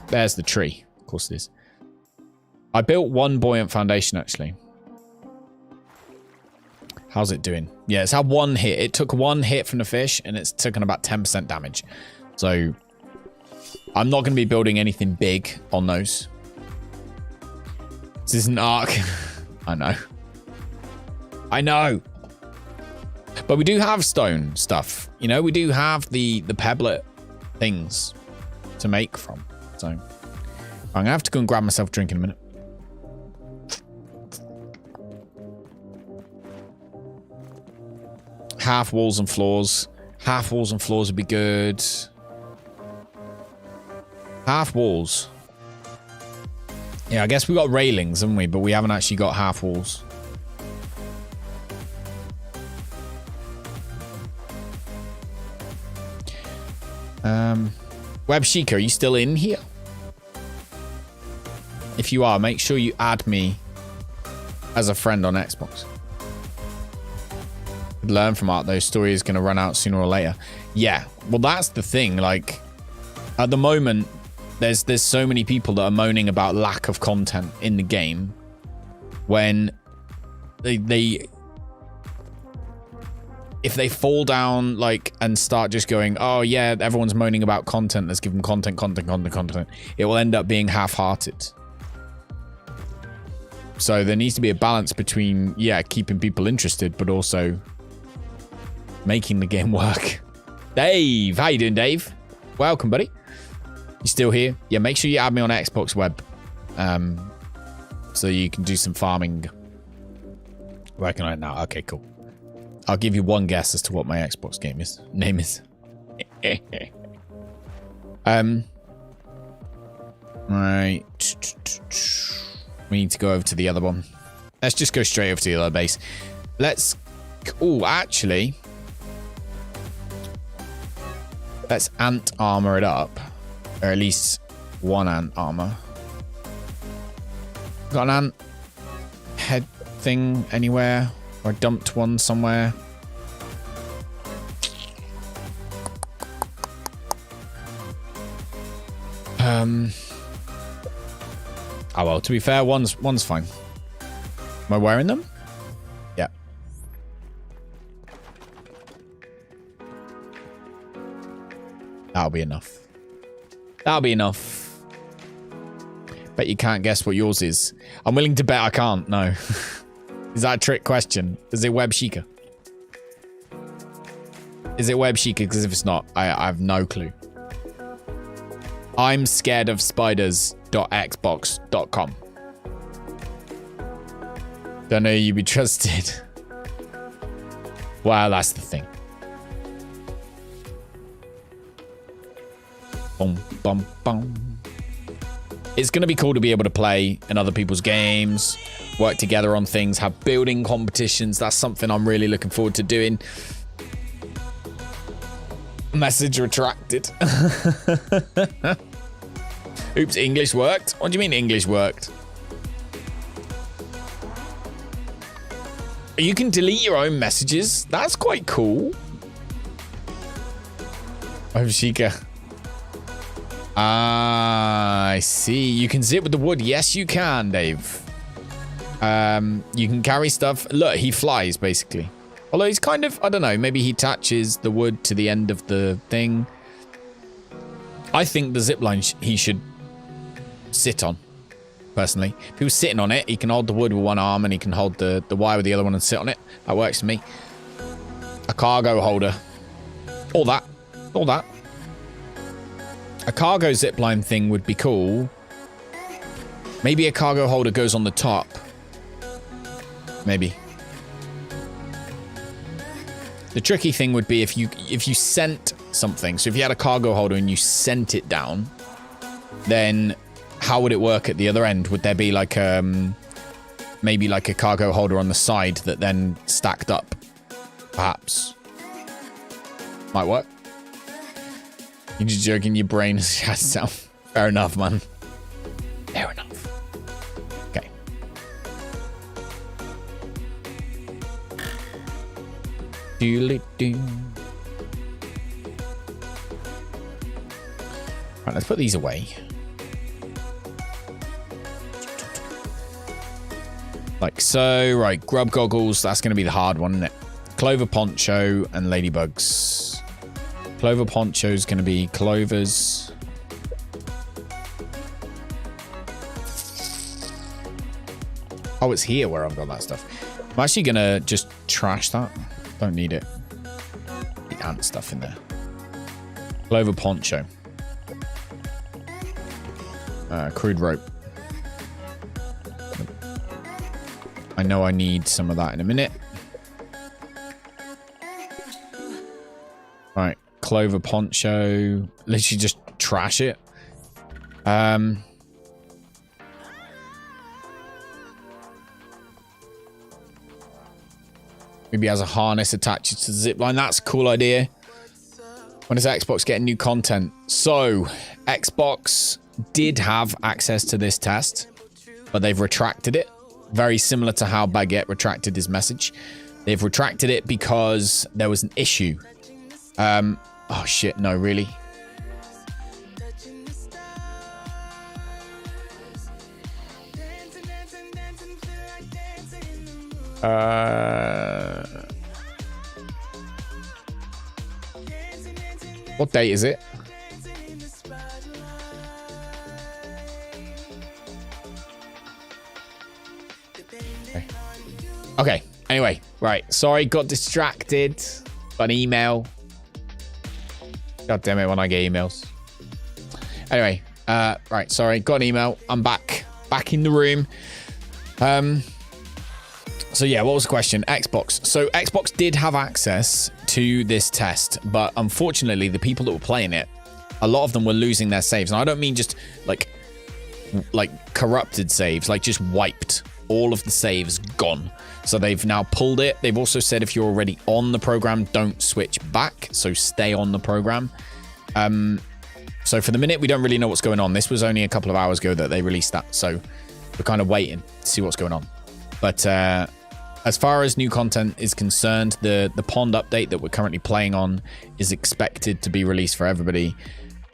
There's the tree. Of course it is. I built one buoyant foundation, actually. How's it doing? Yeah, it's had one hit. It took one hit from the fish, and it's taken about 10% damage. So, I'm not going to be building anything big on those. This is an arc. I know. I know. But we do have stone stuff. You know, we do have the pebblet things to make from. So I'm gonna have to go and grab myself a drink in a minute. Half walls and floors. Half walls and floors would be good. Half walls. Yeah, I guess we got railings, haven't we? But we haven't actually got half walls. Webshika, are you still in here? If you are, make sure you add me as a friend on Xbox. Learn from Art, those story is going to run out sooner or later. Yeah, well, that's the thing. Like, at the moment, there's so many people that are moaning about lack of content in the game when if they fall down, like, and start just going, oh yeah, everyone's moaning about content, let's give them content, it will end up being half-hearted. So there needs to be a balance between, yeah, keeping people interested, but also making the game work. Dave, how you doing, Dave? Welcome, buddy. You still here? Yeah, make sure you add me on Xbox Web, so you can do some farming. Working on it now. Okay, cool. I'll give you one guess as to what my Xbox name is. Right. We need to go over to the other one. Let's just go straight over to the other base. Let's Oh, actually, let's ant armor it up, or at least one ant armor. Got an ant head thing anywhere, or dumped one somewhere? Oh well, to be fair, one's fine. Am I wearing them? Yeah. That'll be enough. That'll be enough. Bet you can't guess what yours is. I'm willing to bet I can't, no. Is that a trick question? Is it Web Sheikah? Is it Web Sheikah? Because if it's not, I have no clue. I'm scared of spiders.xbox.com. Don't know you be trusted. Wow, that's the thing. Boom, bum, bum. It's going to be cool to be able to play in other people's games, work together on things, have building competitions. That's something I'm really looking forward to doing. Message retracted. Oops, English worked? What do you mean English worked? You can delete your own messages? That's quite cool. Oh, Sheikah. Ah, I see. You can zip with the wood. Yes, you can, Dave. You can carry stuff. Look, he flies, basically. Although he's kind of, I don't know, maybe he attaches the wood to the end of the thing. I think the zipline he should sit on, personally. If he was sitting on it, he can hold the wood with one arm and he can hold the wire with the other one and sit on it. That works for me. A cargo holder. All that. All that. A cargo zipline thing would be cool. Maybe a cargo holder goes on the top. Maybe. The tricky thing would be if you sent something. So if you had a cargo holder and you sent it down, then how would it work at the other end? Would there be like maybe like a cargo holder on the side that then stacked up? Perhaps. Might work. You're just joking, your brain has sound. Fair enough, man. Fair enough. Okay. Doodly-doo. Right, let's put these away. Like so. Right, grub goggles. That's going to be the hard one, isn't it? Clover poncho and ladybugs. Clover poncho is going to be clovers. Oh, it's here where I've got that stuff. I'm actually going to just trash that. Don't need it. The ant stuff in there. Clover poncho. Crude rope. I know I need some of that in a minute. Right. Clover poncho. Literally just trash it. Maybe has a harness attached to the zip line. That's a cool idea. When does Xbox get new content? So, Xbox did have access to this test, but they've retracted it. Very similar to how Baguette retracted his message. They've retracted it because there was an issue. Oh shit, no, really? What date is it? Okay. Anyway, right. Sorry, got distracted. Got an email. God damn it when I get emails. Anyway, right. Sorry, got an email. I'm back. Back in the room. So yeah, what was the question? Xbox. So Xbox did have access to this test, but unfortunately, the people that were playing it, a lot of them were losing their saves. And I don't mean just like corrupted saves, like just wiped. All of the saves gone. So they've now pulled it. They've also said if you're already on the program, don't switch back. So stay on the program. So for the minute, we don't really know what's going on. This was only a couple of hours ago that they released that. So we're kind of waiting to see what's going on. But as far as new content is concerned, the pond update that we're currently playing on is expected to be released for everybody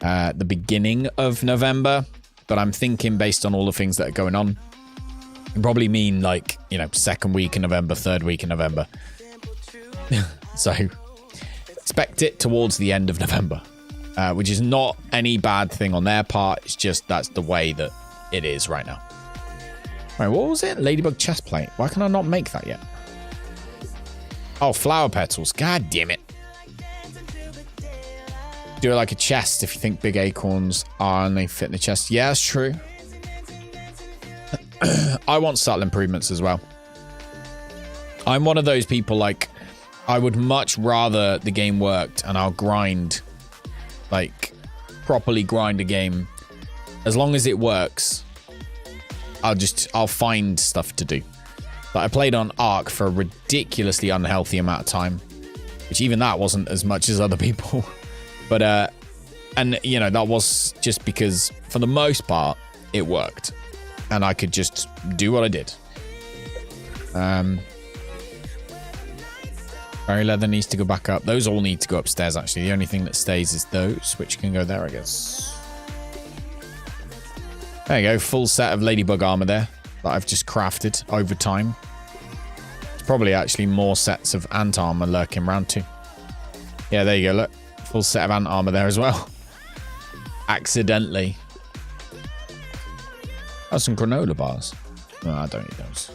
at the beginning of November. But I'm thinking based on all the things that are going on, it probably mean like, you know, second week in November, third week in November. So expect it towards the end of November, which is not any bad thing on their part. It's just that's the way that it is right now. All right, what was it? Ladybug chest plate. Why can I not make that yet? Oh, flower petals. God damn it. Do it like a chest if you think big acorns are and they fit in the chest. Yeah, that's true. I want subtle improvements as well. I'm one of those people, like, I would much rather the game worked and I'll grind, like, properly grind a game. As long as it works, I'll find stuff to do. But I played on Ark for a ridiculously unhealthy amount of time, which even that wasn't as much as other people. But, and, you know, that was just because, for the most part, it worked. And I could just do what I did. Fairy leather needs to go back up. Those all need to go upstairs, actually. The only thing that stays is those, which can go there, I guess. There you go. Full set of ladybug armor there that I've just crafted over time. There's probably actually more sets of ant armor lurking around too. Yeah, there you go. Look. Full set of ant armor there as well. Accidentally. Oh, some granola bars. No, I don't need those.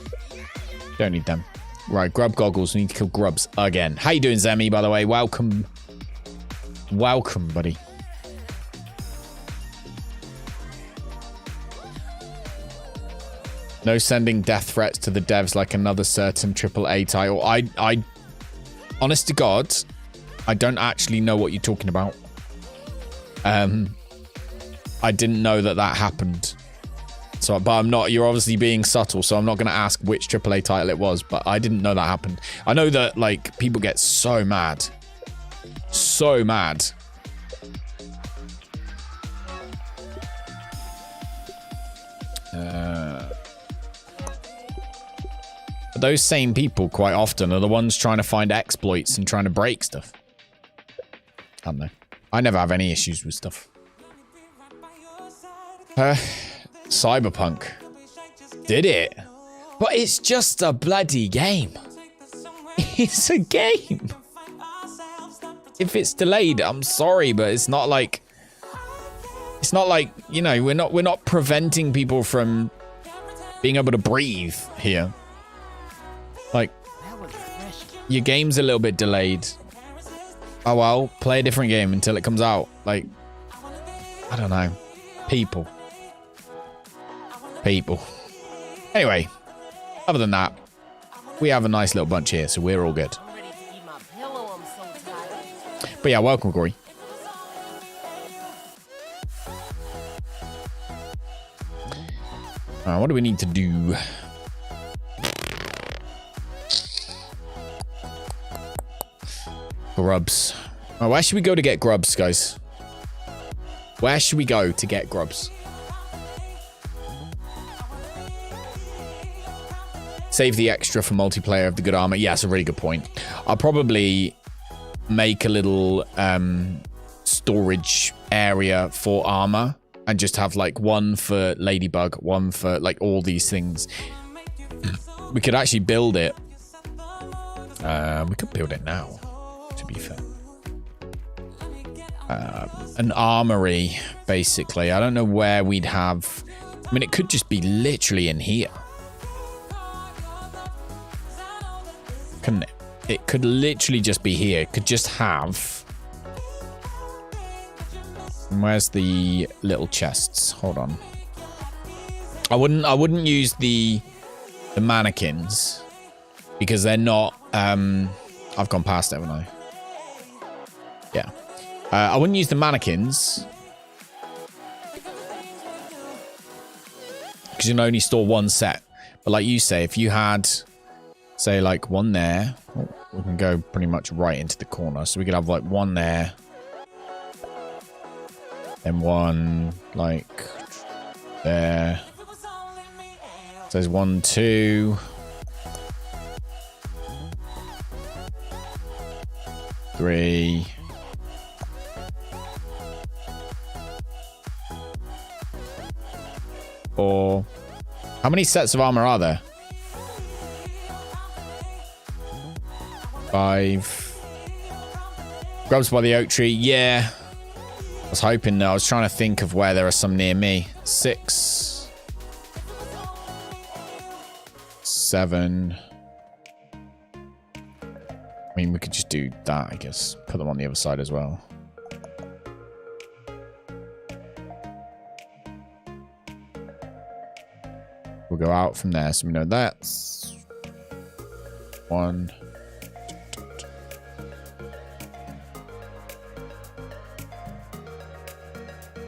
Don't need them. Right, grub goggles. We need to kill grubs again. How you doing, Zemi, by the way? Welcome. Welcome, buddy. No sending death threats to the devs like another certain AAA title. I honest to God, I don't actually know what you're talking about. I didn't know that happened. So, but I'm not, you're obviously being subtle, so I'm not going to ask which AAA title it was, but I didn't know that happened. I know that, like, people get so mad. So mad. But those same people quite often are the ones trying to find exploits and trying to break stuff. I don't know. I never have any issues with stuff. Cyberpunk. Did it? But it's just a bloody game. It's a game. If it's delayed, I'm sorry, but it's not like, you know, we're not preventing people from being able to breathe here. Like, your game's a little bit delayed. Oh well, play a different game until it comes out. Like, I don't know. People. Anyway, other than that, we have a nice little bunch here, so we're all good. But yeah, welcome, Corey. What do we need to do? Grubs. Oh, where should we go to get grubs, guys? Where should we go to get grubs? Save the extra for multiplayer of the good armor. Yeah, that's a really good point. I'll probably make a little storage area for armor and just have like one for ladybug, one for like all these things. We could actually build it. We could build it now, to be fair. An armory, basically. I don't know where we'd have... I mean, it could just be literally in here. Couldn't it? It could literally just be here. It could just have... And where's the little chests? Hold on. I wouldn't use the mannequins because they're not... I've gone past it, haven't I? Yeah. I wouldn't use the mannequins because you can only store one set. But like you say, if you had Say like one there. Oh, we can go pretty much right into the corner. So we could have like one there. Then one like there. So there's 1, 2. 3. 4. How many sets of armor are there? 5. Grubs by the oak tree. Yeah. I was hoping though. I was trying to think of where there are some near me. 6. 7. I mean, we could just do that, I guess. Put them on the other side as well. We'll go out from there, so we know that's 1.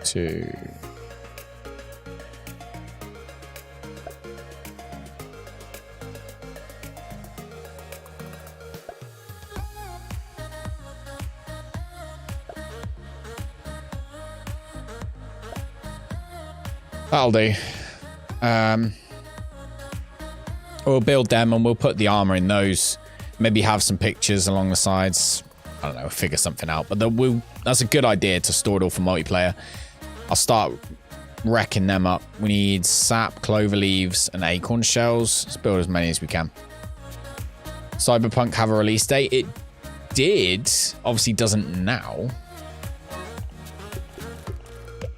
2. That'll do. We'll build them and we'll put the armor in those. Maybe have some pictures along the sides. I don't know, figure something out. But that's a good idea to store it all for multiplayer. I'll start wrecking them up. We need sap, clover leaves, and acorn shells. Let's build as many as we can. Cyberpunk have a release date? It did. Obviously doesn't now.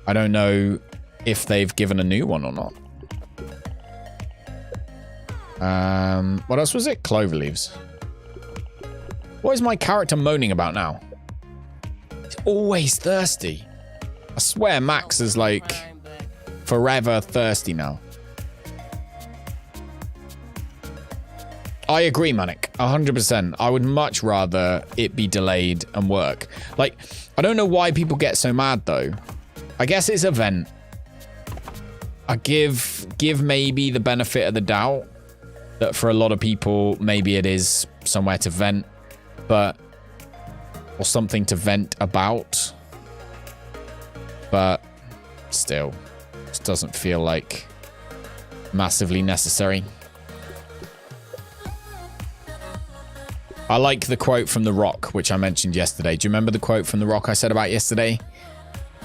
I don't know if they've given a new one or not. What else was it? Clover leaves. What is my character moaning about now? He's always thirsty. I swear Max is like forever thirsty now. I agree, Manic. 100%. I would much rather it be delayed and work. Like, I don't know why people get so mad though. I guess it's a vent. I give maybe the benefit of the doubt that for a lot of people, maybe it is somewhere to vent, or something to vent about. But still, it doesn't feel like massively necessary. I like the quote from The Rock, which I mentioned yesterday. Do you remember the quote from The Rock I said about yesterday?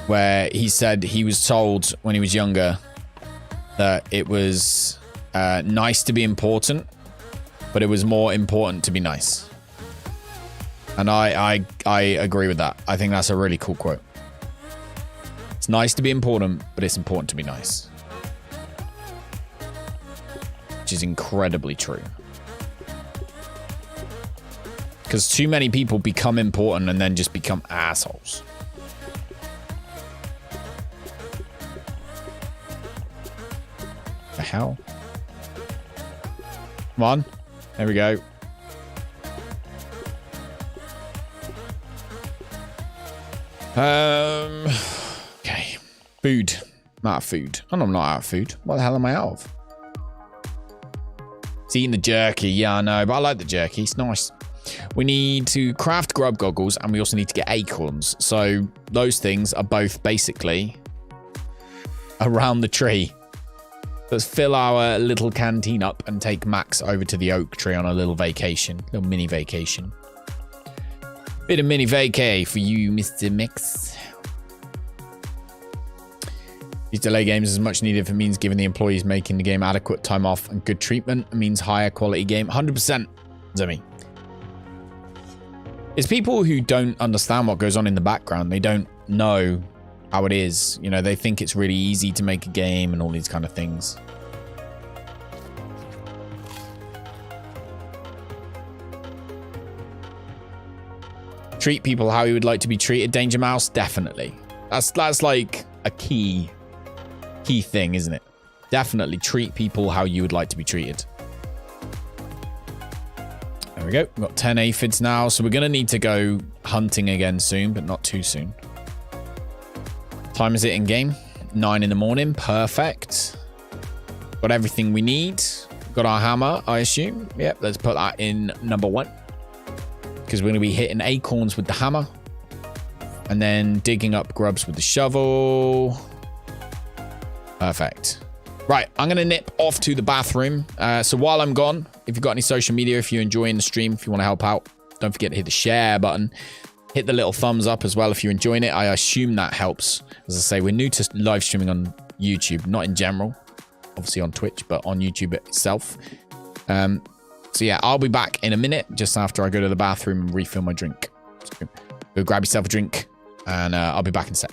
Where he said he was told when he was younger that it was nice to be important, but it was more important to be nice. And I agree with that. I think that's a really cool quote. It's nice to be important, but it's important to be nice. Which is incredibly true. Because too many people become important and then just become assholes. The hell? Come on. There we go. Okay. Food. I'm out of food. Oh, no, I'm not out of food. What the hell am I out of? It's eating the jerky. Yeah, I know, but I like the jerky. It's nice. We need to craft grub goggles, and we also need to get acorns. So those things are both basically around the tree. Let's fill our little canteen up and take Max over to the oak tree on a little vacation. Little mini vacation. Bit of mini vacay for you, Mr. Mix. These delay games is much needed if it means giving the employees making the game adequate time off and good treatment. It means higher quality game. 100%. Zemi. It's people who don't understand what goes on in the background. They don't know how it is. You know, they think it's really easy to make a game and all these kind of things. Treat people how you would like to be treated, Danger Mouse. Definitely. That's like a key thing, isn't it? Definitely treat people how you would like to be treated. There we go. We've got 10 aphids now, so we're going to need to go hunting again soon, but not too soon. Time is it in game? 9 in the morning. Perfect. Got everything we need. Got our hammer, I assume. Yep, let's put that in number 1. Because we're going to be hitting acorns with the hammer. And then digging up grubs with the shovel. Perfect. Right, I'm going to nip off to the bathroom. So while I'm gone, if you've got any social media, if you're enjoying the stream, if you want to help out, don't forget to hit the share button. Hit the little thumbs up as well if you're enjoying it. I assume that helps. As I say, we're new to live streaming on YouTube, not in general. Obviously on Twitch, but on YouTube itself. So yeah, I'll be back in a minute, just after I go to the bathroom and refill my drink. So go grab yourself a drink, and I'll be back in a sec.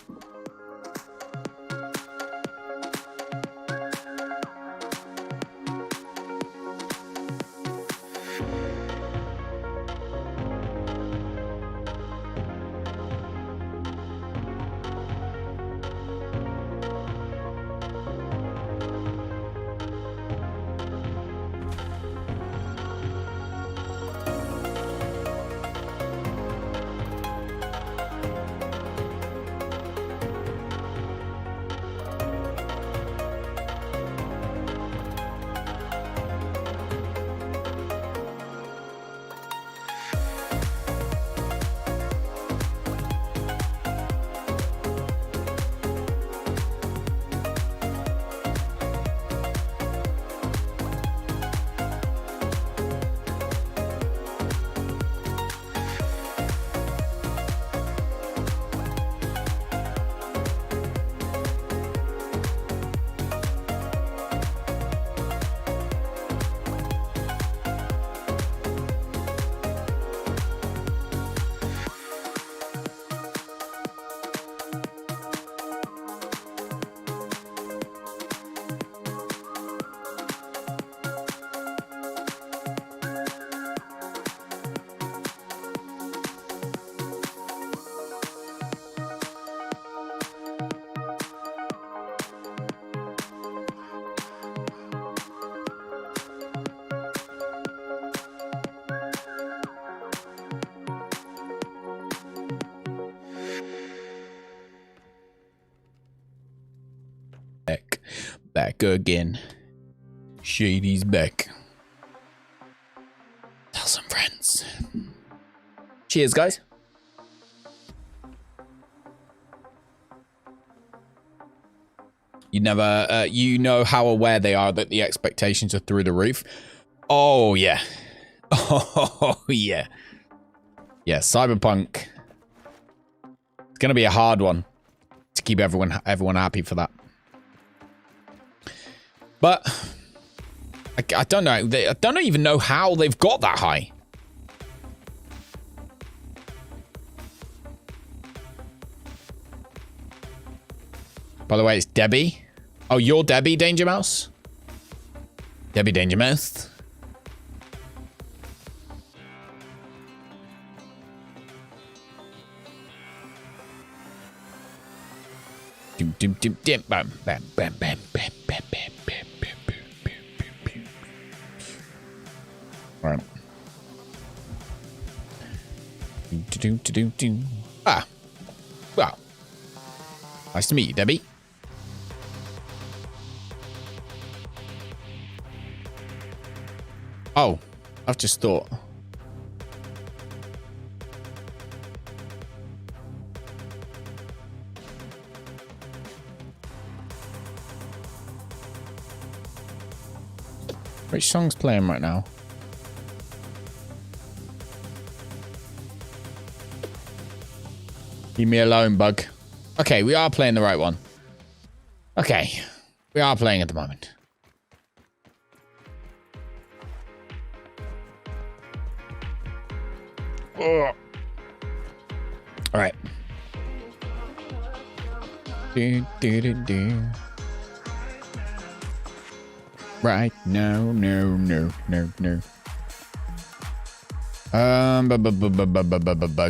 Back again. Shady's back. Tell some friends. Cheers, guys. You never, you know how aware they are that the expectations are through the roof. Oh, yeah. Oh, yeah. Yeah, Cyberpunk. It's going to be a hard one to keep everyone happy for that. But I don't know. I don't even know how they've got that high. By the way, it's Debbie. Oh, you're Debbie, Danger Mouse? Debbie Danger Mouse. Doom, doom, doom, doom, bam, bam, bam, bam, bam, bam, bam, bam. Right. Ah. Well. Nice to meet you, Debbie. Oh, I've just thought. Which song's playing right now? Leave me alone, bug. Okay, we are playing the right one. Okay, we are playing at the moment. All right. Right, no.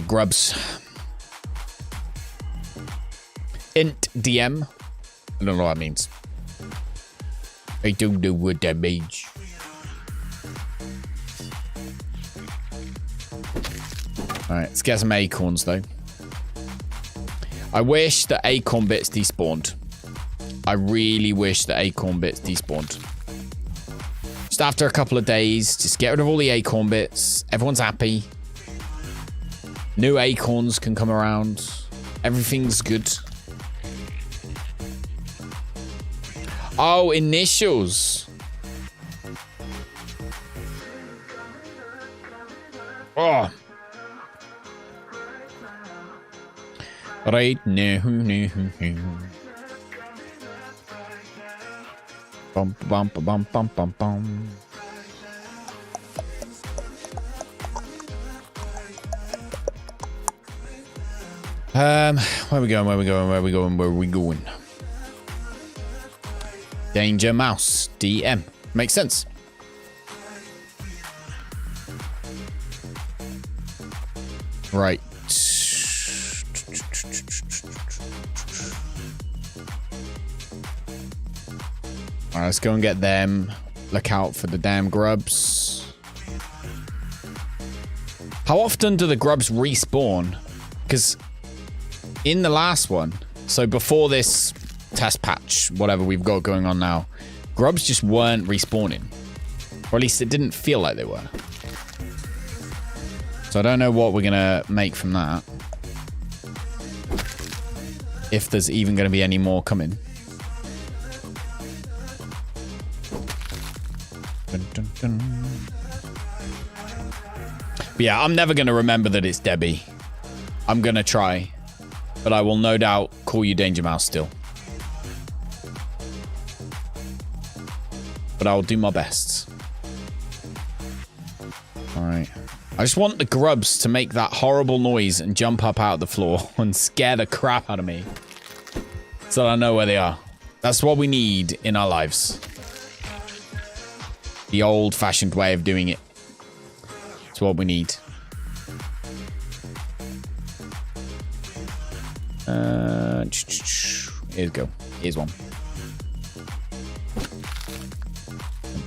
Grubs. Int DM. I don't know what that means. I don't know what that means. Alright, let's get some acorns though. I wish the acorn bits despawned. I really wish the acorn bits despawned. Just Just after a couple of days, just get rid of all the acorn bits. Everyone's happy. New acorns can come around. Everything's good. Oh, initials. Oh. Right now. Bum bum bum bum bum bum. Where we going? Where we going? Where we going? Where we going? Danger Mouse DM. Makes sense. Right. Alright, let's go and get them. Look out for the damn grubs. How often do the grubs respawn? Because in the last one, so before this test patch, whatever we've got going on now, grubs just weren't respawning. Or at least it didn't feel like they were. So I don't know what we're going to make from that. If there's even going to be any more coming. Dun, dun, dun. But yeah, I'm never going to remember that it's Debbie. I'm going to try. But I will no doubt call you Danger Mouse still. But I'll do my best. Alright. I just want the grubs to make that horrible noise and jump up out of the floor and scare the crap out of me. So that I know where they are. That's what we need in our lives. The old-fashioned way of doing it. It's what we need. Here we go. Here's one.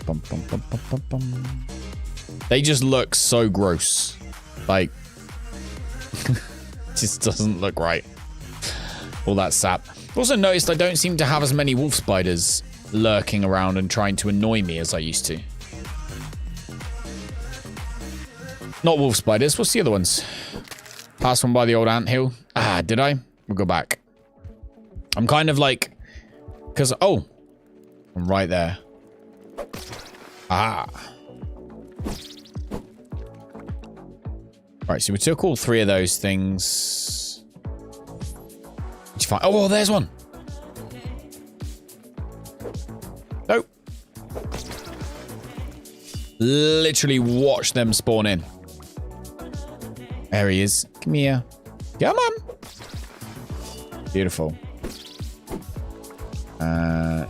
Bum, bum, bum, bum, bum, bum. They just look so gross. Like, just doesn't look right. All that sap. Also noticed I don't seem to have as many wolf spiders lurking around and trying to annoy me as I used to. Not wolf spiders. What's the other ones? Passed one by the old anthill. Ah, did I? We'll go back. I'm kind of like... Because... Oh. I'm right there. Ah. Right, so we took all three of those things. Did you find... Oh, there's one. Nope. Literally watch them spawn in. There he is. Come here. Come on. Beautiful.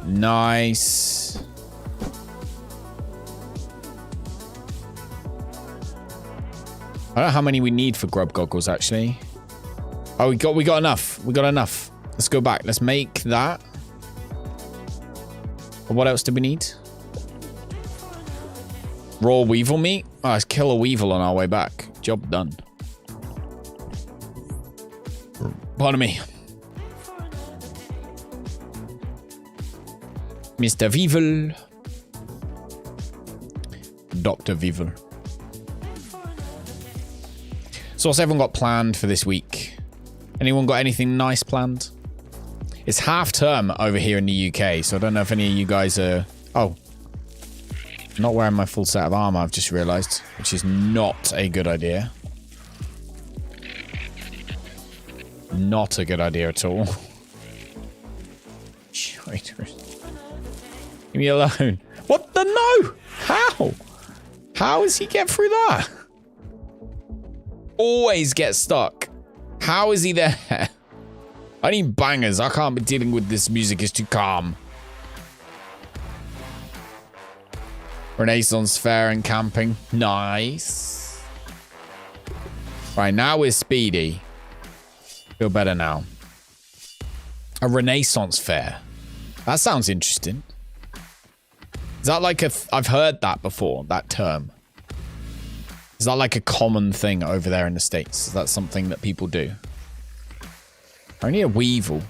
Nice. I don't know how many we need for grub goggles, actually. Oh, we got enough. We got enough. Let's go back. Let's make that. What else do we need? Raw weevil meat? Oh, let's kill a weevil on our way back. Job done. Pardon me. Mr. Weevil. Dr. Weevil. So what's everyone got planned for this week? Anyone got anything nice planned? It's half term over here in the UK, so I don't know if any of you guys are... Oh. I'm not wearing my full set of armor, I've just realized, which is not a good idea. Not a good idea at all. Leave me alone. What the no? How? How does he get through that? Always get stuck. How is he there? I need bangers. I can't be dealing with this music. It's too calm. Renaissance fair and camping. Nice. Right, now we're speedy. Feel better now. A Renaissance fair. That sounds interesting. Is that like a... I've heard that before, that term. Is that like a common thing over there in the States? Is that something that people do? I need a weevil.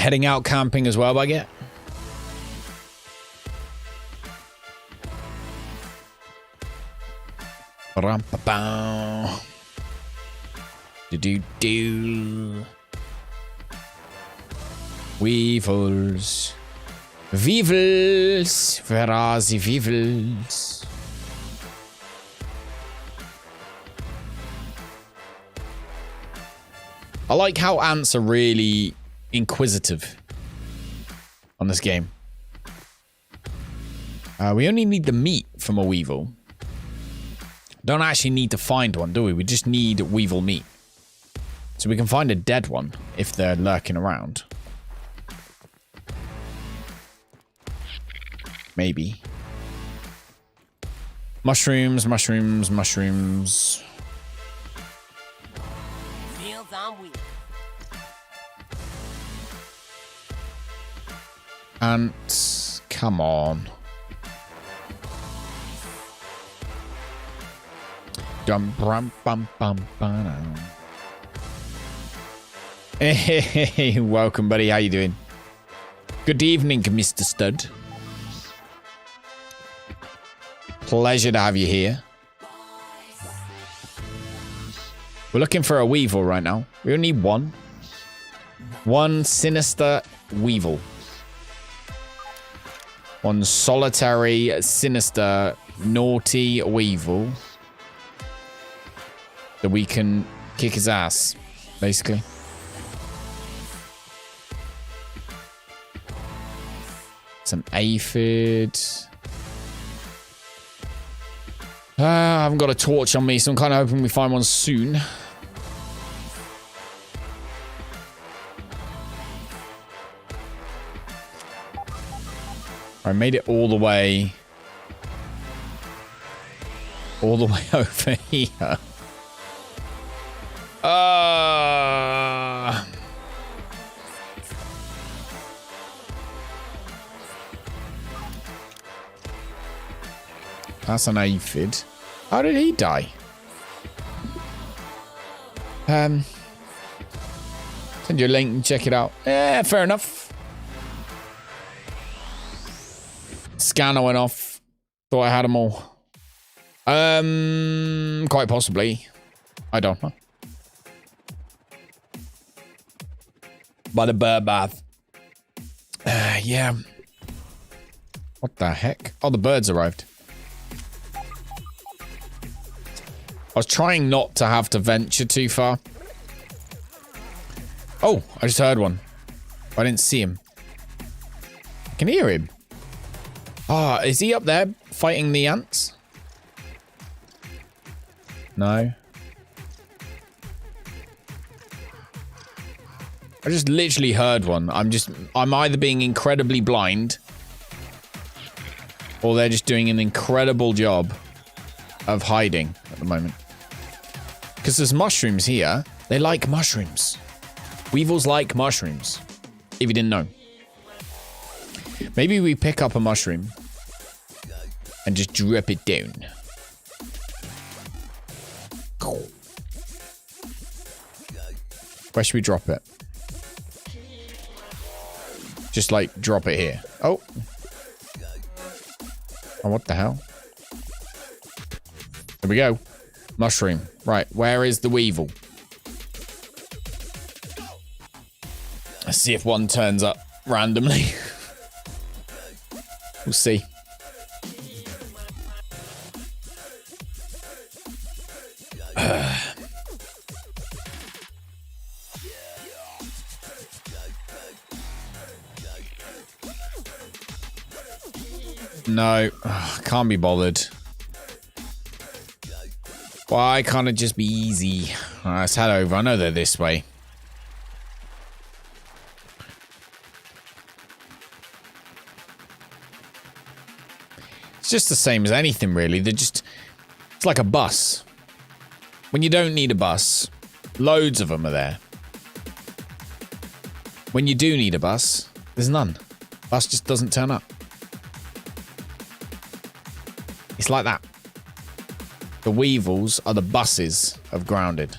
Heading out camping as well, Baguette. Ram-pa-pow. Do-do-do. Weevils. Weevils. Where are the weevils? I like how ants are really inquisitive on this game. We only need the meat from a weevil. Don't actually need to find one, do we? We just need weevil meat. So we can find a dead one if they're lurking around. Maybe. Mushrooms, mushrooms, mushrooms. Ants, come on. Hey, welcome, buddy. How you doing? Good evening, Mr. Stud. Pleasure to have you here. We're looking for a weevil right now. We only need one. One sinister weevil. One solitary, sinister, naughty weevil that we can kick his ass, basically. Some aphid. I haven't got a torch on me, so I'm kind of hoping we find one soon. I made it all the way over here. That's an aphid. How did he die? Send you a link and check it out. Yeah, fair enough. Scanner went off. Thought I had them all. Quite possibly. I don't know. By the bird bath. Yeah. What the heck? Oh, the birds arrived. I was trying not to have to venture too far. Oh, I just heard one. I didn't see him. I can hear him. Ah, is he up there fighting the ants? No. I just literally heard one. I'm either being incredibly blind or they're just doing an incredible job of hiding at the moment. Because there's mushrooms here. They like mushrooms. Weevils like mushrooms. If you didn't know. Maybe we pick up a mushroom and just drop it down. Where should we drop it? Just like drop it here. Oh. Oh, what the hell? There we go. Mushroom. Right, where is the weevil? Let's see if one turns up randomly. We'll see. No, can't be bothered. Why can't it just be easy? Alright, let's head over. I know they're this way. It's just the same as anything, really. It's like a bus. When you don't need a bus, loads of them are there. When you do need a bus, there's none. Bus just doesn't turn up. It's like that. The weevils are the buses of Grounded.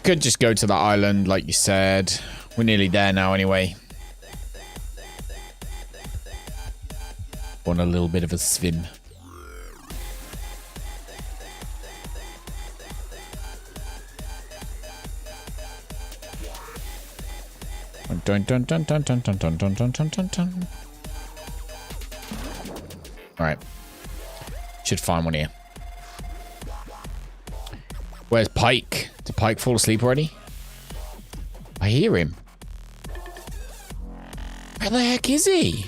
Could just go to the island, like you said. We're nearly there now anyway. Want a little bit of a swim. Dun, dun, dun, dun, dun, dun, dun, dun, dun, dun, dun, dun. All right. Should find one here. Where's Pike? Did Pike fall asleep already? I hear him. Where the heck is he?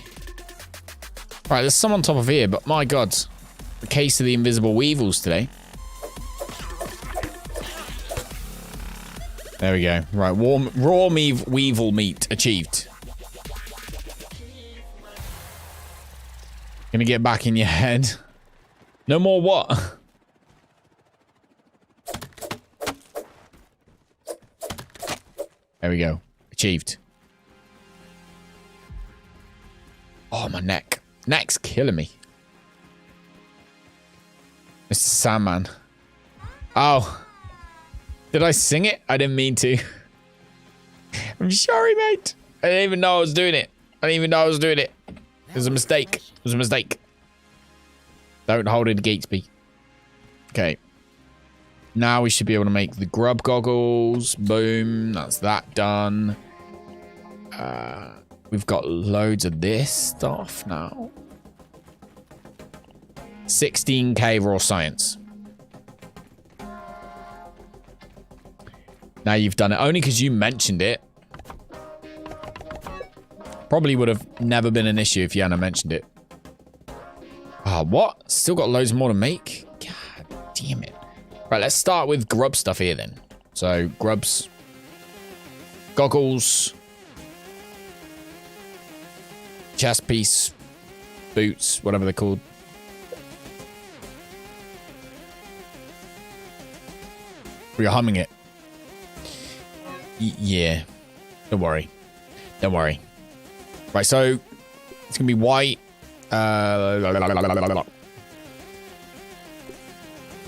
Right, there's some on top of here, but my God. The case of the invisible weevils today. There we go. Right, raw weevil meat achieved. Gonna get back in your head. No more what? There we go. Achieved. Oh, my neck. Neck's killing me. Mr. Sandman. Oh. Did I sing it? I didn't mean to. I'm sorry, mate. I didn't even know I was doing it. It was a mistake. Don't hold it against me. Okay. Now we should be able to make the grub goggles. Boom. That's that done. We've got loads of this stuff now. 16k raw science. Now you've done it. Only because you mentioned it. Probably would have never been an issue if you hadn't mentioned it. Ah, what? Still got loads more to make? God damn it. Right, let's start with grub stuff here then. So, grubs. Goggles. Chest piece. Boots. Whatever they're called. We're humming it. Yeah. Don't worry. Right, so it's gonna be white.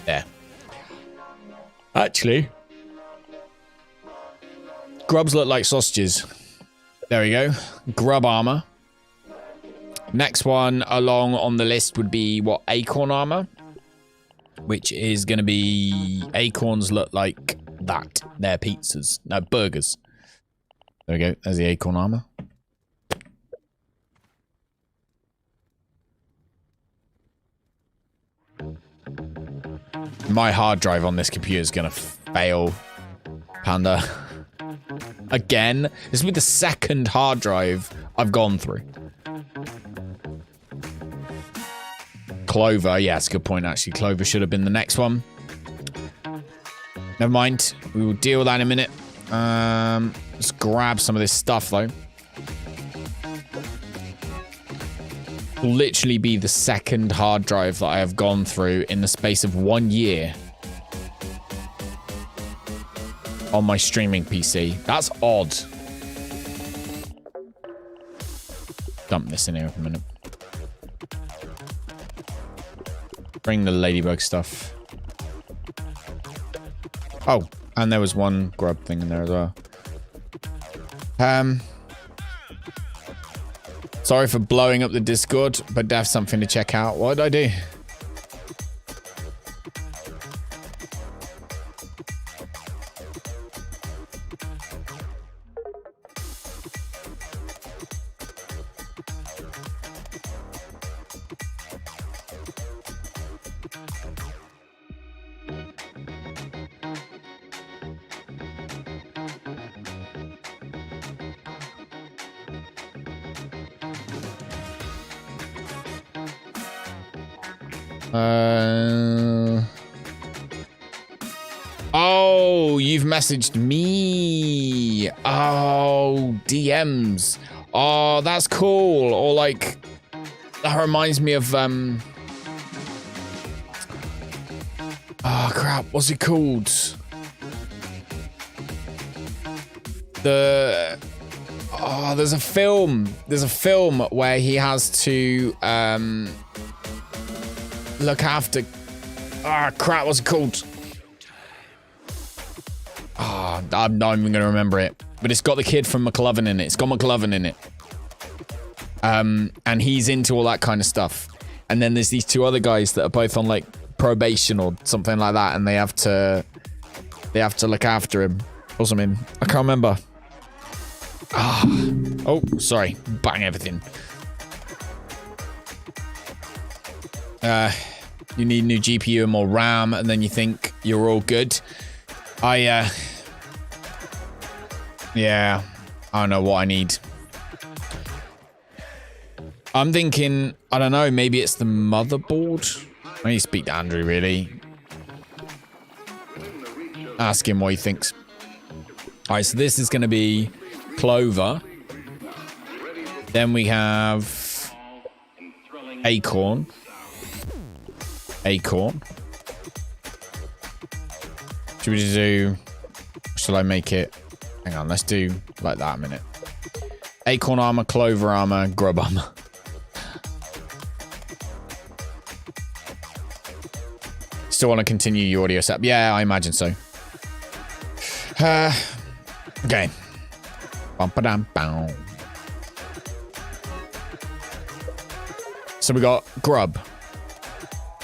There. Actually, grubs look like sausages. There we go. Grub armor. Next one along on the list would be what? Acorn armor. Which is going to be... Acorns look like that. They're pizzas. No, burgers. There we go. There's the acorn armor. My hard drive on this computer is going to fail. Panda. Again. This will be the second hard drive I've gone through. Clover. Yeah, that's a good point, actually. Clover should have been the next one. Never mind. We will deal with that in a minute. Let's grab some of this stuff, though. Will literally be the second hard drive that I have gone through in the space of 1 year. On my streaming PC. That's odd. Dump this in here for a minute. Bring the ladybug stuff. Oh, and there was one grub thing in there as well. Sorry for blowing up the Discord, but I have something to check out. What did I do? Oh, you've messaged me. Oh, DMs. Oh, that's cool. Or like, that reminds me of, oh crap, what's it called? There's a film. There's a film where he has to, look after... Ah, crap, what's it called? Ah, I'm not even going to remember it. But it's got the kid from McLovin in it. It's got McLovin in it. And he's into all that kind of stuff. And then there's these two other guys that are both on like probation or something like that, and they have to look after him or something. I can't remember. Oh, sorry. Bang everything. You need new GPU and more RAM, and then you think you're all good. Yeah, I don't know what I need. I'm thinking, I don't know, maybe it's the motherboard. I need to speak to Andrew, really. Ask him what he thinks. All right, so this is going to be Clover. Then we have Acorn. Should we just do... Shall I make it... Hang on, let's do like that a minute. Acorn armor, Clover armor, Grub armor. Still want to continue your audio setup? Yeah, I imagine so. Okay. So we got Grub,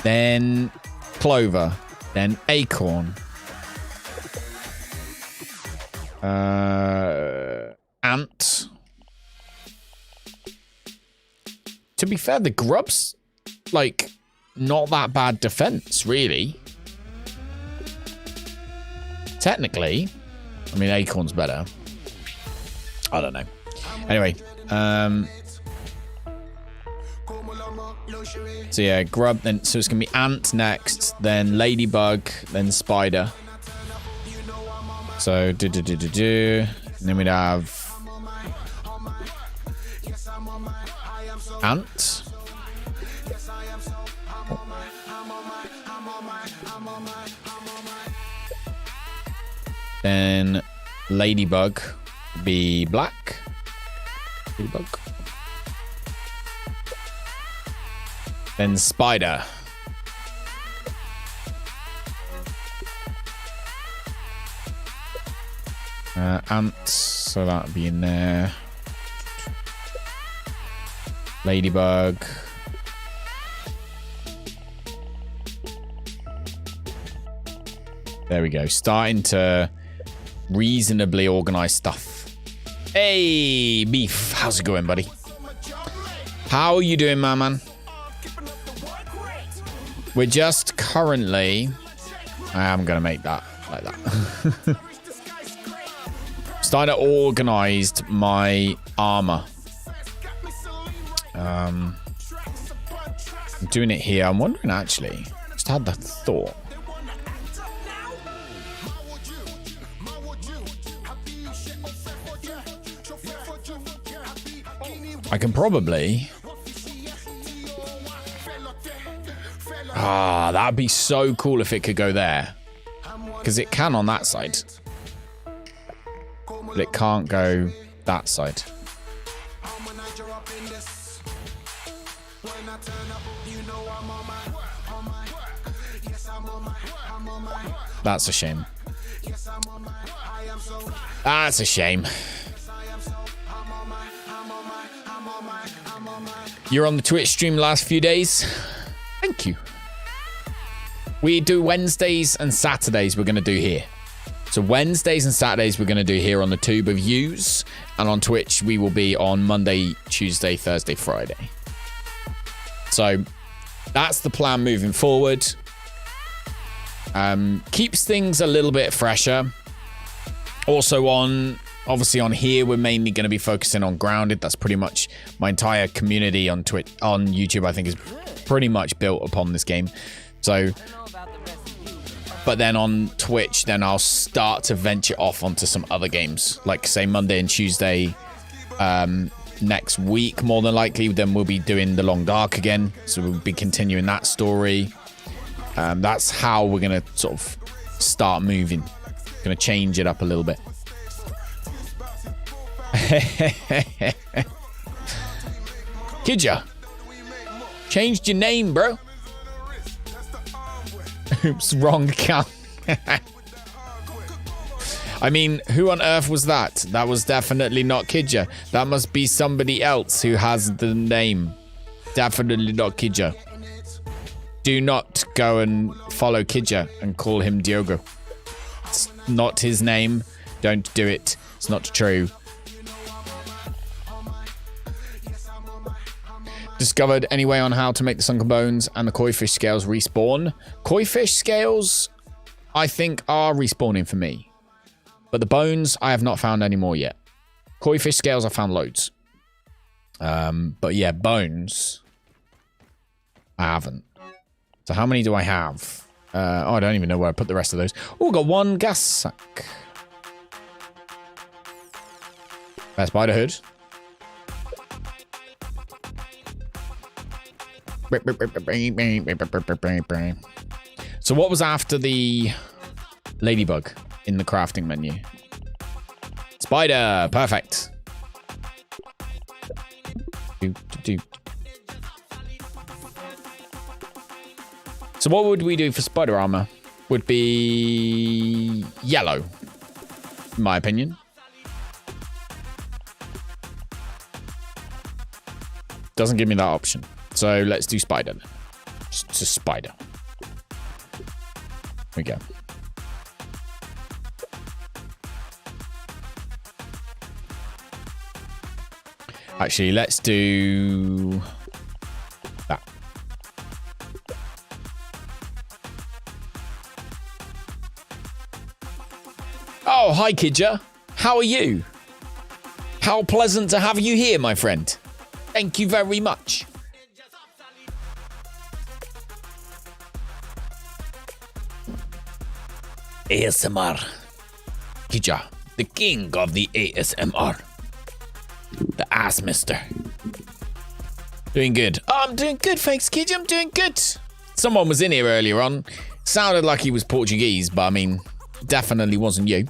then Clover, then Acorn, Ant. To be fair, the Grub's like not that bad defense, really. Technically, I mean, Acorn's better. I don't know. Anyway, so yeah, Grub. Then so it's gonna be Ant next, then Ladybug, then Spider. So and then we'd have Ant. Then Ladybug be black. Ladybug. Then Spider. Ant, so that'd be in there. Ladybug. There we go. Starting to reasonably organize stuff. Hey, Beef. How's it going, buddy? How are you doing, my man? We're just currently... I am going to make that like that. Starting to organize my armor. I'm doing it here. I'm wondering, actually. Just had that thought. I can probably... that'd be so cool if it could go there. Because it can on that side. But it can't go that side. That's a shame. That's a shame. You're on the Twitch stream the last few days. Thank you. We do Wednesdays and Saturdays we're going to do here. So Wednesdays and Saturdays we're going to do here on the Tube of Views. And on Twitch we will be on Monday, Tuesday, Thursday, Friday. So that's the plan moving forward. Keeps things a little bit fresher. Also obviously on here, we're mainly going to be focusing on Grounded. That's pretty much my entire community on YouTube, I think, is pretty much built upon this game. So, but then on Twitch, then I'll start to venture off onto some other games. Like, say, Monday and Tuesday next week, more than likely. Then we'll be doing The Long Dark again. So we'll be continuing that story. That's how we're going to sort of start moving. Going to change it up a little bit. Kidja, changed your name, bro. Oops, wrong account. I mean, who on earth was that? That was definitely not Kidja. That must be somebody else who has the name. Definitely not Kidja. Do not go and follow Kidja and call him Diogo. It's not his name. Don't do it. It's not true. Discovered any way on how to make the sunken bones and the koi fish scales respawn. Koi fish scales, I think, are respawning for me. But the bones, I have not found any more yet. Koi fish scales, I found loads. But yeah, bones, I haven't. So how many do I have? I don't even know where I put the rest of those. Oh, got one gas sack. That's spider hood. So what was after the ladybug in the crafting menu? Spider, perfect. So what would we do for spider armor? Would be yellow, in my opinion. Doesn't give me that option. So let's do spider. Just a spider. Here we go. Actually, let's do that. Oh, hi, Kidja. How are you? How pleasant to have you here, my friend. Thank you very much. ASMR. Kidja, the king of the ASMR. The ass mister. Doing good. Oh, I'm doing good, thanks, Kidja. I'm doing good. Someone was in here earlier on. Sounded like he was Portuguese, but I mean, definitely wasn't you.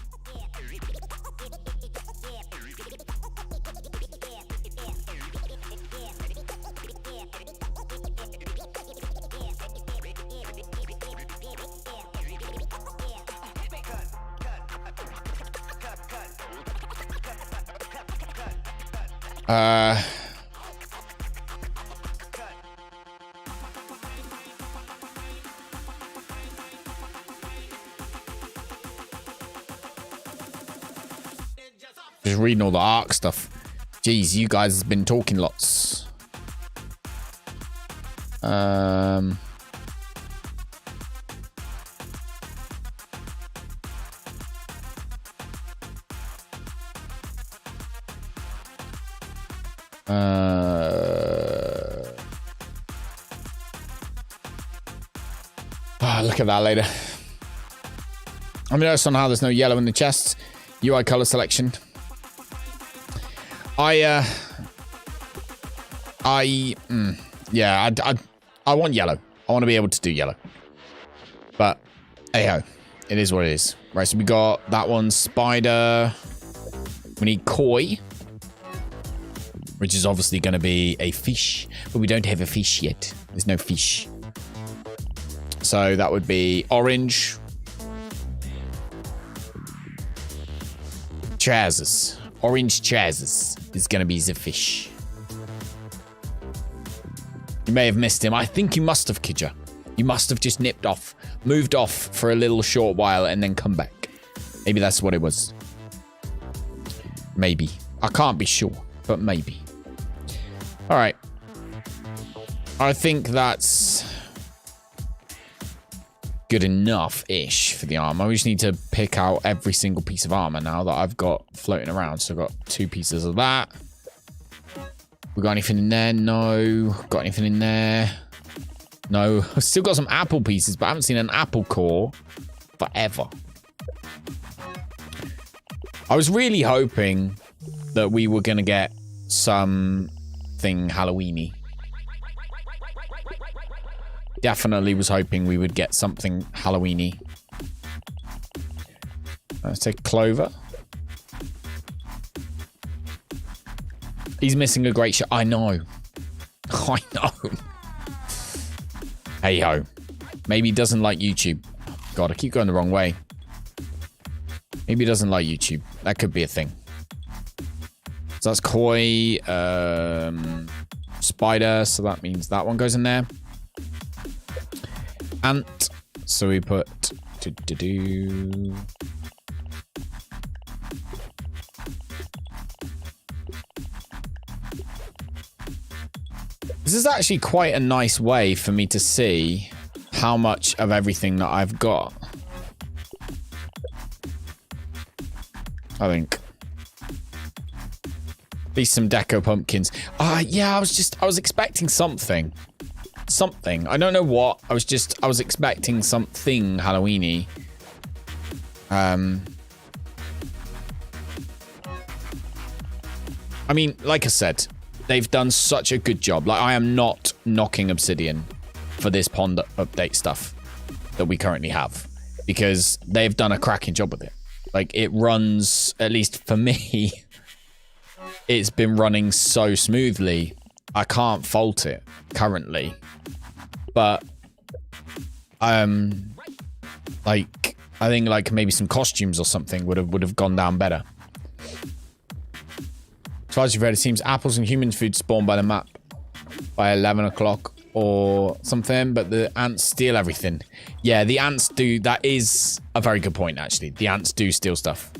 Just reading all the ARC stuff. Jeez, you guys have been talking lots. Look at that later. I'm noticed on how there's no yellow in the chest. UI color selection. I want yellow. I want to be able to do yellow. But, hey-ho. It is what it is. Right, so we got that one, spider. We need koi. Which is obviously going to be a fish. But we don't have a fish yet. There's no fish. So that would be orange. Trousers. Orange trousers is going to be the fish. You may have missed him. I think you must have, Kidja. You must have just nipped off. Moved off for a little short while and then come back. Maybe that's what it was. Maybe. I can't be sure, but maybe. All right. I think that's good enough-ish for the armor. We just need to pick out every single piece of armor now that I've got floating around. So I've got 2 pieces of that. We got anything in there? No. Got anything in there? No. I've still got some apple pieces, but I haven't seen an apple core forever. I was really hoping that we were going to get something Halloween-y. Definitely was hoping we would get something Halloween-y. Let's take Clover. He's missing a great shot. I know. I know. Hey ho. Maybe he doesn't like YouTube. God, I keep going the wrong way. Maybe he doesn't like YouTube. That could be a thing. So that's koi, spider. So that means that one goes in there. Ant. So we put This is actually quite a nice way for me to see how much of everything that I've got. I think. At least some deco pumpkins. Yeah, I was expecting something. Something. I don't know what. I was expecting something Halloween-y. I mean, like I said, they've done such a good job. Like, I am not knocking Obsidian for this pond update stuff that we currently have, because they've done a cracking job with it. Like, it runs, at least for me, it's been running so smoothly. I can't fault it currently. But, like, I think, like, maybe some costumes or something would have gone down better. As far as you've read, it seems apples and human food spawn by the map by 11 o'clock or something, but the ants steal everything. Yeah, the ants do. That is a very good point, actually. The ants do steal stuff.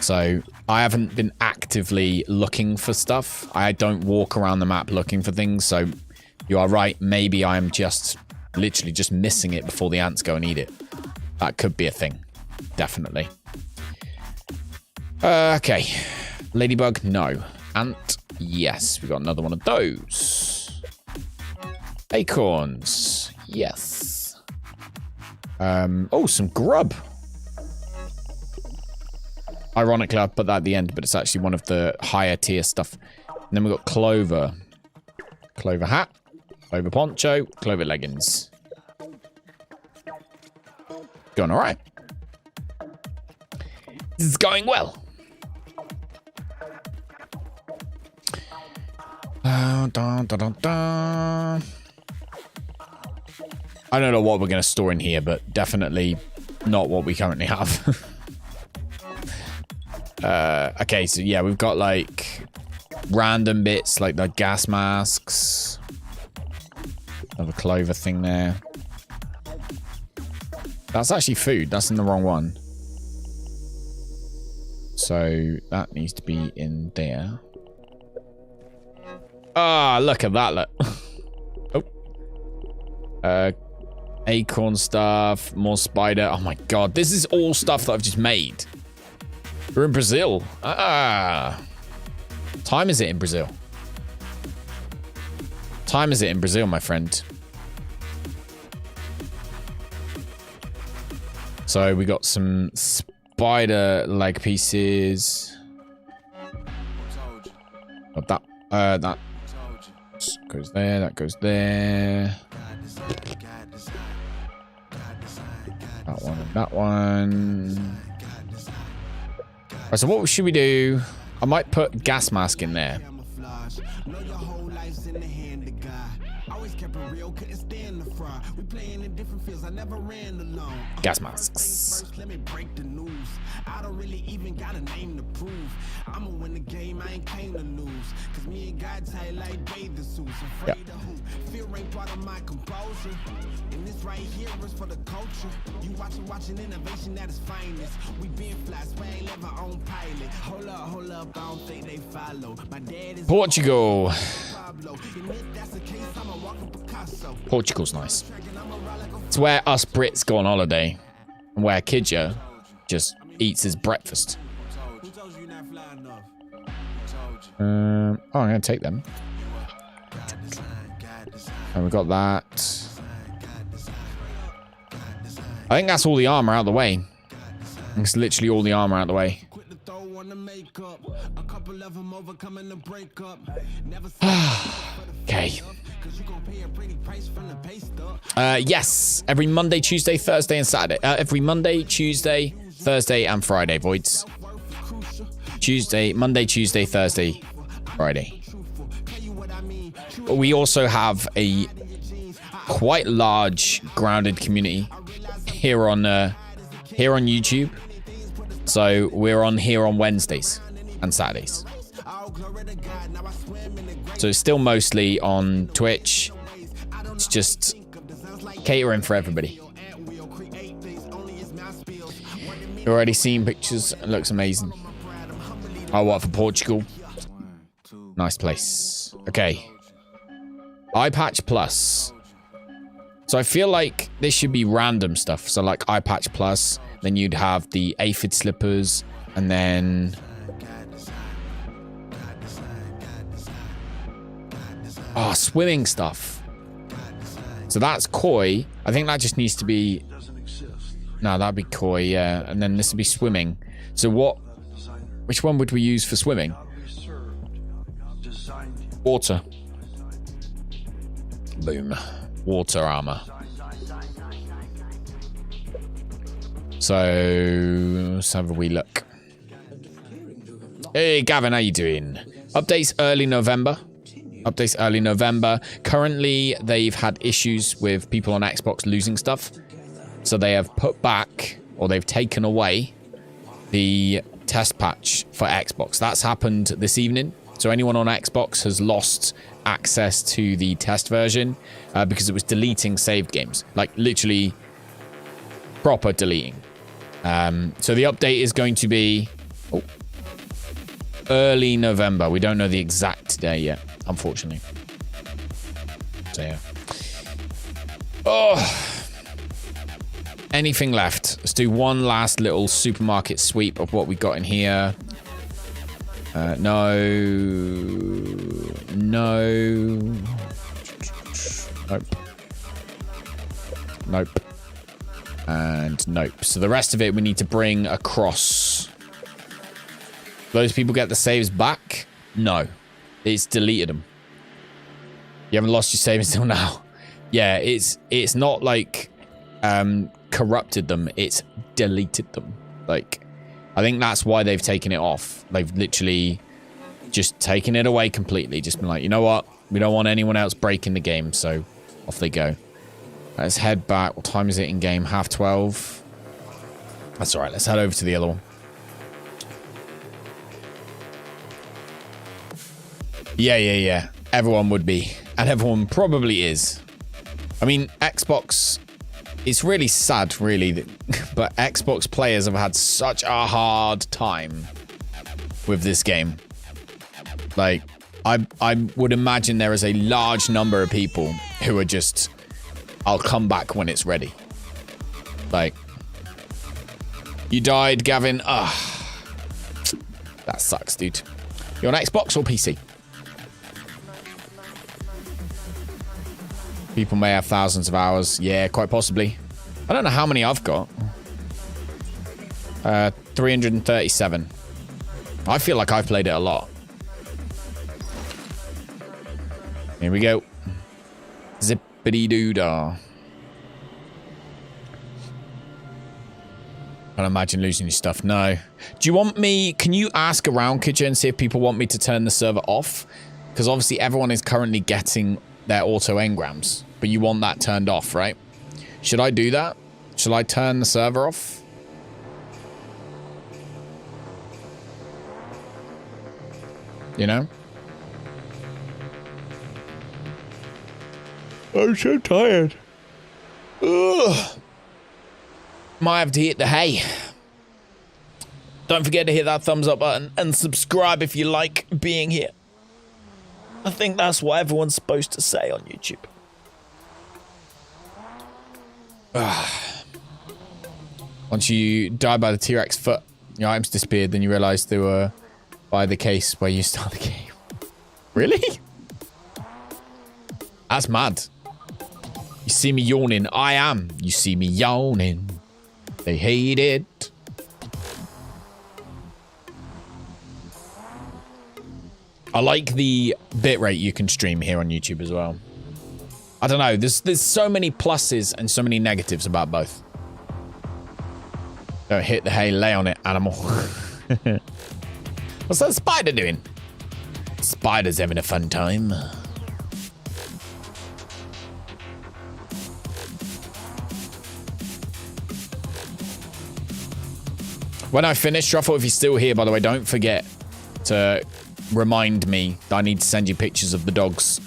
So I haven't been actively looking for stuff. I don't walk around the map looking for things. So you are right. Maybe I am just literally just missing it before the ants go and eat it. That could be a thing. Definitely. Okay. Ladybug, no. Ant, yes. We got another one of those. Acorns, yes. Oh, some grub. Ironically, I put that at the end, but it's actually one of the higher tier stuff. And then we've got clover. Clover hat, clover poncho, clover leggings. Going all right. This is going well. I don't know what we're going to store in here, but definitely not what we currently have. Okay, so yeah, we've got like random bits like the gas masks. Another clover thing there. That's actually food. That's in the wrong one. So that needs to be in there. Ah, look at that. Look. Oh. Acorn stuff. More spider. Oh my god. This is all stuff that I've just made. We're in Brazil. Time is it in Brazil? Time is it in Brazil, my friend? So we got some spider leg pieces. Got that. That goes there. That goes there. That one and that one. Right, so what should we do? I might put gas mask in there. Gas masks. I don't really even got a name to prove. I'ma win the game, I ain't came to lose. Cause me and God tight like bathing suits. Afraid of who? Fear ain't part of my composure. And this right here is for the culture. You watching innovation at its finest. We been fly, swag, live our own pilot. Hold up, I don't think they follow. My dad is Portugal. Portugal's nice. It's where us Brits go on holiday. And where Kidja just eats his breakfast. I'm gonna take them. And we got that. I think that's all the armor out of the way. It's literally all the armor out of the way. Okay. Yes. Every Monday, Tuesday, Thursday, and Saturday. Every Monday, Tuesday, Thursday, and Friday, Voids. Monday, Tuesday, Thursday, Friday. We also have a quite large grounded community here on YouTube. So we're on here on Wednesdays and Saturdays. So it's still mostly on Twitch. It's just catering for everybody. You've already seen pictures. It looks amazing. Oh, what, for Portugal? Nice place. Okay. Eye patch plus. So I feel like this should be random stuff. So like eye patch plus, then you'd have the aphid slippers, and then swimming stuff. So that's koi. I think that just needs to be, no, that'd be koi, yeah. And then this would be swimming. So which one would we use for swimming? Water. Boom. Water armor. So let's have a wee look. Hey Gavin, how you doing? Updates early November. Currently, they've had issues with people on Xbox losing stuff. So they have put back, or they've taken away, the test patch for Xbox. That's happened this evening. So anyone on Xbox has lost access to the test version because it was deleting saved games. Like, literally proper deleting. So the update is going to be early November. We don't know the exact day yet, unfortunately. So yeah. Oh, anything left? Let's do one last little supermarket sweep of what we got in here. No. Nope. And nope. So the rest of it we need to bring across. Those people get the saves back? No. It's deleted them. You haven't lost your saves until now. Yeah, it's not like corrupted them. It's deleted them. Like, I think that's why they've taken it off. They've literally just taken it away completely. Just been like, you know what? We don't want anyone else breaking the game, so off they go. Let's head back. What time is it in game? 12:30. That's all right. Let's head over to the other one. Yeah. Everyone would be. And everyone probably is. I mean, Xbox... It's really sad, really, but Xbox players have had such a hard time with this game. Like, I would imagine there is a large number of people who are just, I'll come back when it's ready. Like, you died, Gavin. That sucks, dude. You're on Xbox or PC? People may have thousands of hours. Yeah, quite possibly. I don't know how many I've got. 337. I feel like I've played it a lot. Here we go. Zippity-doo-dah. Can't imagine losing your stuff. No. Do you want me... Can you ask around, could you, and see if people want me to turn the server off? Because obviously everyone is currently getting their auto engrams, but you want that turned off, right? Should I do that? Shall I turn the server off? You know? I'm so tired. Ugh. Might have to hit the hay. Don't forget to hit that thumbs up button and subscribe if you like being here. I think that's what everyone's supposed to say on YouTube. Once you die by the T-Rex foot, your items disappeared, then you realise they were by the case where you start the game. Really? That's mad. You see me yawning. I am. You see me yawning. They hate it. I like the bitrate you can stream here on YouTube as well. I don't know. There's so many pluses and so many negatives about both. Don't hit the hay, lay on it, animal. What's that spider doing? Spider's having a fun time. When I finish, Truffle, if you're still here, by the way, don't forget to remind me that I need to send you pictures of the dogs.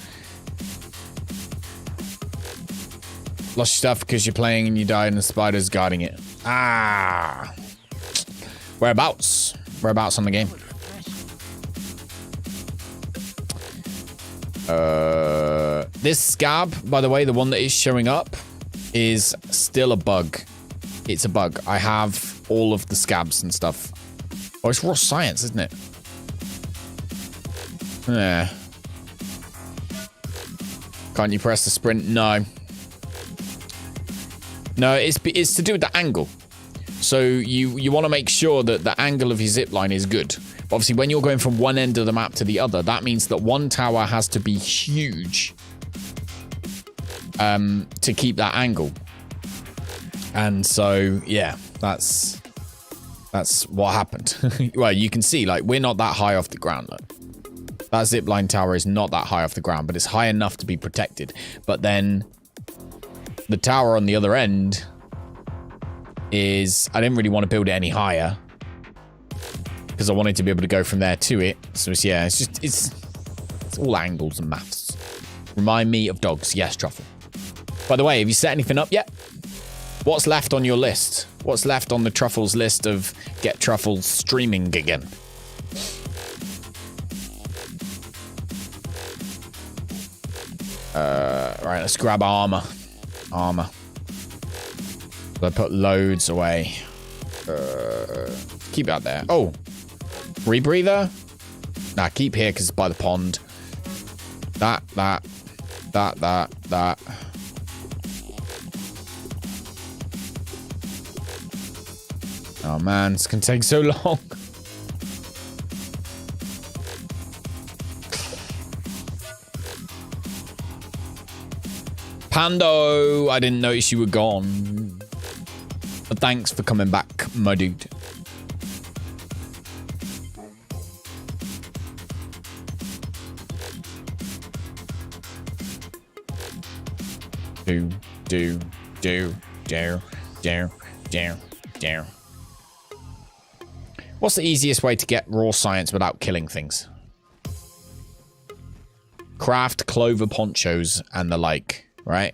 Lost your stuff because you're playing and you died and the spider's guarding it. Ah. Whereabouts? Whereabouts on the game? This scab, by the way, the one that is showing up, is still a bug. It's a bug. I have all of the scabs and stuff. Oh, it's raw science, isn't it? Yeah. Can't you press the sprint? No. No, it's to do with the angle. So you want to make sure that the angle of your zip line is good. Obviously, when you're going from one end of the map to the other, that means that one tower has to be huge to keep that angle. And so, yeah, that's what happened. Well, you can see, like, we're not that high off the ground. Look. That zipline tower is not that high off the ground, but it's high enough to be protected. But then the tower on the other end is... I didn't really want to build it any higher because I wanted to be able to go from there to it. So, yeah, it's just... It's all angles and maths. Remind me of dogs. Yes, Truffle. By the way, have you set anything up yet? What's left on your list? What's left on the Truffles list of get Truffles streaming again? Right, let's grab armor. Armor. I put loads away. Keep that there. Oh, rebreather? Nah, keep here because it's by the pond. That. Oh man, this can take so long. Pando, I didn't notice you were gone. But thanks for coming back, my dude. Do. What's the easiest way to get raw science without killing things? Craft clover ponchos and the like, right?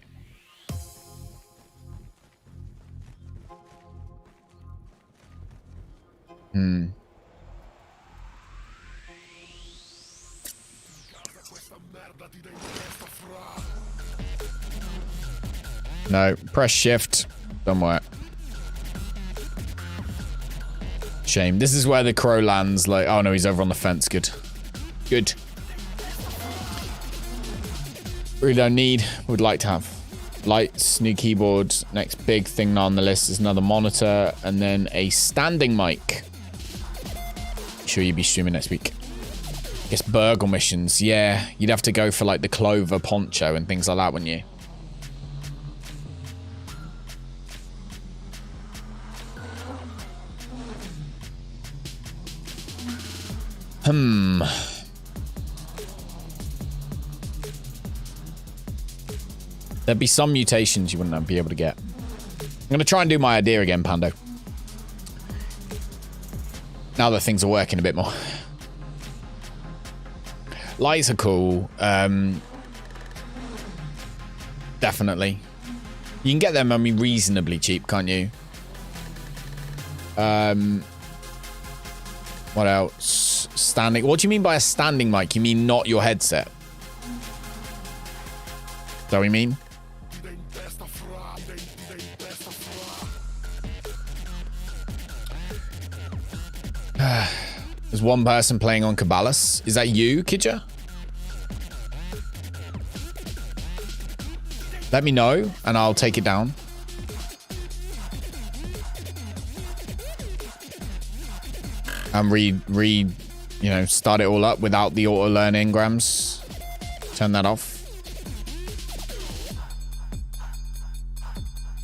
No, press shift. Don't work. Shame. This is where the crow lands. Like, oh no, he's over on the fence. Good. Good. Really don't need. Would like to have lights, new keyboard. Next big thing on the list is another monitor and then a standing mic. Sure, you'd be streaming next week. I guess burgle missions. Yeah, you'd have to go for like the clover poncho and things like that, wouldn't you? There'd be some mutations you wouldn't be able to get. I'm going to try and do my idea again, Pando. Now that things are working a bit more. Lights are cool. Definitely. You can get them, I mean, reasonably cheap, can't you? What else? Standing. What do you mean by a standing mic? You mean not your headset? Is that what you mean? There's one person playing on Caballas. Is that you, Kidja? Let me know, and I'll take it down. And you know, start it all up without the auto-learn engrams. Turn that off.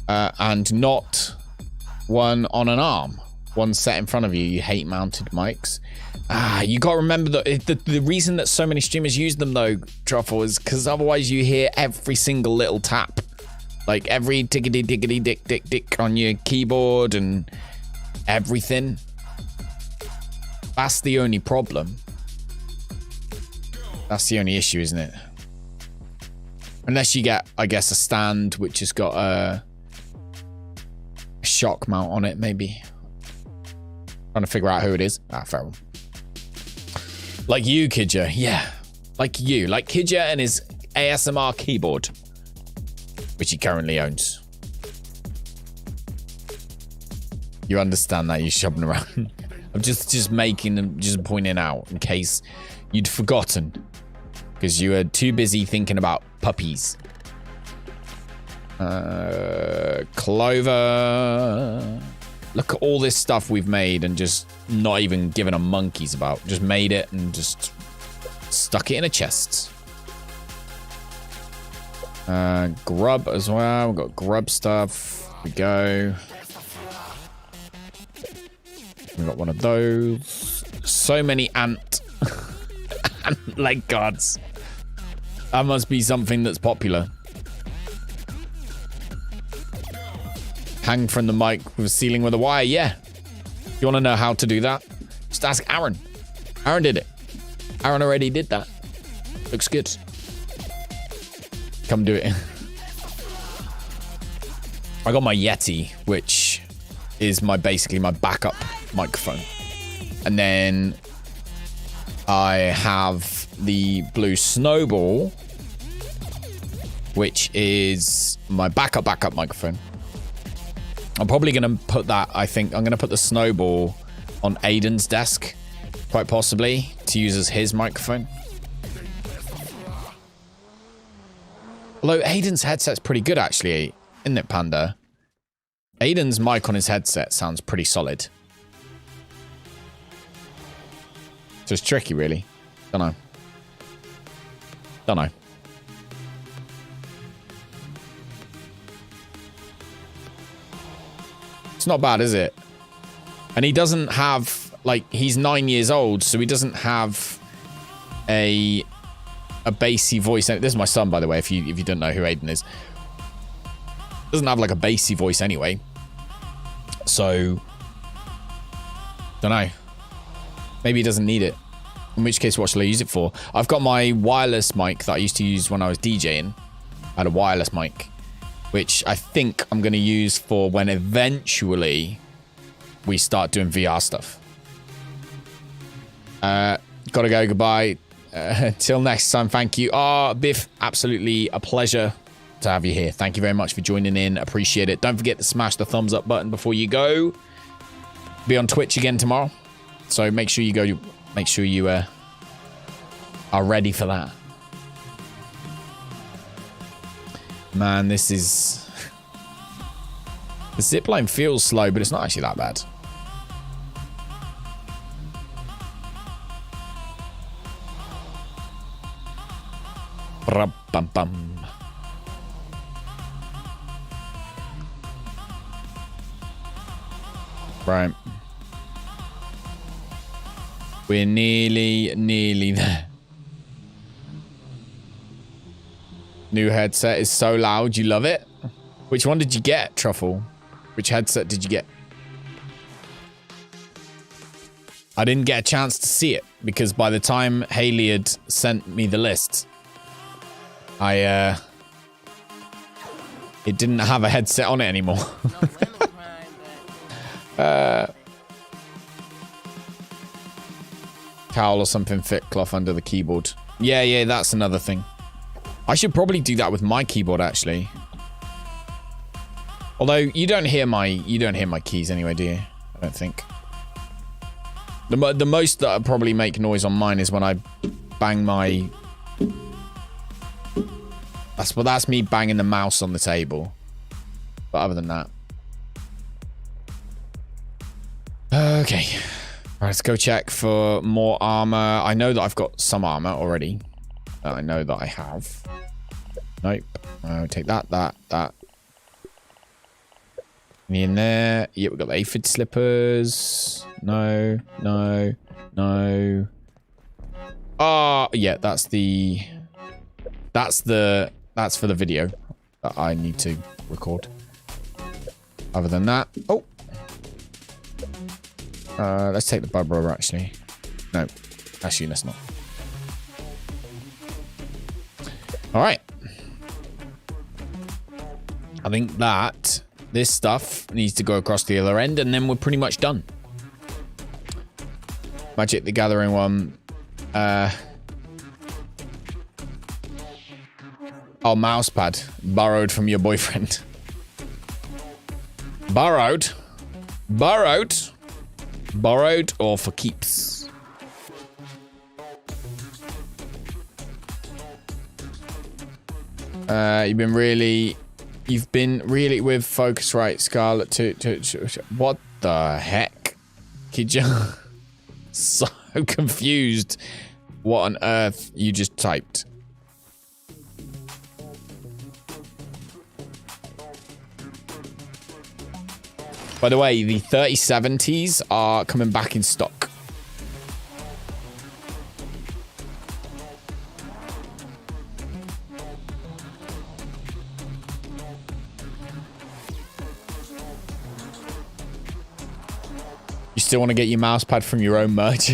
And not one on an arm. One set in front of you. You hate mounted mics. You got to remember that the reason that so many streamers use them, though, Truffle, is because otherwise you hear every single little tap. Like every tickety-dickety-dick-dick-dick on your keyboard and everything. That's the only problem. That's the only issue, isn't it? Unless you get, I guess, a stand which has got a shock mount on it, maybe. Trying to figure out who it is. Ah, fair one. Like you, Kidja. Yeah. Like you. Like Kidja and his ASMR keyboard, which he currently owns. You understand that? You're shopping around. I'm just making and just pointing out in case you'd forgotten. Because you were too busy thinking about puppies. Clover. Look at all this stuff we've made and just not even giving a monkeys about. Just made it and just stuck it in a chest. Grub as well. We've got grub stuff. Here we go. We've got one of those. So many ant leg guards. That must be something that's popular. Hang from the mic with a ceiling with a wire. Yeah. You want to know how to do that? Just ask Aaron. Aaron did it. Aaron already did that. Looks good. Come do it. I got my Yeti, which is basically my backup microphone. And then I have the blue snowball, which is my backup microphone. I'm probably going to put that, I think, I'm going to put the snowball on Aiden's desk, quite possibly, to use as his microphone. Although Aiden's headset's pretty good, actually, isn't it, Panda? Aiden's mic on his headset sounds pretty solid. So it's tricky, really. Don't know. Don't know. It's not bad, is it? And he doesn't have, like, he's 9 years old, so he doesn't have a bassy voice. This is my son, by the way, if you don't know who Aiden is. Doesn't have, like, a bassy voice anyway. So, don't know. Maybe he doesn't need it. In which case, what shall I use it for? I've got my wireless mic that I used to use when I was DJing. I had a wireless mic, which I think I'm going to use for when eventually we start doing VR stuff. Gotta go. Goodbye. Till next time. Thank you. Biff, absolutely a pleasure to have you here. Thank you very much for joining in. Appreciate it. Don't forget to smash the thumbs up button before you go. Be on Twitch again tomorrow. So make sure you go. Make sure you are ready for that. Man, this is... The zipline feels slow, but it's not actually that bad. Bum-bum. Right. We're nearly there. New headset is so loud, you love it? Which one did you get, Truffle? Which headset did you get? I didn't get a chance to see it, because by the time Haley had sent me the list, it didn't have a headset on it anymore. Towel or something, thick cloth under the keyboard. Yeah, that's another thing. I should probably do that with my keyboard, actually. Although you don't hear my keys anyway, do you? I don't think. The most that I probably make noise on mine is when I bang my. That's me banging the mouse on the table. But other than that, okay. All right, let's go check for more armor. I know that I've got some armor already. I know that I have. Nope. Take that. Any in there? Yep, we've got the aphid slippers. No. Yeah, that's for the video that I need to record. Other than that, let's take the bub rubber, actually. No. Actually, let's not. All right. I think that this stuff needs to go across the other end, and then we're pretty much done. Magic the Gathering one. Oh, mousepad. Borrowed from your boyfriend. Borrowed? Borrowed? Borrowed or for keeps? You've been really with Focusrite Scarlet to what the heck? Kid you? So confused. What on earth you just typed? By the way, the 3070s are coming back in stock. You still want to get your mouse pad from your own merch?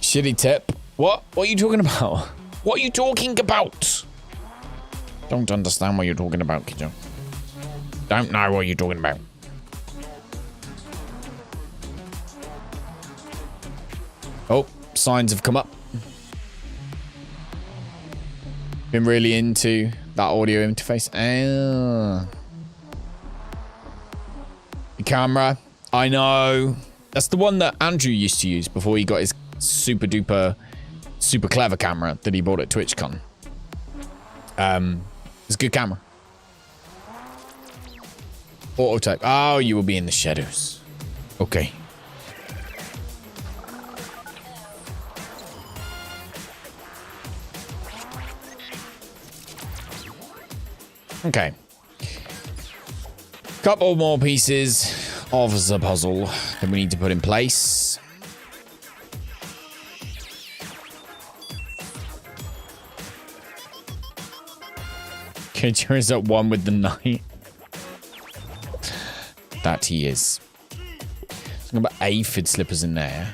Shitty tip. What? What are you talking about? What are you talking about? Don't understand what you're talking about, kiddo. Don't know what you're talking about. Oh, signs have come up. Been really into that audio interface. Ah. The camera. I know. That's the one that Andrew used to use before he got his super duper, super clever camera that he bought at TwitchCon. It's a good camera. Auto type. Oh, you will be in the shadows. Okay. Okay. Couple more pieces of the puzzle that we need to put in place. Kitcher is at one with the knight. That he is. Something about aphid slippers in there.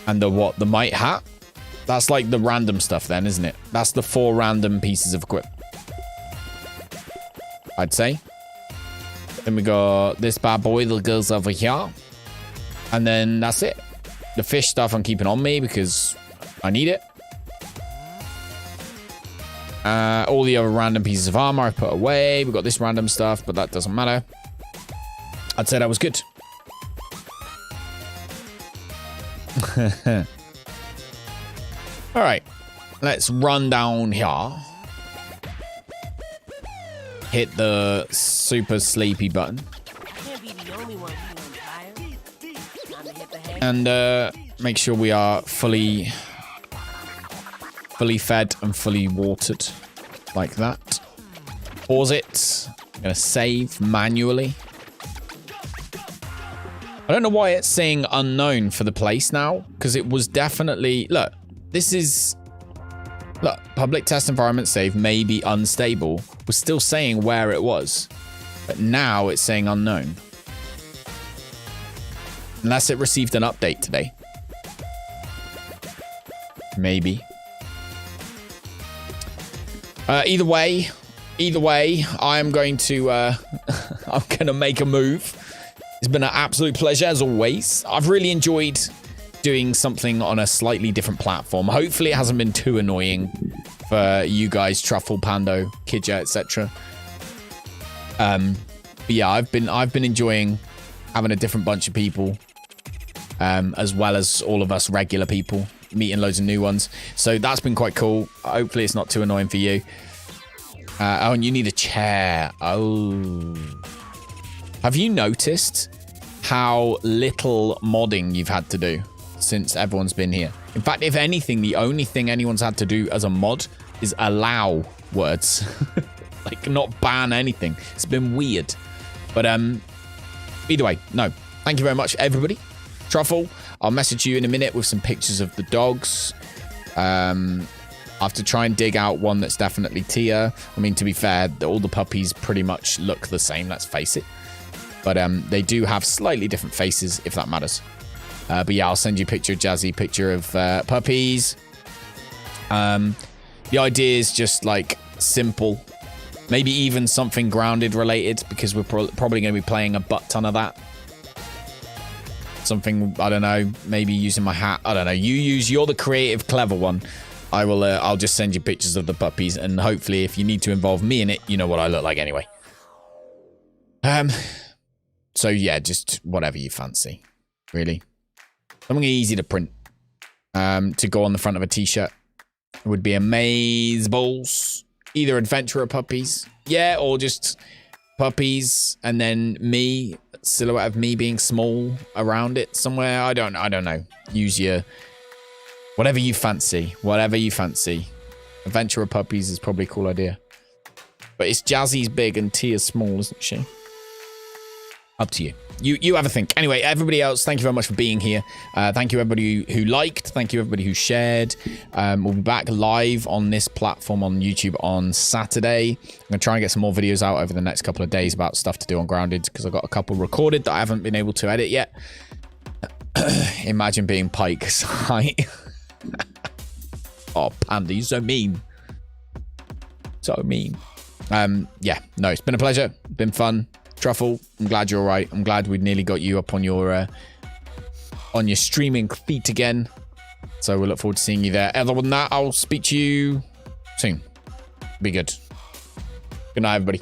And the what? The mite hat? That's like the random stuff then, isn't it? That's the 4 random pieces of equipment. I'd say. Then we got this bad boy that goes over here. And then that's it. The fish stuff I'm keeping on me because I need it. All the other random pieces of armor I put away. We got this random stuff, but that doesn't matter. I'd say that was good. All right. Let's run down here. Hit the super sleepy button. And make sure we are fully fed and fully watered. Like that. Pause it. I'm going to save manually. I don't know why it's saying unknown for the place now. Because it was definitely... Look, this is... Look, public test environment save may be unstable. We're still saying where it was. But now it's saying unknown. Unless it received an update today. Maybe. Either way, I am going to, I'm going to make a move. It's been an absolute pleasure as always. I've really enjoyed doing something on a slightly different platform. Hopefully it hasn't been too annoying for you guys, Truffle, Pando, Kidja, etc. But yeah, I've been enjoying having a different bunch of people, as well as all of us regular people, meeting loads of new ones. So that's been quite cool. Hopefully it's not too annoying for you. Oh, and you need a chair. Oh. Have you noticed how little modding you've had to do since everyone's been here? In fact, if anything, the only thing anyone's had to do as a mod is allow words. Like, not ban anything. It's been weird. But either way, no. Thank you very much, everybody. Truffle, I'll message you in a minute with some pictures of the dogs. I have to try and dig out one that's definitely Tia. I mean, to be fair, all the puppies pretty much look the same, let's face it. But they do have slightly different faces, if that matters. But yeah, I'll send you a picture of Jazzy, picture of puppies. The idea is just like simple. Maybe even something grounded related, because we're probably going to be playing a butt ton of that. Something, I don't know, maybe using my hat. I don't know. You're the creative, clever one. I'll just send you pictures of the puppies, and hopefully if you need to involve me in it, you know what I look like anyway. So yeah, just whatever you fancy, really. Something easy to print, to go on the front of a t-shirt. It would be amaze balls. Either adventurer puppies, yeah, or just puppies, and then me, silhouette of me being small around it somewhere. I don't know. Use your whatever you fancy. Whatever you fancy. Adventurer puppies is probably a cool idea. But it's Jazzy's big and Tia's small, isn't she? Up to you. You have a think. Anyway, everybody else, thank you very much for being here. Thank you everybody who liked. Thank you everybody who shared. We'll be back live on this platform on YouTube on Saturday. I'm going to try and get some more videos out over the next couple of days about stuff to do on Grounded, because I've got a couple recorded that I haven't been able to edit yet. Imagine being Pike's height. Oh, Panda, you're so mean. So mean. Yeah, no, it's been a pleasure. Been fun. Truffle, I'm glad you're all right. I'm glad we nearly got you up on your streaming feet again. So we'll look forward to seeing you there. Other than that, I'll speak to you soon. Be good. Good night, everybody.